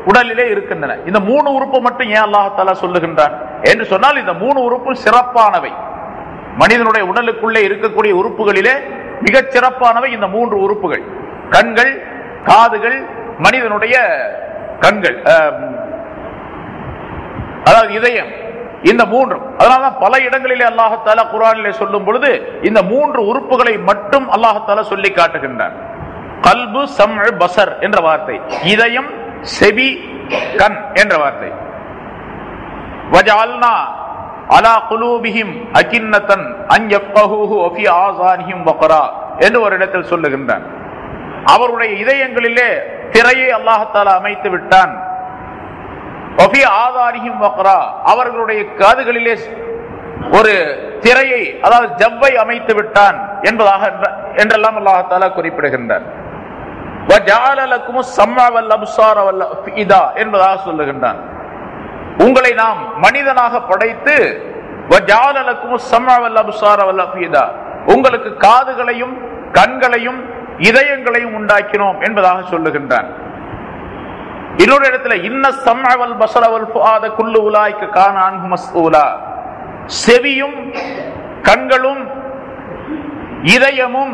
உடலிலே இருக்கின்றன, இந்த மூணு உறுப்பு மட்டும் ஏன் அல்லாஹ் தஆலா சொல்லுகின்றான் என்று சொன்னால், இந்த மூணு உறுப்பும் சிறப்பானவை. மனிதனுடைய உடலுக்குள்ளே இருக்கக்கூடிய உறுப்புகளிலே மிகச் சிறப்பானவை இந்த மூன்று உறுப்புகள். கண்கள், காதுகள், மனிதனுடைய கண்கள், அதாவது இதயம், இந்த மூன்றும். அதனால்தான் பல இடங்களிலே அல்லாஹ் தஆலா குர்ஆனிலே சொல்லும் பொழுது இந்த மூன்று உறுப்புகளை மட்டும் அல்லாஹ் தஆலா சொல்லி காட்டுகின்றான். கல்பு, சம்உ, பஸர் என்ற வார்த்தை, இதயம், செவி, கண் என்ற வார்த்தை. வஜஅல்னா அலா குலூபிஹிம் அகின்னதன் அன் யஃகஹூஹு வ ஃபீ ஆஸானிஹிம் வக்ரா என்று ஒரு இடத்தில் சொல்லுகின்றான். அவருடைய இதயங்களிலே திரையை அல்லாஹ் தஆலா அமைத்து விட்டான். வ ஃபீ ஆஸானிஹிம் வக்ரா, அவர்களுடைய காதுகளிலே ஒரு திரையை, அதாவது ஜவ்வை அமைத்து விட்டான் என்பதாக என்றெல்லாம் அல்லாஹ் தஆலா குறிப்பிடுகின்றான். வ ஜஅல லக்குமுஸ் ஸம்அ வல் அப்ஸார வல் அஃஇதா என்பதாக சொல்லுகின்றான். உங்களை நாம் மனிதனாக படைத்து உங்களுக்கு காதுகளையும் கண்களையும் இதயங்களையும் உண்டாக்கினோம் என்பதாக சொல்லுகின்றான். இன்னொரு இடத்துல இன்ன ஸம்அ வல் பஸர வல் ஃபுஆத குல்லு உலாயிக கான அன்ஹு மஸ்ஊலா, செவியும் கண்களும் இதயமும்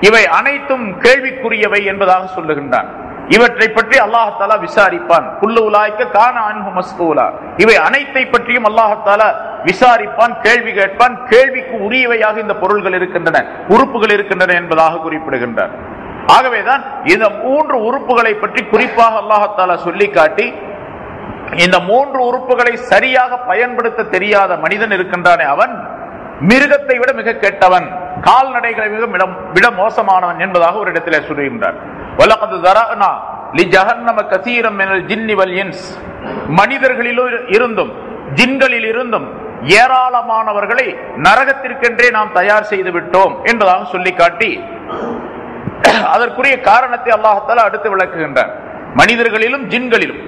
இவை அனைத்தும் கேள்விக்குரியவை என்பதாக சொல்லுகின்றான். இவற்றை பற்றி அல்லாஹ் தஆலா விசாரிப்பான். குல்லு உலாயிக கான அன்ஹு மஸ்ஊலா, இவை அனைத்தை பற்றியும் அல்லாஹ் தஆலா விசாரிப்பான், கேள்வி கேட்பான். கேள்விக்கு உரியவையாக இந்த பொருள்கள் இருக்கின்றன, உறுப்புகள் இருக்கின்றன என்பதாக குறிப்பிடுகின்றார். ஆகவேதான் இந்த மூன்று உறுப்புகளை பற்றி குறிப்பாக அல்லாஹ் தஆலா சொல்லி காட்டி, இந்த மூன்று உறுப்புகளை சரியாக பயன்படுத்த தெரியாத மனிதன் இருக்கின்றானே, அவன் மிருகத்தை விட மிக கெட்டவன், கால்நடைகளை விட மோசமானவன் என்பதாக ஒரு இடத்திலே சொல்லுகின்றார். வலகத் ஸரஅனா லிஜஹன்னம கஸீரம் மினல் ஜின்னி வல் இன்ஸ், மனிதர்களில் இருந்தும் ஜின்களில் இருந்தும் ஏராளமானவர்களை நரகத்திற்கென்றே நாம் தயார் செய்து விட்டோம் என்பதாக சொல்லி காட்டி அதற்குரிய காரணத்தை அல்லாஹ் தஆலா அடுத்து விளக்குகின்றார். மனிதர்களிலும் ஜின்களிலும்.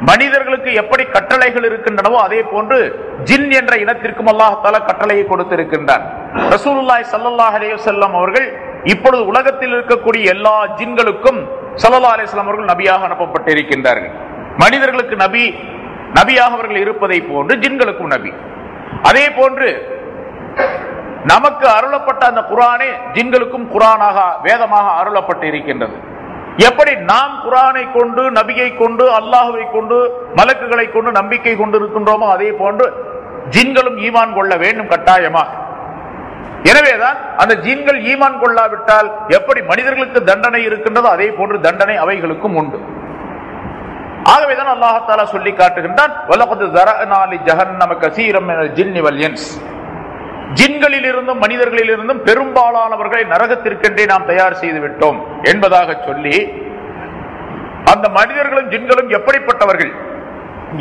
மனிதர்களுக்கு எப்படி கட்டளைகள் இருக்கின்றனவோ அதே போன்று ஜின் என்ற இனத்திற்கும் அல்லாஹ் தஆலா கட்டளையை கொடுத்திருக்கின்றார். ரசூலுல்லாஹி ஸல்லல்லாஹு அலைஹி வஸல்லம் அவர்கள் இப்பொழுது உலகத்தில் இருக்கக்கூடிய எல்லா ஜின்களுக்கும் ஸல்லல்லாஹு அலைஹி வஸல்லம் அவர்கள் நபியாக அனுப்பப்பட்டிருக்கின்றார்கள். மனிதர்களுக்கு நபியாக அவர்கள் இருப்பதை போன்று ஜின்களுக்கும் நபி. அதே போன்று நமக்கு அருளப்பட்ட அந்த குர்ஆனே ஜின்களுக்கும் குர்ஆனாக வேதமாக அருளப்பட்டு இருக்கின்றது. எப்படி நாம் குர்ஆனை கொண்டு, நபியை கொண்டு, அல்லாஹ்வை கொண்டு, மலக்குகளை கொண்டு நம்பிக்கை கொண்டு இருக்கின்றோமோ அதே போன்று ஜின்களும் ஈமான் கொள்ள வேண்டும் கட்டாயமாக. எனவேதான் அந்த ஜின்கள் ஈமான் கொள்ளாவிட்டால் எப்படி மனிதர்களுக்கு தண்டனை இருக்கின்றதோ அதே போன்று தண்டனை அவைகளுக்கும் உண்டு. ஆகவேதான் அல்லாஹ் தஆலா சொல்லி காட்டுகின்றான், வலகத் ஸரஅனா லி ஜஹன்னம கஸீரம் மினல் ஜின்னி வல் இன்ஸ். ஜின்களில் இருந்தும் மனிதர்களில் இருந்தும் பெரும்பாலானவர்களை நரகத்திற்கென்றே நாம் தயார் செய்து விட்டோம் என்பதாக சொல்லி, அந்த மனிதர்களும் ஜின்களும் எப்படிப்பட்டவர்கள்,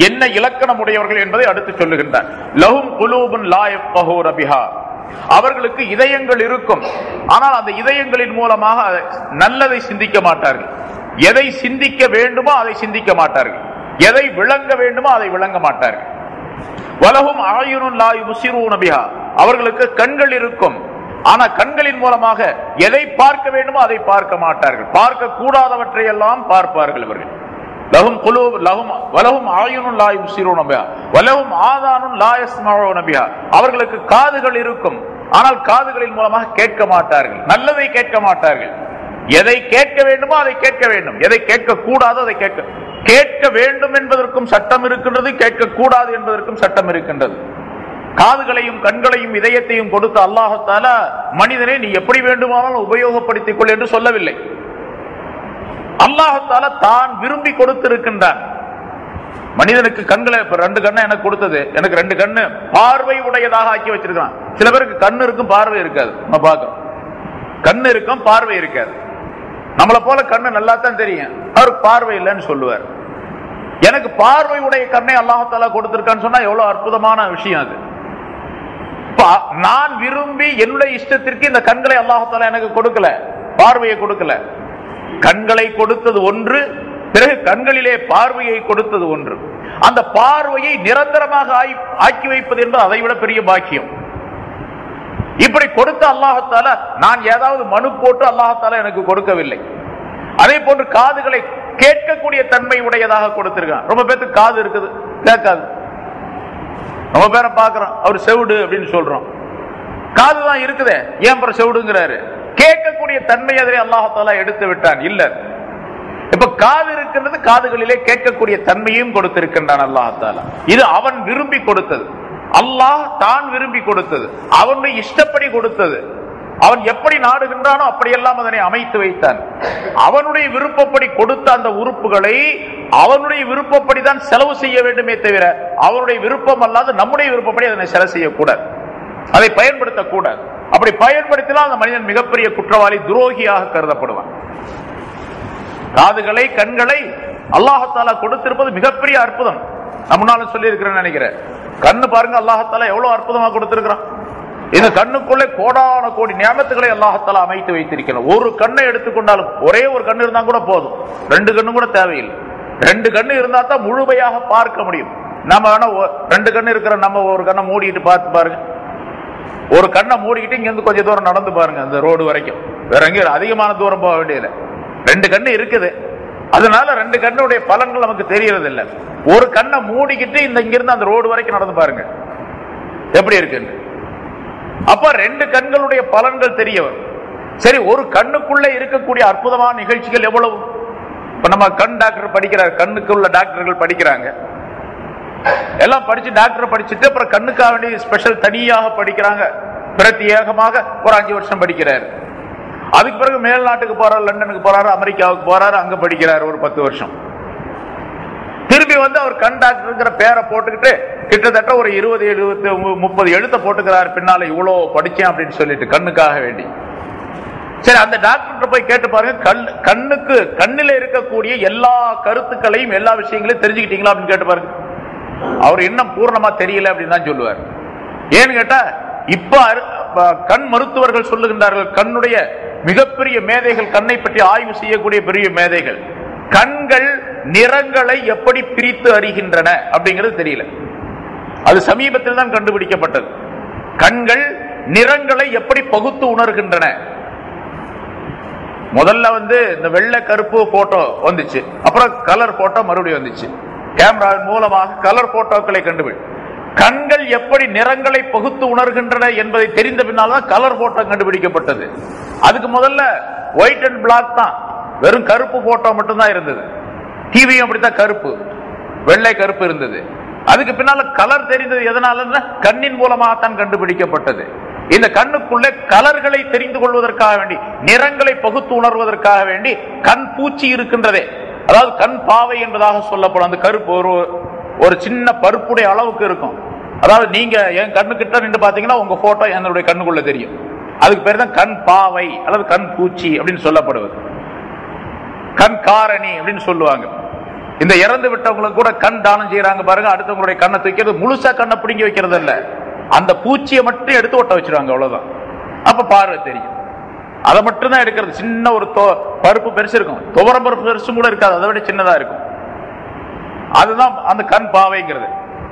என்ன இலக்கணம் உடையவர்கள் என்பதை அடுத்து சொல்லுகின்றார். லஹும் குலூபுன் லா யஃகஹூன பிஹா. அவர்களுக்கு இதயங்கள் இருக்கும், ஆனால் அந்த இதயங்களின் மூலமாக நல்லதை சிந்திக்க மாட்டார்கள். எதை சிந்திக்க வேண்டுமோ அதை சிந்திக்க மாட்டார்கள், எதை விளங்க வேண்டுமோ அதை விளங்க மாட்டார்கள். வலஹும் அயுனுன் லா யுப்சிரூன பிஹா. அவர்களுக்கு கண்கள் இருக்கும், ஆனா கண்களின் மூலமாக எதை பார்க்க வேண்டுமோ அதை பார்க்க மாட்டார்கள், பார்க்க கூடாதவற்றை எல்லாம் பார்ப்பார்கள் இவர்கள். லஹும் குலூப் லஹும் வலஹும் அயுனுன் லா யுப்சிரூன பிஹா வலஹும் ஆதானுன் லா யஸ்மஊன பிஹா. அவர்களுக்கு காதுகள் இருக்கும், ஆனால் காதுகளின் மூலமாக கேட்க மாட்டார்கள், நல்லதை கேட்க மாட்டார்கள். எதை கேட்க வேண்டுமோ அதை கேட்க வேண்டும், எதை கேட்க கூடாதோ அதை கேட்க வேண்டும் என்பதற்கும் சட்டம் இருக்கின்றது, கேட்க கூடாது என்பதற்கும் சட்டம் இருக்கின்றது. காதுகளையும் கண்களையும் இதயத்தையும் கொடுத்த அல்லாஹ் தஆலா மனிதனை நீ எப்படி வேண்டுமானாலும் உபயோகப்படுத்திக் கொள் என்று சொல்லவில்லை. அல்லாஹ் தஆலா தான் விரும்பி கொடுத்திருக்கின்றான். மனிதனுக்கு கண்களை, ரெண்டு கண்ணை எனக்கு கொடுத்தது, எனக்கு ரெண்டு கண்ணு பார்வை உடையதாக ஆக்கி வச்சிருக்கான். சில பேருக்கு கண்ணு இருக்கும் பார்வை இருக்காது. நம்ம பார்க்கிறோம், கண்ணு இருக்கும் பார்வை இருக்காது. நம்மளை போல கண்ணு நல்லா தான் தெரியும், அவருக்கு பார்வை இல்லைன்னு சொல்லுவார். எனக்கு பார்வை உடைய கண்ணை அல்லாஹ் தஆலா கொடுத்திருக்கான்னு சொன்னா எவ்வளவு அற்புதமான விஷயம் அது. நான் விரும்பி என்னுடைய இஷ்டத்திற்கு இந்த கண்களை அல்லாஹ் தஆலா எனக்கு கொடுக்கல, பார்வையை கொடுக்கல. கண்களை கொடுத்தது ஒன்று, பிறகு கண்களிலே பார்வையை கொடுத்தது ஒன்று. அந்த பார்வையை நிரந்தரமாக ஆக்கி வைப்பது என்பது அதை விட பெரிய பாக்கியம். இப்படி கொடுத்த அல்லாஹ் தஆலா நான் ஏதாவது மனு போட்டு அல்லாஹ் தஆலா எனக்கு கொடுக்கவில்லை. அதே போன்று காதுகளை கேட்கக்கூடிய தன்மை உடையதாக கொடுத்திருக்கான். ரொம்ப பேருக்கு காது இருக்குது, கேட்காது. ரொம்ப பேரை பார்க்கிறோம், அவர் செவிடு அப்படின்னு சொல்றோம், காதுதான் இருக்குதே, ஏன் அப்புறம் செவிடுங்கிறாரு. கேட்கக்கூடிய தன்மை அதிலே அல்லாஹ் தஆலா எடுத்து விட்டான். இல்ல, இப்ப காது இருக்கின்றது, காதுகளிலே கேட்கக்கூடிய தன்மையும் கொடுத்திருக்கின்றான் அல்லாஹ் தஆலா. இது அவன் விரும்பி கொடுத்தது, அல்லாஹ் தான் விரும்பி கொடுத்தது, அவனுடைய இஷ்டப்படி கொடுத்தது. அவன் எப்படி நாடுகின்றானோ அப்படியெல்லாம் அதனை அமைத்து வைத்தான். அவனுடைய விருப்பப்படி கொடுத்த அந்த உறுப்புகளை அவனுடைய விருப்பப்படி தான் செலவு செய்ய வேண்டுமே தவிர அவனுடைய விருப்பம் அல்லாத நம்முடைய விருப்பப்படி அதனை செலவு செய்யக்கூடாது, அதை பயன்படுத்தக்கூடாது. அப்படி பயன்படுத்தினால் அந்த மனிதன் மிகப்பெரிய குற்றவாளி, துரோகியாக கருதப்படுவான். காதுகளை கண்களை அல்லாஹ் தஆலா கொடுத்திருப்பது மிகப்பெரிய அற்புதம். நான் முன்னாலும் சொல்லி இருக்கிறேன்னு நினைக்கிறேன். கண்ணு பாருங்க, அல்லாஹ் தஆலா எவ்வளவு அற்புதமா கொடுத்திருக்கிறான். இந்த கண்ணுக்குள்ளே கோடான கோடி நியமத்துகளை அல்லாஹ் தஆலா அமைத்து வைத்திருக்கிறான். ஒரு கண்ணை எடுத்துக்கொண்டாலும், ஒரே ஒரு கண்ணு இருந்தா கூட போதும், ரெண்டு கண்ணு கூட தேவையில்லை. ரெண்டு கண்ணு இருந்தா தான் முழுமையாக பார்க்க முடியும். நம்ம வேணா ரெண்டு கண்ணு இருக்கிற நம்ம ஒரு கண்ணை மூடிட்டு பார்த்து பாருங்க, ஒரு கண்ணை மூடிக்கிட்டு இங்க இருந்து கொஞ்சம் தூரம் நடந்து பாருங்க, அந்த ரோடு வரைக்கும். வேற எங்கேயும் அதிகமான தூரம் போக வேண்டியதில்லை. ரெண்டு கண்ணு இருக்குது, அதனால ரெண்டு கண்ணுடைய பலன்கள் நமக்கு தெரியறது இல்லை. ஒரு கண்ணை மூடிக்கிட்டு இங்கிருந்து அந்த ரோடு வரைக்கும் நடந்து பாருங்க எப்படி இருக்கு. அப்ப ரெண்டு கண்களுடைய பலன்கள் தெரியவர். சரி, ஒரு கண்ணுக்குள்ள இருக்கக்கூடிய அற்புதமான நிகழ்ச்சிகள் எவ்வளவு. இப்ப நம்ம கண் டாக்டர் படிக்கிறார், கண்ணுக்கு உள்ள டாக்டர்கள் படிக்கிறாங்க, எல்லாம் படிச்சு டாக்டர் படிச்சுட்டு அப்புறம் கண்ணுக்காக வேண்டிய ஸ்பெஷல் தனியாக படிக்கிறாங்க, பிரத்யேகமாக ஒரு 5 வருஷம் படிக்கிறார். அதுக்கு பிறகு மேல் நாட்டுக்கு போறாரு, லண்டனுக்கு போறாரு, அமெரிக்காவுக்கு போறாரு, அங்க படிக்கிறாரு ஒரு 10 வருஷம். திரும்பி வந்து அவர் கண் டாக்டர் பேரை போட்டுக்கிட்டு கிட்டத்தட்ட ஒரு 20-30 எழுத்த போட்டுக்கிறார் பின்னால, இவ்வளவு படிச்சேன் அப்படின்னு சொல்லிட்டு கண்ணுக்காக வேண்டி. சரி, அந்த டாக்டர் போய் கேட்டு பாருங்க, கண்ணுக்கு கண்ணில இருக்கக்கூடிய எல்லா கருத்துக்களையும் எல்லா விஷயங்களையும் தெரிஞ்சுக்கிட்டீங்களா அப்படின்னு கேட்டு பாருங்க. அவர் இன்னும் பூர்ணமா தெரியல அப்படின்னு தான் சொல்லுவார். ஏன்னு கேட்டா, இப்ப கண் மருத்துவர்கள் சொல்லுகின்றார்கள், கண்ணுடைய மிகப்பெரிய மேதைகள், கண்ணை பற்றி ஆய்வு செய்யக்கூடிய பெரிய மேதைகள், கண்கள் நிறங்களை எப்படி பிரித்து அறிகின்றன அப்படிங்கிறது தெரியல. அது சமீபத்தில் தான் கண்டுபிடிக்கப்பட்டது. கண்கள் நிறங்களை எப்படி பகுத்து உணர்கின்றன. முதல்ல இந்த வெள்ளை கருப்பு போட்டோ வந்துச்சு, அப்புறம் கலர் போட்டோ மறுபடியும் வந்துச்சு. கேமரா மூலமாக கலர் போட்டோக்களை கண்டுபிடி. கண்கள் எப்படி நிறங்களை பகுத்து உணர்கின்றன என்பதை தெரிந்த பின்னால்தான் கலர் போட்டோ கண்டுபிடிக்கப்பட்டது. அதுக்கு முதல்ல ஒயிட் அண்ட் பிளாக் தான், வெறும் கருப்பு போட்டோ மட்டும்தான் இருந்தது. டிவியும் அப்படித்தான் கருப்பு, வெள்ளை கருப்பு இருந்தது. அதுக்கு பின்னால கலர் தெரிந்தது. எதனால? கண்ணின் மூலமாகத்தான் கண்டுபிடிக்கப்பட்டது. இந்த கண்ணுக்குள்ளே கலர்களை தெரிந்து கொள்வதற்காக வேண்டி, நிறங்களை பகுத்து உணர்வதற்காக வேண்டி கண் பூச்சி இருக்கின்றதே, அதாவது கண் பாவை என்பதாக சொல்லப்படும். அந்த கருப்பு ஒரு சின்ன பருப்புடைய அளவுக்கு இருக்கும். அதாவது நீங்க என் கண்ணு கிட்ட நின்று பாத்தீங்கன்னா உங்க போட்டோ என்னுடைய கண்ணுக்குள்ள தெரியும். அதுக்கு பேர் தான் கண் பாவை அல்லது கண் பூச்சி அப்படின்னு சொல்லப்படுவது. கண் காரணி அப்படின்னு சொல்லுவாங்க. இந்த இறந்து விட்டவங்களுக்கு கூட கண் தானம் செய்யறாங்க பாருங்க, அடுத்தவங்களுடைய கண்ணை தூக்கிறது, முழுசா கண்ணை பிடிங்கி வைக்கிறது இல்ல, அந்த பூச்சியை மட்டும் எடுத்து ஒட்ட வச்சிருவாங்க, அவ்வளவுதான். அப்ப பார்வை தெரியும். அதை மட்டும் தான் எடுக்கிறது. சின்ன ஒரு பருப்பு பெருசு இருக்கும், துவரம் பருப்பு பெருசும் கூட இருக்காது, அதை விட சின்னதா இருக்கும். அதுதான் அந்த கண் பாவைங்கிறது.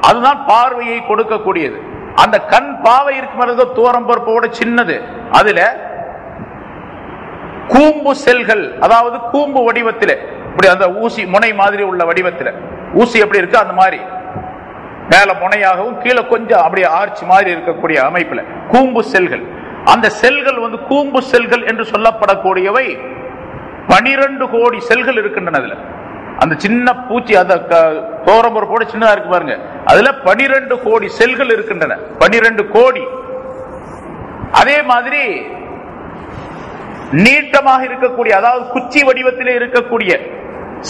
அதுதான் பார்வையை கொடுக்கக்கூடியது. அந்த கண் பாவை இருக்கும் துவரம் பருப்போட சின்னது. அதுல கூம்பு செல்கள், அதாவது கூம்பு வடிவத்தில், இப்படி அந்த ஊசி முனை மாதிரி உள்ள வடிவத்தில், ஊசி எப்படி இருக்கு அந்த மாதிரி மேல முனையாகவும் கீழே கொஞ்சம் அப்படியே ஆர்ச்சி மாதிரி இருக்கக்கூடிய அமைப்புல கூம்பு செல்கள். அந்த செல்கள் கூம்பு செல்கள் என்று சொல்லப்படக்கூடியவை 12 கோடி செல்கள் இருக்கின்றன. அதுல அந்த சின்ன பூச்சி, அந்த தோரம்பொருப்போட சின்னதா இருக்கு பாருங்க, அதுல 12 கோடி செல்கள் இருக்கின்றன. 12 கோடி. அதே மாதிரி நீட்டமாக இருக்கக்கூடிய, அதாவது குச்சி வடிவத்திலே இருக்கக்கூடிய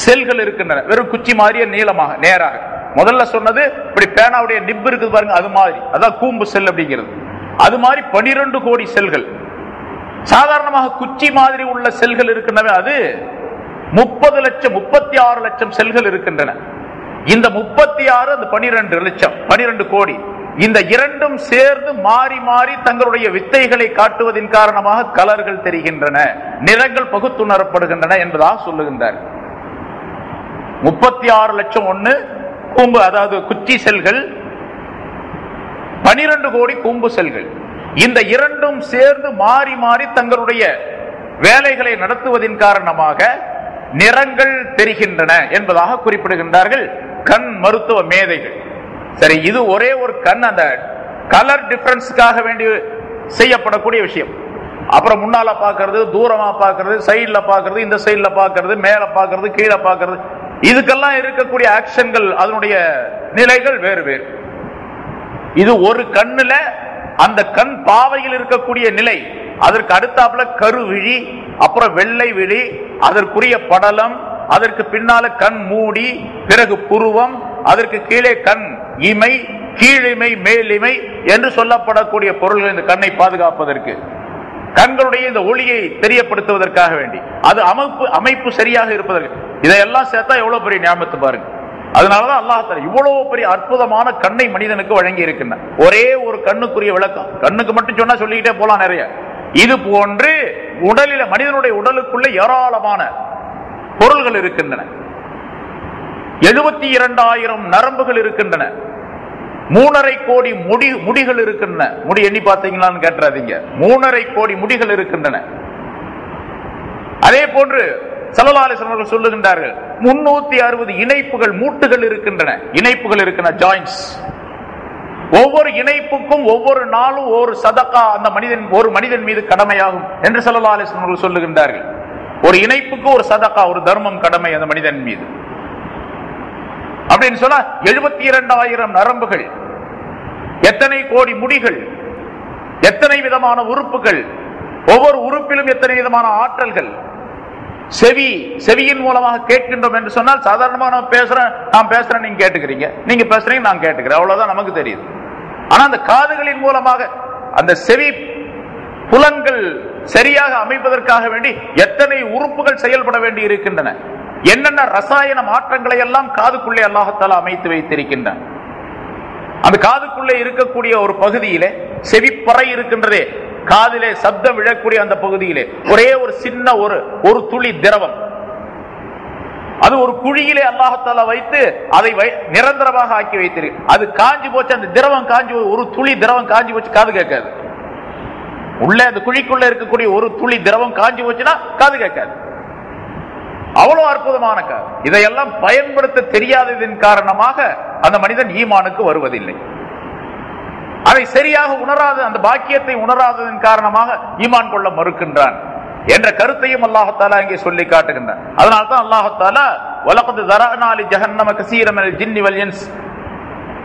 செல்கள் இருக்கின்றன. வெறும் குச்சி மாதிரியே நீளமாக நேராக. முதல்ல சொன்னது இப்படி பேனாவுடைய நிப் இருக்குது பாருங்க, அது மாதிரி, அதான் கூம்பு செல் அப்படிங்கிறது. அது மாதிரி 12 கோடி செல்கள். சாதாரணமாக குச்சி மாதிரி உள்ள செல்கள் இருக்கின்றன, அது 30 லட்சம் 36 லட்சம் செல்கள் இருக்கின்றன. இந்த 36 அந்த 12 லட்சம் 12 கோடி, இந்த இரண்டும் சேர்ந்து மாறி மாறி தங்களுடைய வித்தைகளை காட்டுவதன் காரணமாக கலர்கள் தெரிகின்றன, நிறங்கள் பகுத்துணரப்படுகின்றன என்பதாக சொல்லுகின்றார். 36 லட்சம் ஒண்ணு கூம்பு, அதாவது குச்சி செல்கள், 12 கோடி கூம்பு செல்கள். இந்த இரண்டும் சேர்ந்து மாறி மாறி தங்களுடைய வேலைகளை நடத்துவதன் காரணமாக நிறங்கள் தெரிகின்றன என்பதாக குறிப்பிடுகின்றார்கள் கண் மருத்துவ மேதைகள். சரி, இது ஒரே ஒரு கண், அந்த கலர் டிஃபரன்ஸ்க்காக வேண்டி செய்யப்படக்கூடிய விஷயம். அப்புறம் முன்னால பாக்குறது, தூரமா பாக்குறது, சைட்ல பாக்குறது, இந்த சைட்ல பாக்குறது, மேல பாக்குறது, கீழே பாக்குறது, இதுக்கெல்லாம் இருக்கக்கூடிய ஆக்ஷன்கள், அதனுடைய நிலைகள் வேறு வேறு. இது ஒரு கண்ணுல அந்த கண் பாவையில் இருக்கக்கூடிய நிலை, அதற்கு அடுத்தாப்புல கருவிழி, அப்புறம் வெள்ளை விழி, அதற்குரிய படலம், அதற்கு பின்னால கண் மூடி, பிறகு புருவம், அதற்கு கீழே கண் இமை, கீழிமை, மேலிமை என்று சொல்லப்படக்கூடிய பொருள்கள் இந்த கண்ணை பாதுகாப்பதற்கு, கண்களுடைய இந்த ஒளியை தெரியப்படுத்துவதற்காக வேண்டி, அது அமைப்பு சரியாக இருப்பதற்கு. இதையெல்லாம் சேர்த்தா எவ்வளவு பெரிய ஞாபகத்தை பாருங்க. அதனாலதான் அல்லாஹ் தஆலா இவ்வளவு பெரிய அற்புதமான கண்ணை மனிதனுக்கு வழங்கி இருக்கின்றான். ஒரே ஒரு கண்ணுக்குரிய விளக்கம், கண்ணுக்கு மட்டும் சொன்னா சொல்லிக்கிட்டே போலாம் நிறைய. இது போன்று உடலில, மனிதனுடைய உடலுக்குள்ள ஏராளமான பொருள்கள் இருக்கின்றன. 72,000 நரம்புகள் இருக்கின்றன. 3.5 கோடி முடிகள் இருக்கின்றன. முடி எண்ணி பார்த்தீங்களான்னு கேட்டுறாதீங்க, 3.5 கோடி முடிகள் இருக்கின்றன. அதே போன்று ஸல்லல்லாஹு அலைஹி வஸல்லம் சொல்லுகின்றார்கள் 360 இணைப்புகள், மூட்டுகள் இருக்கின்றன. இணைப்புகள் இருக்கின்றன, ஜாயின்ட்ஸ். ஒவ்வொரு இணைப்புக்கும் ஒவ்வொரு நாளும் ஒரு சதகா அந்த ஒரு மனிதன் மீது கடமையாகும் என்று ஸல்லல்லாஹு அலைஹி வஸல்லம் சொல்லுகின்றார்கள். ஒரு இணைப்புக்கு ஒரு சதகா, ஒரு தர்மம் கடமை அந்த மனிதன் மீது. அப்படின்னு சொன்னா 72,000 நரம்புகள், எத்தனை கோடி முடிகள், எத்தனை விதமான உறுப்புகள், ஒவ்வொரு உறுப்பிலும் எத்தனை விதமான ஆற்றல்கள். செவியின் மூலமாக கேட்கின்றோம் என்று சொன்னால், சாதாரணமாக நான் பேசுறேன் நீங்க கேட்டுக்கிறீங்க, நீங்க பேசுறீங்க நான் கேட்டுக்கிறேன், அவ்வளவுதான் நமக்கு தெரியுது. ஆனா அந்த காதுகளின் மூலமாக அந்த செவி புலன்கள் சரியாக அமைப்பதற்காக வேண்டி எத்தனை உறுப்புகள் செயல்பட வேண்டி இருக்கின்றன. என்னென்ன ரசாயன மாற்றங்களை எல்லாம் காதுக்குள்ளே அல்லாஹ் தஆலா அமைத்து வைத்திருக்கின்றான். அந்த காதுக்குள்ளே இருக்கக்கூடிய ஒரு பகுதியிலே செவிப்பறை இருக்கின்றதே, காதிலே சப்தம் விழக்கூடிய அந்த பகுதியிலே ஒரே ஒரு சின்ன ஒரு துளி திரவம், அது ஒரு குழியிலே அல்லாஹ்தாலா வைத்து அதை நிரந்தரமாக ஆக்கி வைத்திருக்கு. அது காஞ்சி போச்சு, அந்த திரவம் காஞ்சி, ஒரு துளி திரவம் காஞ்சி போச்சு, காது கேட்காது. உள்ள அந்த குழிக்குள்ள இருக்கக்கூடிய ஒரு துளி திரவம் காஞ்சி போச்சுன்னா காது கேட்காது. அவ்வளவு அற்புதமான காது. இதையெல்லாம் பயன்படுத்த தெரியாததின் காரணமாக அந்த மனிதன் ஈமானுக்கு வருவதில்லை. அதை சரியாக உணராத, அந்த பாக்கியத்தை உணராததன் காரணமாக ஈமான் கொள்ள மறுக்கின்றான் என்ற கருத்தையும் அல்லாஹ்தாலா இங்கே சொல்லி காட்டுகின்றான். அதனால்தான் அல்லாஹ்தாலா வலகத் ஸரஅனா லி ஜஹன்னம கஸீரன் மினல் ஜின்னி வல் இன்ஸ்,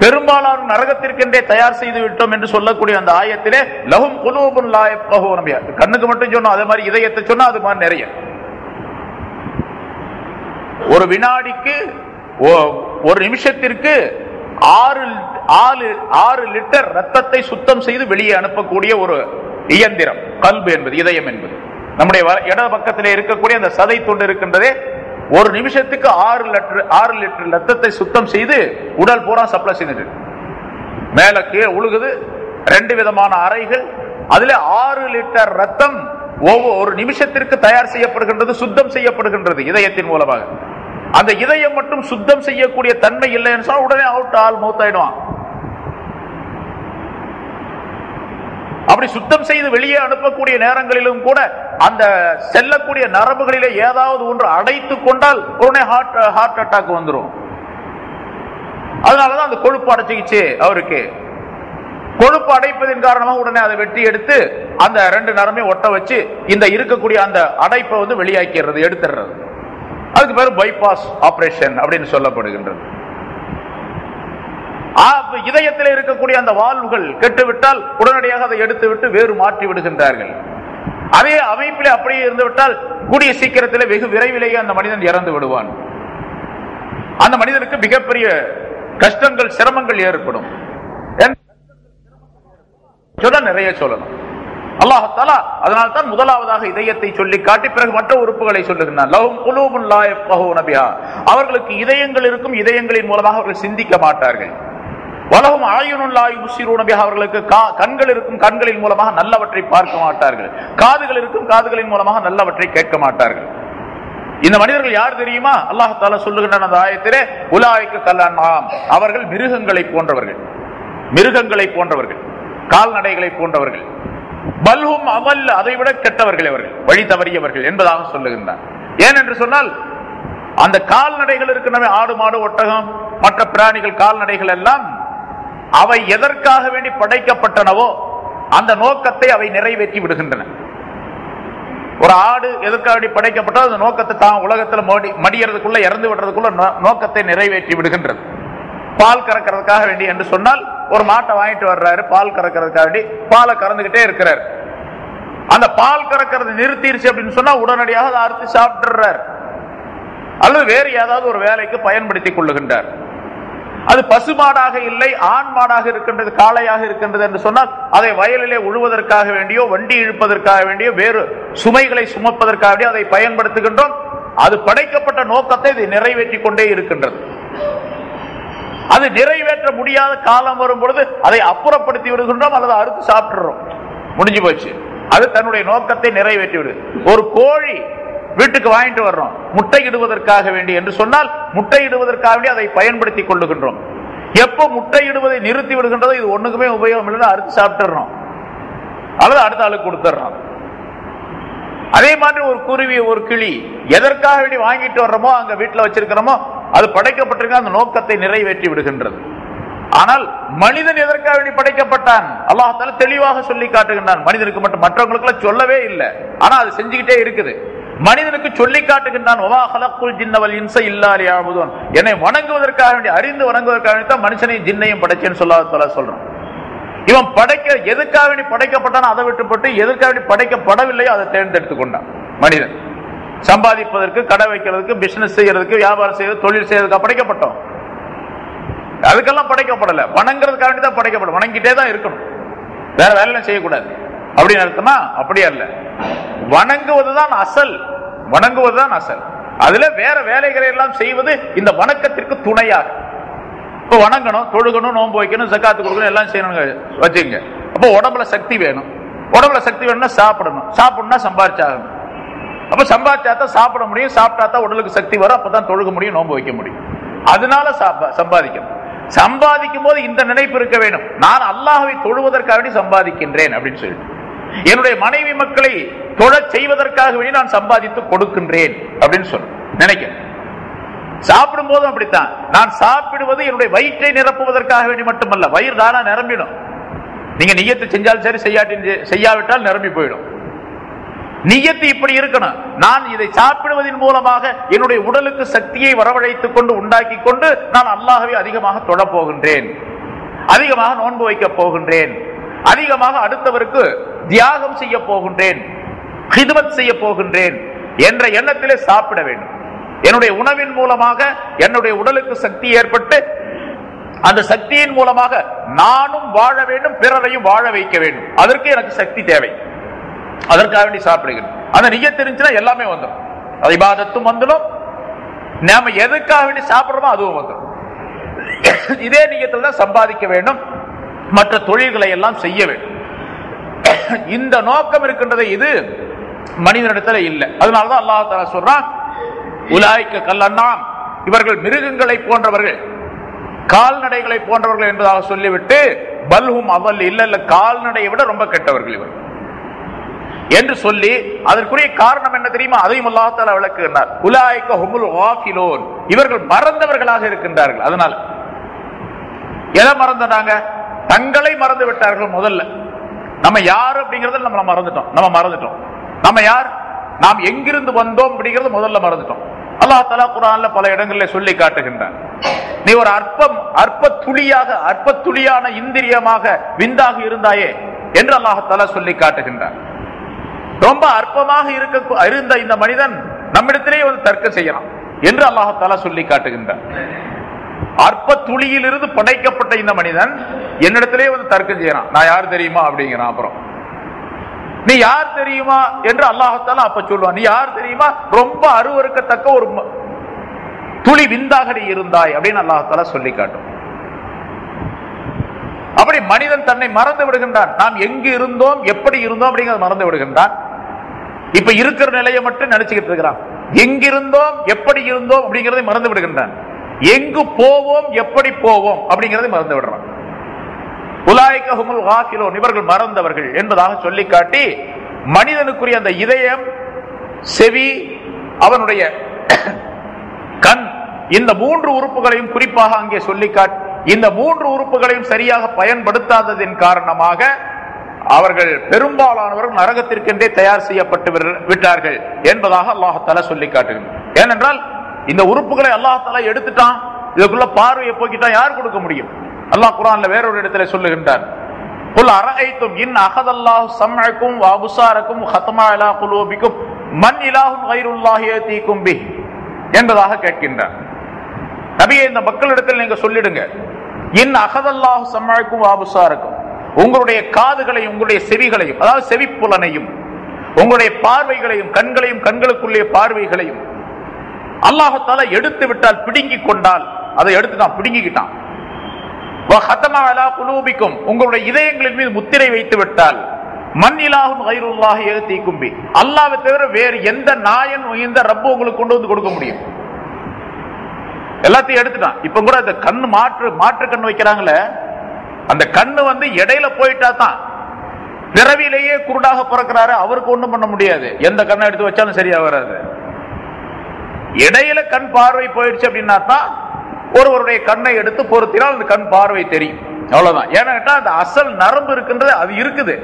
பெரும்பாலான நரகத்திற்கென்றே தயார் செய்து விட்டோம் என்று சொல்லக்கூடிய அந்த ஆயத்திலே லஹும் குலூபுன் லா யஃகஹூன பிஹா, கண்ணுக்கு மட்டும் சொன்னா அதே மாதிரி இதயத்தை சொன்னா அது மாதிரி நிறைய. ஒரு வினாடிக்கு, ஒரு நிமிஷத்திற்கு 6 லிட்டர் ரத்தத்தை சுத்தம் செய்து வெளியே அனுப்பக்கூடிய ஒரு இயந்திரம் கல்பு என்பது, இதயம் என்பது. நம்முடைய இடது பக்கத்திலே இருக்கக்கூடிய அந்த சதை துண்டு இருக்கின்றதே, ஒரு நிமிஷத்துக்கு 6 லிட்டர் ரத்தத்தை சுத்தம் செய்து உடல் பூரா சப்ளை செய்து மேல கீழே உழுகுது. 2 விதமான அறைகள், அதுல 6 லிட்டர் ரத்தம் ஒரு நிமிஷத்திற்கு தயார் செய்யப்படுகின்றது, சுத்தம் செய்யப்படுகின்றது இதயத்தின் மூலமாக. அந்த இதயம் மட்டும் சுத்தம் செய்யக்கூடிய தன்மை இல்லைன்னு சொன்னா உடனே அவுட், ஆள் மௌத்தாயிடுவான். அப்படி சுத்தம் செய்து வெளியே அனுப்பக்கூடிய நேரங்களிலும் கூட அந்த செல்லக்கூடிய நரம்புகளிலே ஏதாவது ஒன்று அடைத்து கொண்டால் உடனே ஹார்ட் அட்டாக் வந்துடும். அதனாலதான் அந்த கொழுப்பு அடைச்சிக்கிச்சு அவருக்கு. கொழுப்பு அடைப்பதன் காரணமாக உடனே அதை வெட்டி எடுத்து அந்த 2 நரம்பையும் ஒட்ட வச்சு இந்த இருக்கக்கூடிய அந்த அடைப்பை வந்து வெளியாக்கிறது, எடுத்துடுறது. அதுக்கு பேரு பைபாஸ் ஆபரேஷன் அப்படின்னு சொல்லப்படுகின்றது. இதயத்தில் இருக்கக்கூடிய அந்த வால்வுகள் கெட்டுவிட்டால் உடனடியாக அதை எடுத்து விட்டு வேறு மாற்றி விடுகின்றார்கள். அதே அமைப்பிலே அப்படியே இருந்து விட்டால் கூடிய சீக்கிரத்தில் வெகு விரைவிலேயே அந்த மனிதன் இறந்து விடுவான். அந்த மனிதனுக்கு மிகப்பெரிய கஷ்டங்கள், சிரமங்கள் ஏற்படும். நிறைய சொல்லணும் அல்லாஹ்தாலா. அதனால் தான் முதலாவதாக இதயத்தை சொல்லி காட்டி பிறகு மற்ற உறுப்புகளை சொல்லுகின்றான். லஹும் குலூபுன் லா யஃகஹூன பிஹா, அவர்களுக்கு இதயங்கள் இருக்கும், இதயங்களின் மூலமாக அவர்கள் சிந்திக்க மாட்டார்கள். வலஹும் அயுனுன் லா யுப்சிரூன பிஹா, அவர்களுக்கு கண்கள் இருக்கும், கண்களின் மூலமாக நல்லவற்றை பார்க்க மாட்டார்கள். காதுகள் இருக்கும், காதுகளின் மூலமாக நல்லவற்றை கேட்க மாட்டார்கள். இந்த மனிதர்கள் யார் தெரியுமா? அல்லாஹ்தாலா சொல்லுகின்றான் அந்த ஆயத்திலே, உலாயிக கல்அன்ஆம், அவர்கள் மிருகங்களை போன்றவர்கள், மிருகங்களை போன்றவர்கள், கால்நடைகளை போன்றவர்கள். பல்ஹும் அவல், அதை விட கெட்டவர்கள், அவர்கள் வழி தவறியவர்கள் என்பதாக சொல்லுகின்றார். ஏன் என்று சொன்னால் அந்த கால்நடைகள் இருக்கின்றன, ஆடு மாடு ஒட்டகம் மற்ற பிராணிகள், கால்நடைகள் எல்லாம் அவை எதற்காக வேண்டி படைக்கப்பட்டனவோ அந்த நோக்கத்தை அவை நிறைவேற்றி விடுகின்றன. ஒரு ஆடு எதற்காக வேண்டி படைக்கப்பட்டால் அந்த நோக்கத்தை தான் உலகத்தில் மடியறதுக்குள்ள, இறந்து விடுறதுக்குள்ள நோக்கத்தை நிறைவேற்றி விடுகின்றது. பால் கறக்கிறதுக்காக வேண்டி என்று சொன்னால் ஒரு மாட்டை வாங்கிட்டு வர்றாரு, பால் கறக்கிறதுக்காக வேண்டி பாலை கறந்துகிட்டே இருக்கிறார். அந்த பால் கறக்கிறது நிறுத்திருச்சு அப்படின்னு சொன்னா உடனடியாக அதை அறுத்து சாப்பிட்டுறார், அல்லது வேறு ஏதாவது ஒரு வேலைக்கு பயன்படுத்திக் கொள்ளுகின்றார். அது பசுமாடாக இல்லை, ஆண் மாடாக இருக்கின்றது, காளையாக இருக்கின்றது என்று சொன்னால் அதை வயலிலே உழுவதற்காக வேண்டியோ, வண்டி இழுப்பதற்காக வேண்டியோ, வேறு சுமைகளை சுமப்பதற்காக வேண்டியோ அதை பயன்படுத்துகின்றோம். அது படைக்கப்பட்ட நோக்கத்தை இது நிறைவேற்றி கொண்டே இருக்கின்றது. அது நிறைவேற்ற முடியாத காலம் வரும் பொழுது அதை அப்புறப்படுத்தி விடுகின்றோம் அல்லது அறுத்து சாப்பிடுறோம், முடிஞ்சு போச்சு. அது தன்னுடைய நோக்கத்தை நிறைவேற்றி விடு. ஒரு கோழி வீட்டுக்கு வாங்கிட்டு வர்றோம் முட்டை இடுவதற்காக வேண்டி என்று சொன்னால் முட்டை இடுவதற்காக வேண்டி அதை பயன்படுத்திக் கொள்ளுகின்றோம். எப்போ முட்டை இடுவதை நிறுத்தி விடுகின்றதோ இது ஒண்ணுக்குமே உபயோகம் இல்லைன்னு அறுத்து சாப்பிட்டுறோம் அல்லது அடுத்த ஆளுக்கு கொடுத்துறோம். அதே மாதிரி ஒரு குருவி, ஒரு கிளி எதற்காக வேண்டி வாங்கிட்டு வர்றோமோ, அங்க வீட்டுல வச்சிருக்கிறோமோ, அது படைக்கப்பட்டிருக்க அந்த நோக்கத்தை நிறைவேற்றி விடுகின்றது. ஆனால் மனிதன் எதற்காக வேண்டி படைக்கப்பட்டான் அல்லாஹ்தாலா தெளிவாக சொல்லி காட்டுகின்றான். மனிதனுக்கு மட்டும், மற்றவங்களுக்கு சொல்லவே இல்லை, ஆனா அது செஞ்சுக்கிட்டே இருக்குது. மனிதனுக்கு சொல்லி காட்டுகின்றான், என்னை வணங்குவதற்காக வேண்டி, அறிந்து வணங்குவதற்காக வேண்டி தான் மனுஷனையும் ஜின்னையும் படைச்சேன்னு சொல்றான். இவன் எதுக்காக வேண்டி படைக்கப்பட்டான் அதை விட்டுப்பட்டு எதற்காக வேண்டி படைக்கப்படவில்லையோ அதை தேர்ந்தெடுத்துக் கொண்டான். மனிதன் சம்பாதிப்பதற்கு, கடை வைக்கிறதுக்கு, பிசினஸ் செய்யறதுக்கு, வியாபாரம் செய்யறது, தொழில் செய்யறதுக்கு படைக்கப்பட்டோம். அதுக்கெல்லாம் படைக்கப்படல, வணங்குறதுக்காக வேண்டி தான் படைக்கப்படும். வணங்கிட்டே தான் இருக்கணும், வேற வேலை செய்யக்கூடாது அப்படின்னு அர்த்தமா? அப்படியே அல்ல, வணங்குவதுதான் அசல், வணங்குவதுதான் அசல். அதுல வேற வேலைகளை எல்லாம் செய்வது இந்த வணக்கத்திற்கு துணையாக. இப்ப வணங்கணும், தொழுகணும், நோன்பு வைக்கணும், ஜக்காத்து கொடுக்கணும், எல்லாம் செய்யணும் வச்சுங்க. அப்போ உடம்புல சக்தி வேணும். உடம்புல சக்தி வேணும்னா சாப்பிடணும், சாப்பிடணும்னா சம்பாதிச்சாகணும். அப்ப சம்பாதிச்சாதான் சாப்பிட முடியும், சாப்பிட்டாதான் உடலுக்கு சக்தி வரும், அப்பதான் தொழுக முடியும், நோன்பு வைக்க முடியும். அதனால சம்பாதிக்கணும். சம்பாதிக்கும் போது இந்த நினைப்பு இருக்க வேண்டும், நான் அல்லாஹ்வை தொழுவதற்காக வேண்டி சம்பாதிக்கின்றேன் அப்படின்னு சொல்லிட்டு, என்னுடைய மனைவி மக்களை தொழச் செய்வதற்காக வேண்டி நான் சம்பாதித்து கொடுக்கின்றேன் அப்படின்னு சொல்லு நினைக்க. சாப்பிடும் போதும் அப்படித்தான், நான் சாப்பிடுவது என்னுடைய வயிற்றை நிரப்புவதற்காக வேண்டி மட்டுமல்ல, வயிறு தானா நிரம்பிடும். நீங்க நியத்து செஞ்சாலும் சரி, செய்யாவிட்டால் நிரம்பி போயிடும். நியத்து இப்படி இருக்கணும், நான் இதை சாப்பிடுவதன் மூலமாக என்னுடைய உடலுக்கு சக்தியை வரவழைத்துக் கொண்டு உண்டாக்கி கொண்டு நான் அல்லாஹ்வை அதிகமாக தொழ போகின்றேன், அதிகமாக நோன்பு வைக்க போகின்றேன், அதிகமாக அடுத்தவருக்கு தியாகம் செய்ய போகின்றேன், ஹிதுமத் செய்ய போகின்றேன் என்ற எண்ணத்திலே சாப்பிட வேண்டும். என்னுடைய உணவின் மூலமாக என்னுடைய உடலுக்கு சக்தி ஏற்பட்டு அந்த சக்தியின் மூலமாக நானும் வாழ வேண்டும், பிறரையும் வாழ வைக்க வேண்டும். அதற்கு எனக்கு சக்தி தேவை, அதற்காக வேண்டி சாப்பிடுகிறேன். அந்த நியத் தெரிஞ்சுன்னா எல்லாமே வந்துடும், இபாதத்தும் வந்துடும், நாம எதுக்காக வேண்டி சாப்பிடுறோமோ அதுவும் வந்துடும். இதே நியத்தில் தான் சம்பாதிக்க வேண்டும், மற்ற தொழில்களை எல்லாம் செய்ய வேண்டும். இந்த நோக்கம் இருக்கின்றதை இது மனிதனிடத்தில் இல்லை. அதனாலதான் அல்லாஹ் தஆலா சொல்றான், உலாய்க்க கல்லன்னாம், இவர்கள் மிருகங்களை போன்றவர்கள், கால்நடைகளை போன்றவர்கள் என்பதாக சொல்லிவிட்டு பல்ஹும் அவல் இல்ல கால்நடையை விட ரொம்ப கெட்டவர்கள் இவர் என்று சொல்லி அதற்குரிய காரணம் என்ன தெரியுமா? அதையும் அல்லாஹ் தஆலா விளக்குகிறார். உலாய்க்க ஹுமுல் காஃபிலூன், இவர்கள் மறந்தவர்களாக இருக்கின்றார்கள். அதனால எதை மறந்தாங்க? தங்களை மறந்து விட்டார்கள். முதல்ல நம்ம யார் அப்படிங்கறத நம்ம மறந்துட்டோம். நம்ம யார், நாம் எங்கிருந்து வந்தோம் அப்படிங்கறது முதல்ல மறந்துட்டோம். அல்லாஹ் தஆலா குர்ஆன்ல பல இடங்களில் சொல்லி காட்டுகின்றார், நீ ஒரு அற்ப துளியான இந்திரியமாக விந்தாக இருந்தாயே என்று அல்லாஹ் தஆலா சொல்லி காட்டுகின்றார். ரொம்ப அற்பமாக இருந்த இந்த மனிதன் நம்மிடத்திலேயே வந்து தர்க்கம் செய்யலாம் என்று அல்லாஹ் தஆலா சொல்லி காட்டுகின்றார். அற்ப துளியிலிருந்து படைக்கப்பட்ட இந்த மனிதன் என்னிடத்திலே வந்து தர்க்கம் செய்யறான், நான் யார் தெரியுமா அப்படிங்கிறான். அப்புறம் நீ யார் தெரியுமா என்று அல்லாஹ் தஆலா அப்ப சொல்லுவான், நீ யார் தெரியுமா, ரொம்ப அருவருக்கத்தக்க ஒரு துளி விந்தாக நீ இருந்தாய் அப்படின்னு அல்லாஹ் தஆலா சொல்லி காட்டும். அப்படி மனிதன் தன்னை மறந்து விடுகின்றான். நாம் எங்கு இருந்தோம், எப்படி இருந்தோம் அப்படிங்கிறத மறந்து விடுகின்றான். இப்ப இருக்கிற நிலையை மட்டும் நினைச்சுக்கிட்டு இருக்கிறான். எங்கிருந்தோம், எப்படி இருந்தோம் அப்படிங்கறதை மறந்து விடுகின்றான். எங்கு போவோம், எப்படி போவோம் அப்படிங்கறதை மறந்து விடுறான். உலாய்க ஹுமுல் காஃபிலூன், இவர்கள் மறந்தவர்கள் என்பதாக சொல்லி காட்டி மனிதனுக்குரிய அந்த இதயம், செவி, அவனுடைய கண், இந்த மூன்று உறுப்புகளையும் குறிப்பாக அங்கே சொல்லி காட்டி இந்த மூன்று உறுப்புகளையும் சரியாக பயன்படுத்தாததின் காரணமாக அவர்கள் பெரும்பாலானவர்கள் நரகத்திற்கென்றே தயார் செய்யப்பட்டு விட்டார்கள் என்பதாக அல்லாஹ் தஆலா சொல்லி காட்டுகிறார். ஏனென்றால் இந்த உறுப்புகளை அல்லாஹ் தஆலா எடுத்துட்டான், இதுக்குள்ள பார்வையை போக்கிட்டான், யார் கொடுக்க முடியும்? அல்லாஹ் குர்ஆன்ல வேறொரு இடத்துல சொல்லுகின்றார், குல் அரஐதும் இன் அஹதல்லாஹு ஸம்அக்கும் வ அப்சாரக்கும் ஹதமா அலா குலூபிக்கும் மன் இலாஹுன் கைருல்லாஹி யதீக்கும் பிஹ் என்பதாக கேட்கின்றார். நபியே, இந்த மக்களிடத்தில் நீங்க சொல்லிடுங்க, இன் அஹதல்லாஹு ஸம்அக்கும் வ அப்சாரக்கும், உங்களுடைய காதுகளையும் உங்களுடைய செவிகளையும், அதாவது செவிப்புலனையும், உங்களுடைய பார்வைகளையும், கண்களையும், கண்களுக்குள்ளே பார்வைகளையும் அல்லாஹ் தஆலா எடுத்து விட்டால், பிடுங்கி கொண்டால், அதை எடுத்துட்டான், பிடுங்கிக்கிட்டான். உங்களுடைய இதயங்களின் மீது முத்திரை வைத்து விட்டால், மன் இலாஹுன் கைருல்லாஹி யதீக்கும் பி, அல்லாஹ்வை தவிர வேறு எந்த நாயன் இந்த ரப்பு உங்களுக்கு கொண்டு வந்து கொடுக்க முடியும்? எல்லாத்தையும் எடுத்துட்டான். இப்ப கூட அந்த கண்ணு மாற்று கண்ணு வைக்கிறாங்களே, அந்த கண்ணு வந்து இடையில போயிட்டா தான், பிறவிலேயே குருடாக பிறக்கிறாரு, அவருக்கு ஒண்ணும் பண்ண முடியாது, எந்த கண்ணை எடுத்து வச்சாலும் சரியா வராது. இடையில கண் பார்வை போயிடுச்சு அப்படின்னா தான் ஒருவருடைய கண்ணை எடுத்து பொருத்தினால் அந்த கண் பார்வை தெரியும், அவ்வளவுதான். ஏன்னா அந்த அசல் நரம்பு இருக்கின்றது, அது இருக்குது,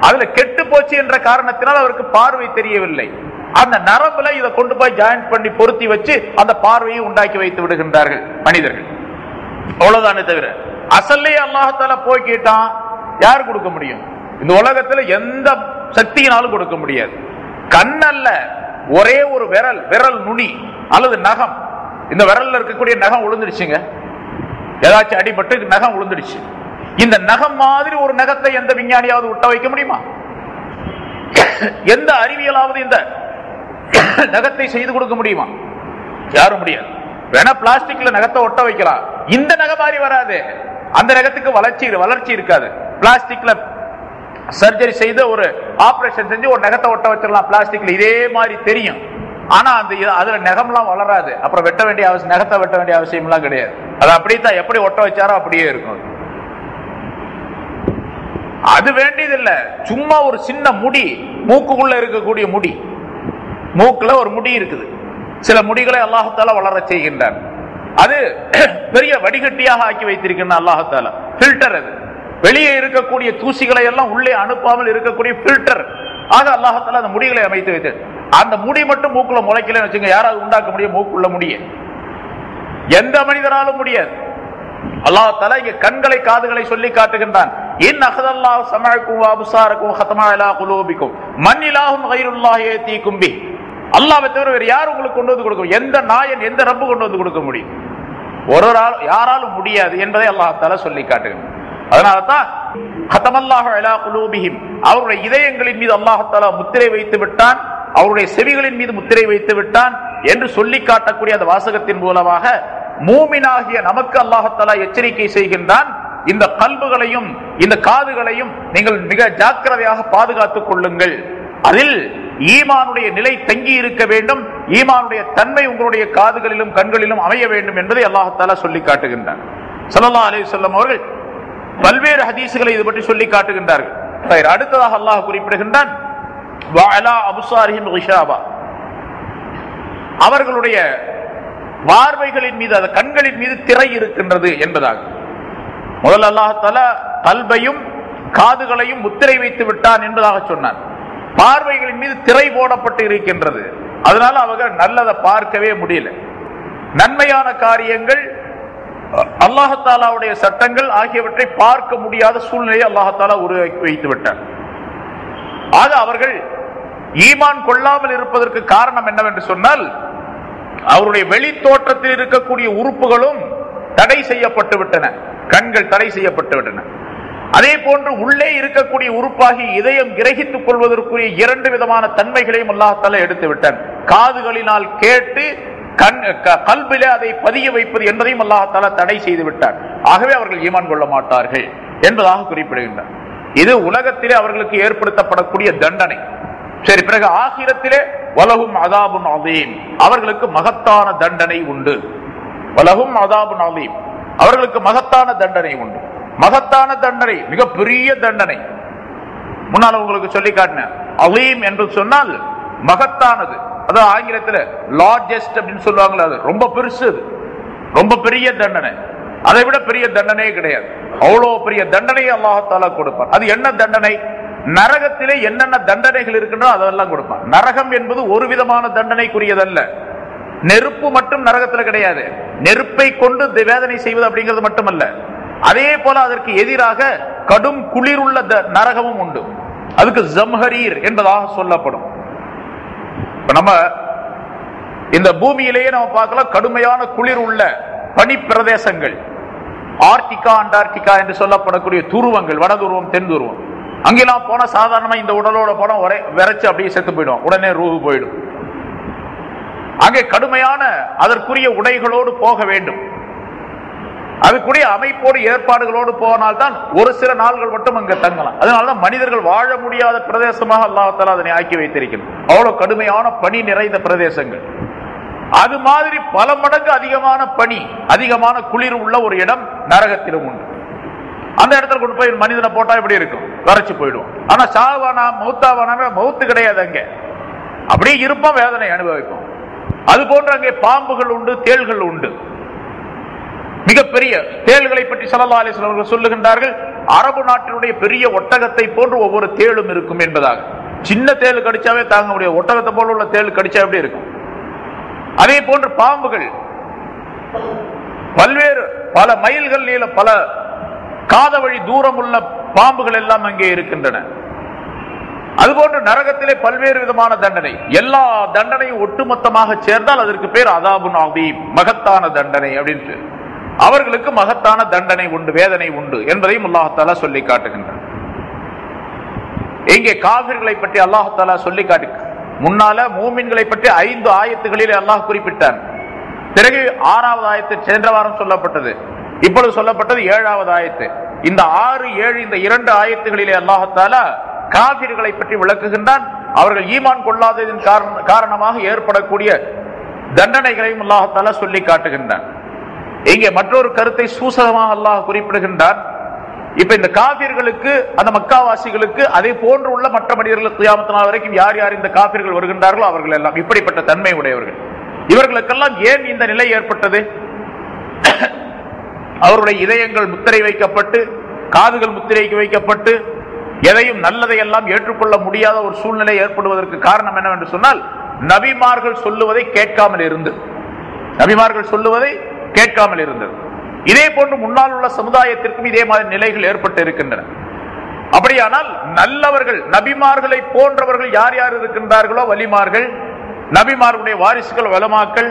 அதுல கெட்டு போச்சு என்ற காரணத்தினால் அவருக்கு பார்வை தெரியவில்லை. அந்த நரம்புல இதை கொண்டு போய் ஜாயின் பண்ணி பொருத்தி வச்சு அந்த பார்வையை உண்டாக்கி வைத்து விடுகின்றார்கள் மனிதர்கள், அவ்வளவுதானே தவிர அசல்லே அல்லாஹ் தஆலா போய் கேட்டான், யார் கொடுக்க முடியும்? இந்த உலகத்துல எந்த சக்தியினாலும் கொடுக்க முடியாது. கண் அல்ல, ஒரே ஒரு விரல் நுனி அல்லது நகம், இந்த விரல்ல இருக்கக்கூடிய நகம் விழுந்துடுச்சுங்க, ஏதாச்சும் அடிபட்டு நகம் விழுந்துடுச்சு, இந்த நகம் மாதிரி ஒரு நகத்தை எந்த விஞ்ஞானியாவது விட்ட வைக்க முடியுமா? எந்த அறிவியலாவது இந்த நகத்தை செய்து கொடுக்க முடியுமா? யாரும் முடியாது. வேணா பிளாஸ்டிக்ல நகத்தை ஒட்ட வைக்கலாம், இந்த நகை மாதிரி வராது, அந்த நகத்துக்கு வளர்ச்சி இருக்காது. பிளாஸ்டிக்ல சர்ஜரி செய்து ஒரு ஆபரேஷன் செஞ்சு ஒரு நகத்தை ஒட்ட வச்சிடலாம் பிளாஸ்டிக்ல, இதே மாதிரி தெரியும். ஆனா அதுல நகம்லாம் வளராது. அப்புறம் வெட்ட வேண்டிய அவசியம், நகத்தை வெட்ட வேண்டிய அவசியம் எல்லாம் கிடையாது. அது அப்படித்தான், எப்படி ஒட்ட வச்சாரோ அப்படியே இருக்கும். அது வேண்டியதில்லை. சும்மா ஒரு சின்ன முடி, மூக்குக்குள்ள இருக்கக்கூடிய முடி, மூக்குல ஒரு முடி இருக்குது, சில முடிகளை அல்லாஹ் தஆலா வளர செய்கின்றான். அது பெரிய வடிகட்டியாக ஆக்கி வைத்திருக்கின்ற அல்லாஹ் தஆலா ஃபில்டர். அது வெளியே இருக்கக்கூடிய தூசிகளை எல்லாம் உள்ளே அனுப்பாமல் இருக்கக்கூடிய ஃபில்டர் ஆக அல்லாஹ் தஆலா அந்த முடிகளை அமைத்து வைத்து, அந்த முடி மட்டும் மூக்குல முளைக்கலன்னு வச்சுங்க, யாராவது உண்டாக்க முடியும்? மூக்குள்ள முடிய எந்த மனிதனாலும் முடியாது. அல்லாஹ் தஆலா இங்க கண்களை காதுகளை சொல்லி காட்டுகின்றான். இன் அஹதல்லாஹு ஸமஅக்கும் வ அப்சாரக்கும் ஹதமா அலா குலூபிக்கும் மன் இலாஹும் கைருல்லாஹி யதீக்கும் பி. அல்லாஹ்வை தவிர வேற யார் உங்களுக்கு கொண்டு வந்து கொடுக்க? எந்த நாயன், எந்த ரப்பு கொண்டு வந்து கொடுக்க முடியும்? ஒரு யாராலும் முடியாது என்பதை அல்லாஹ் தஆலா சொல்லி காட்டுகின்றான். அதனால தான் ஹதமல்லாஹு அலா குலூபிஹிம், அவருடைய இதயங்களின் மீது அல்லாஹ் தஆலா முத்திரை வைத்து விட்டான், அவருடைய செவிகளின் மீது முத்திரை வைத்து விட்டான் என்று சொல்லி காட்டக்கூடிய அந்த வாசகத்தின் மூலமாக மூமினாகிய நமக்கு அல்லாஹ் தஆலா எச்சரிக்கை செய்கின்றான். இந்த கல்புகளையும் இந்த காதுகளையும் நீங்கள் மிக ஜாக்கிரதையாக பாதுகாத்துக் கொள்ளுங்கள். அதில் ஈமானுடைய நிலை தங்கி இருக்க வேண்டும், ஈமானுடைய தன்மை உங்களுடைய காதுகளிலும் கண்களிலும் அமைய வேண்டும் என்பதை அல்லாஹ் தஆலா சொல்லி காட்டுகின்றான். ஸல்லல்லாஹு அலைஹி வஸல்லம் அவர்கள் பல்வேறு ஹதீஸ்களை இது பற்றி சொல்லி காட்டுகின்றார்கள். அடுத்ததாக அல்லாஹ் குறிப்பிடுகின்றான், வஅலா அப்சாரிஹிம் கிஷாவா, அவர்களுடைய பார்வைகளின் மீது, அந்த கண்களின் மீது திரை இருக்கின்றது என்பதாக. முதல் அல்லாஹ் தஆலா கல்பையும் காதுகளையும் முத்திரை வைத்து விட்டான் என்பதாக சொன்னான். பார்வைகளின் மீது திரை போடப்பட்டு இருக்கின்றது. அதனால அவர்கள் நல்லதை பார்க்கவே முடியல. நன்மையான காரியங்கள், அல்லாஹ் தஆலாவுடைய சட்டங்கள் ஆகியவற்றை பார்க்க முடியாத சூழ்நிலையை அல்லாஹ் தஆலா உருவாக்கி வைத்து விட்டார். ஆக அவர்கள் ஈமான் கொள்ளாமல் இருப்பதற்கு காரணம் என்னவென்று சொன்னால், அவருடைய வெளி தோற்றத்தில் இருக்கக்கூடிய உறுப்புகளும் தடை செய்யப்பட்டு விட்டன, கண்கள் தடை செய்யப்பட்டு விட்டன. அதே போன்று உள்ளே இருக்கக்கூடிய உறுப்பாகி இதயம் கிரகித்துக் கொள்வதற்குரிய இரண்டு விதமான தன்மைகளையும் அல்லாஹ் தஆலா எடுத்து விட்டான். காதுகளினால் கேட்டு கல்பிலே அதை பதிய வைப்பது என்பதையும் அல்லாஹ் தஆலா தடை செய்து விட்டார். ஆகவே அவர்கள் ஈமான் கொள்ள மாட்டார்கள் என்பதாக குறிப்பிடுகின்றார். இது உலகத்திலே அவர்களுக்கு ஏற்படுத்தப்படக்கூடிய தண்டனை. சரி, பிறகு ஆகிரத்திலே வலஹும் அதாபுன் அதீம், அவர்களுக்கு மகத்தான தண்டனை உண்டு. வலஹும் அதாபுன் அதீம், அவர்களுக்கு மகத்தான தண்டனை உண்டு. மகத்தான தண்டனை, மிக பெரிய தண்டனை. முன்னால் உங்களுக்கு சொல்லி காட்டினேன். அதீம் என்று சொன்னால் மகத்தானது, அதாவது ஆங்கிலத்தில் லார்ஜஸ்ட் அப்படின்னு சொல்லுவாங்களா, அது ரொம்ப பெருசு, ரொம்ப பெரிய தண்டனை. அதை விட பெரிய தண்டனையே கிடையாது. அவ்வளோ பெரிய தண்டனையை அல்லாஹ் தஆலா கொடுப்பார். அது என்ன தண்டனை? நரகத்திலே என்னென்ன தண்டனைகள் இருக்கின்றோ அதெல்லாம் கொடுப்பார். நரகம் என்பது ஒரு விதமான தண்டனைக்குரியதல்ல. நெருப்பு மட்டும் நரகத்தில் கிடையாது. நெருப்பை கொண்டு வேதனை செய்வது அப்படிங்கிறது மட்டுமல்ல, அதே போல அதற்கு எதிராக கடும் குளிர் உள்ள நரகமும் உண்டு. அதுக்கு ஜம்ஹரீர் என்பதாக சொல்லப்படும். நம்ம இந்த பூமியிலேயே நம்ம பார்க்கலாம், கடுமையான குளிர் உள்ள பனி பிரதேசங்கள், ஆர்டிகா அண்டார்டிகா என்று சொல்லப்படக்கூடிய துருவங்கள், வட துருவம் தென் துருவம், அங்கெல்லாம் போனா சாதாரணமா இந்த உடலோட போனா விரைச்சு அப்படியே செத்து போயிடும், உடனே ரூஹு போயிடும். அங்கே கடுமையான அதற்குரிய உடைகளோடு போக வேண்டும், அதுக்குரிய அமைப்போடு ஏற்பாடுகளோடு போனால்தான் ஒரு சில நாள்கள் மட்டும் அங்க தங்கலாம். அதனாலதான் மனிதர்கள் வாழ முடியாத பிரதேசமாக அல்லாஹ் தஆலா அதனை ஆக்கி வைத்திருக்கிறார். அவ்வளவு கடுமையான பனி நிறைந்த பிரதேசங்கள். அது மாதிரி பல மடங்கு அதிகமான பனி, அதிகமான குளிர் உள்ள ஒரு இடம் நரகத்திலும் உண்டு. அந்த இடத்துல கொண்டு போய் மனிதனை போட்டா எப்படி இருக்கும்? வரைச்சு போயிடுவோம். ஆனா சாவானா மௌத்தாவானா மௌத்து கிடையாது, அங்க அப்படியே இருப்போம், வேதனை அனுபவிப்போம். அது போன்று அங்கே பாம்புகள் உண்டு, தேள்கள் உண்டு. மிகப்பெரிய தேள்களை பற்றி ஸல்லல்லாஹு அலைஹி வஸல்லம் அவர்கள் சொல்லுகின்றார்கள், அரபு நாட்டினுடைய பெரிய ஒட்டகத்தை போன்று ஒவ்வொரு தேளும் இருக்கும் என்பதாக. சின்ன தேள் கடிச்சாவே தாங்க முடியாது, ஒட்டகத்தை போல உள்ள தேள் கடிச்சா எப்படி இருக்கும்? அதே போன்று பாம்புகள் பல்வேறு பல மைல்கள் நீளம், பல காத வழி தூரம் உள்ள பாம்புகள் எல்லாம் அங்கே இருக்கின்றன. அதுபோன்று நரகத்திலே பல்வேறு விதமான தண்டனை, எல்லா தண்டனையும் ஒட்டுமொத்தமாக சேர்ந்தால் அதற்கு பேர் அதாபுன் அதீம், மகத்தான தண்டனை அப்படின்னு. அவர்களுக்கு மகத்தான தண்டனை உண்டு, வேதனை உண்டு என்பதையும் அல்லாஹ் தஆலா சொல்லி காட்டுகின்றார். இங்கே காபிர்களை பற்றி அல்லாஹ் தஆலா சொல்லி காட்டு, முன்னால மூமின்களை பற்றி 5 ஆயத்துகளிலே அல்லாஹ் குறிப்பிட்டார். பிறகு 6வது ஆயத்து சென்ற வாரம் சொல்லப்பட்டது, இப்பொழுது சொல்லப்பட்டது 7வது ஆயத்து. இந்த 6, 7 இந்த 2 ஆயத்துகளிலே அல்லாஹ் தஆலா காபிர்களை பற்றி விளக்குகின்றான். அவர்கள் ஈமான் கொள்ளாததின் காரணமாக ஏற்படக்கூடிய தண்டனைகளையும் அல்லாஹ் தஆலா சொல்லி காட்டுகின்றான். இங்கே மற்றொரு கருத்தை சூசகமாக அல்லாஹ் குறிப்பிடுகின்றான். இப்ப இந்த காபிர்களுக்கு, அந்த மக்காவாசிகளுக்கு, அதே போன்று உள்ள மற்ற மனிதர்களுக்கு கியாமத் நாள் வரைக்கும் யார் யார் இந்த காபிர்கள் வருகின்றார்களோ அவர்கள் எல்லாம் இப்படிப்பட்ட தன்மை உடையவர்கள். இவர்களுக்கெல்லாம் ஏன் இந்த நிலை ஏற்பட்டது? அவருடைய இதயங்கள் முத்திரை வைக்கப்பட்டு, காதுகள் முத்திரைக்கு வைக்கப்பட்டு, எதையும் நல்லதை எல்லாம் ஏற்றுக்கொள்ள முடியாத ஒரு சூழ்நிலை ஏற்படுவதற்கு காரணம் என்னவென்று சொன்னால், நபிமார்கள் சொல்லுவதை கேட்காமல் இருந்தது. நபிமார்கள் சொல்லுவதை கேட்காமல் இருந்தது. இதே போன்று முன்னால் உள்ள சமுதாயத்திற்கும் இதே மாதிரி நிலைகள் ஏற்பட்டு இருக்கின்றன. அப்படியானால் நல்லவர்கள், நபிமார்களை போன்றவர்கள் யார் யார் இருக்கின்றார்களோ, வலிமார்கள், நபிமார்களுடைய வாரிசுகள், வலமாக்கள்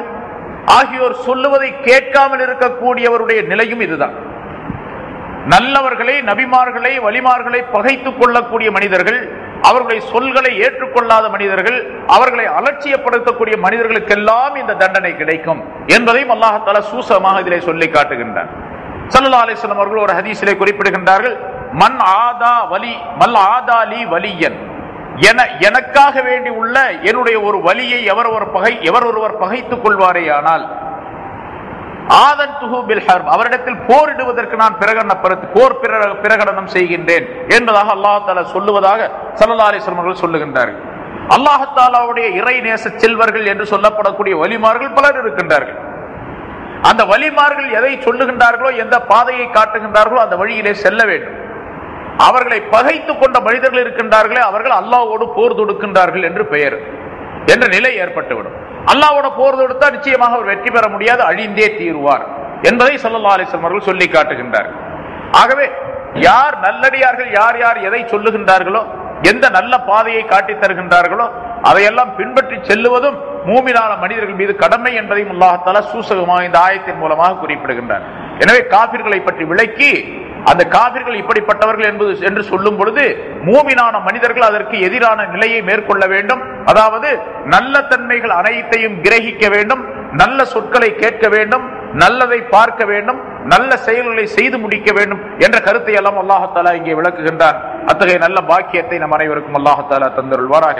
ஆகியோர் சொல்லுவதை கேட்காமல் இருக்கக்கூடியவருடைய நிலையும் இதுதான். நல்லவர்களை, நபிமார்களை, வலிமார்களை பகைத்துக் கொள்ளக்கூடிய மனிதர்கள், அவர்களுடைய சொல்களை ஏற்றுக்கொள்ளாத மனிதர்கள், அவர்களை அலட்சியப்படுத்தக்கூடிய மனிதர்களுக்கெல்லாம் இந்த தண்டனை கிடைக்கும் என்பதையும் அல்லாஹ் தஆலா சூசகமாக இதிலே சொல்லி காட்டுகின்றார். ஸல்லல்லாஹு அலைஹி வஸல்லம் அவர்கள் ஒரு ஹதீஸிலே குறிப்பிடுகின்றார்கள், மன் ஆதா வலி மல் ஆதாலி வலியன், எனக்காக வேண்டி உள்ள என்னுடைய ஒரு வலியை எவர் ஒருவர் பகைத்துக் கொள்வாரேயானால், அவரிடத்தில் போரிடுவதற்கு நான் போர் பிரகடனம் செய்கின்றேன் என்பதாக அல்லாஹ் தஆலா சொல்லுவதாக ஸல்லல்லாஹு அலைஹி வஸல்லம் அவர்கள் சொல்லுகின்றார்கள். அல்லாஹ் தஆலாவுடைய இறை நேச செல்வர்கள் என்று சொல்லப்படக்கூடிய வலிமார்கள் பலர் இருக்கின்றார்கள். அந்த வலிமார்கள் எதை சொல்லுகின்றார்களோ, எந்த பாதையை காட்டுகின்றார்களோ அந்த வழியிலே செல்ல வேண்டும். அவர்களை பகைத்துக் கொண்ட மனிதர்கள் இருக்கின்றார்களே, அவர்கள் அல்லாஹ்வோடு போர் தொடுக்கின்றார்கள் என்று பெயர் என்ற நிலை ஏற்பட்டுவிடும். அல்லாஹ்வோட போர் தொடுத்தால் நிச்சயமாக அவர் வெற்றி பெற முடியாது, அழிந்தே தீருவார் என்பதை ஸல்லல்லாஹு அலைஹி வஸல்லம் அவர்கள் சொல்லி காட்டுகின்றார்கள். ஆகவே யார் நல்லடியார்கள், யார் யார் எதை சொல்லுகின்றார்களோ, எந்த நல்ல பாதையை காட்டித் தருகின்றார்களோ அதையெல்லாம் பின்பற்றி செல்லுவதும் மூமினான மனிதர்கள் மீது கடமை என்பதையும் அல்லாஹ் தஆலா சூசகமாக இந்த ஆயத்தின் மூலமாக குறிப்பிடுகின்றார். எனவே காபிர்களை பற்றி விளக்கி, அந்த காபிர்கள் இப்படிப்பட்டவர்கள் என்று சொல்லும் பொழுது மூமினான மனிதர்கள் அதற்கு எதிரான நிலையை மேற்கொள்ள வேண்டும். அதாவது நல்ல தன்மைகள் அனைத்தையும் கிரகிக்க வேண்டும், நல்ல சொற்களை கேட்க வேண்டும், நல்லதை பார்க்க வேண்டும், நல்ல செயல்களை செய்து முடிக்க வேண்டும் என்ற கருத்தை எல்லாம் அல்லாஹ் தஆலா இங்கே விளக்குகின்றார். அத்தகைய நல்ல பாக்கியத்தை நம் அனைவருக்கும் அல்லாஹ் தஆலா தந்தருள்வாராக.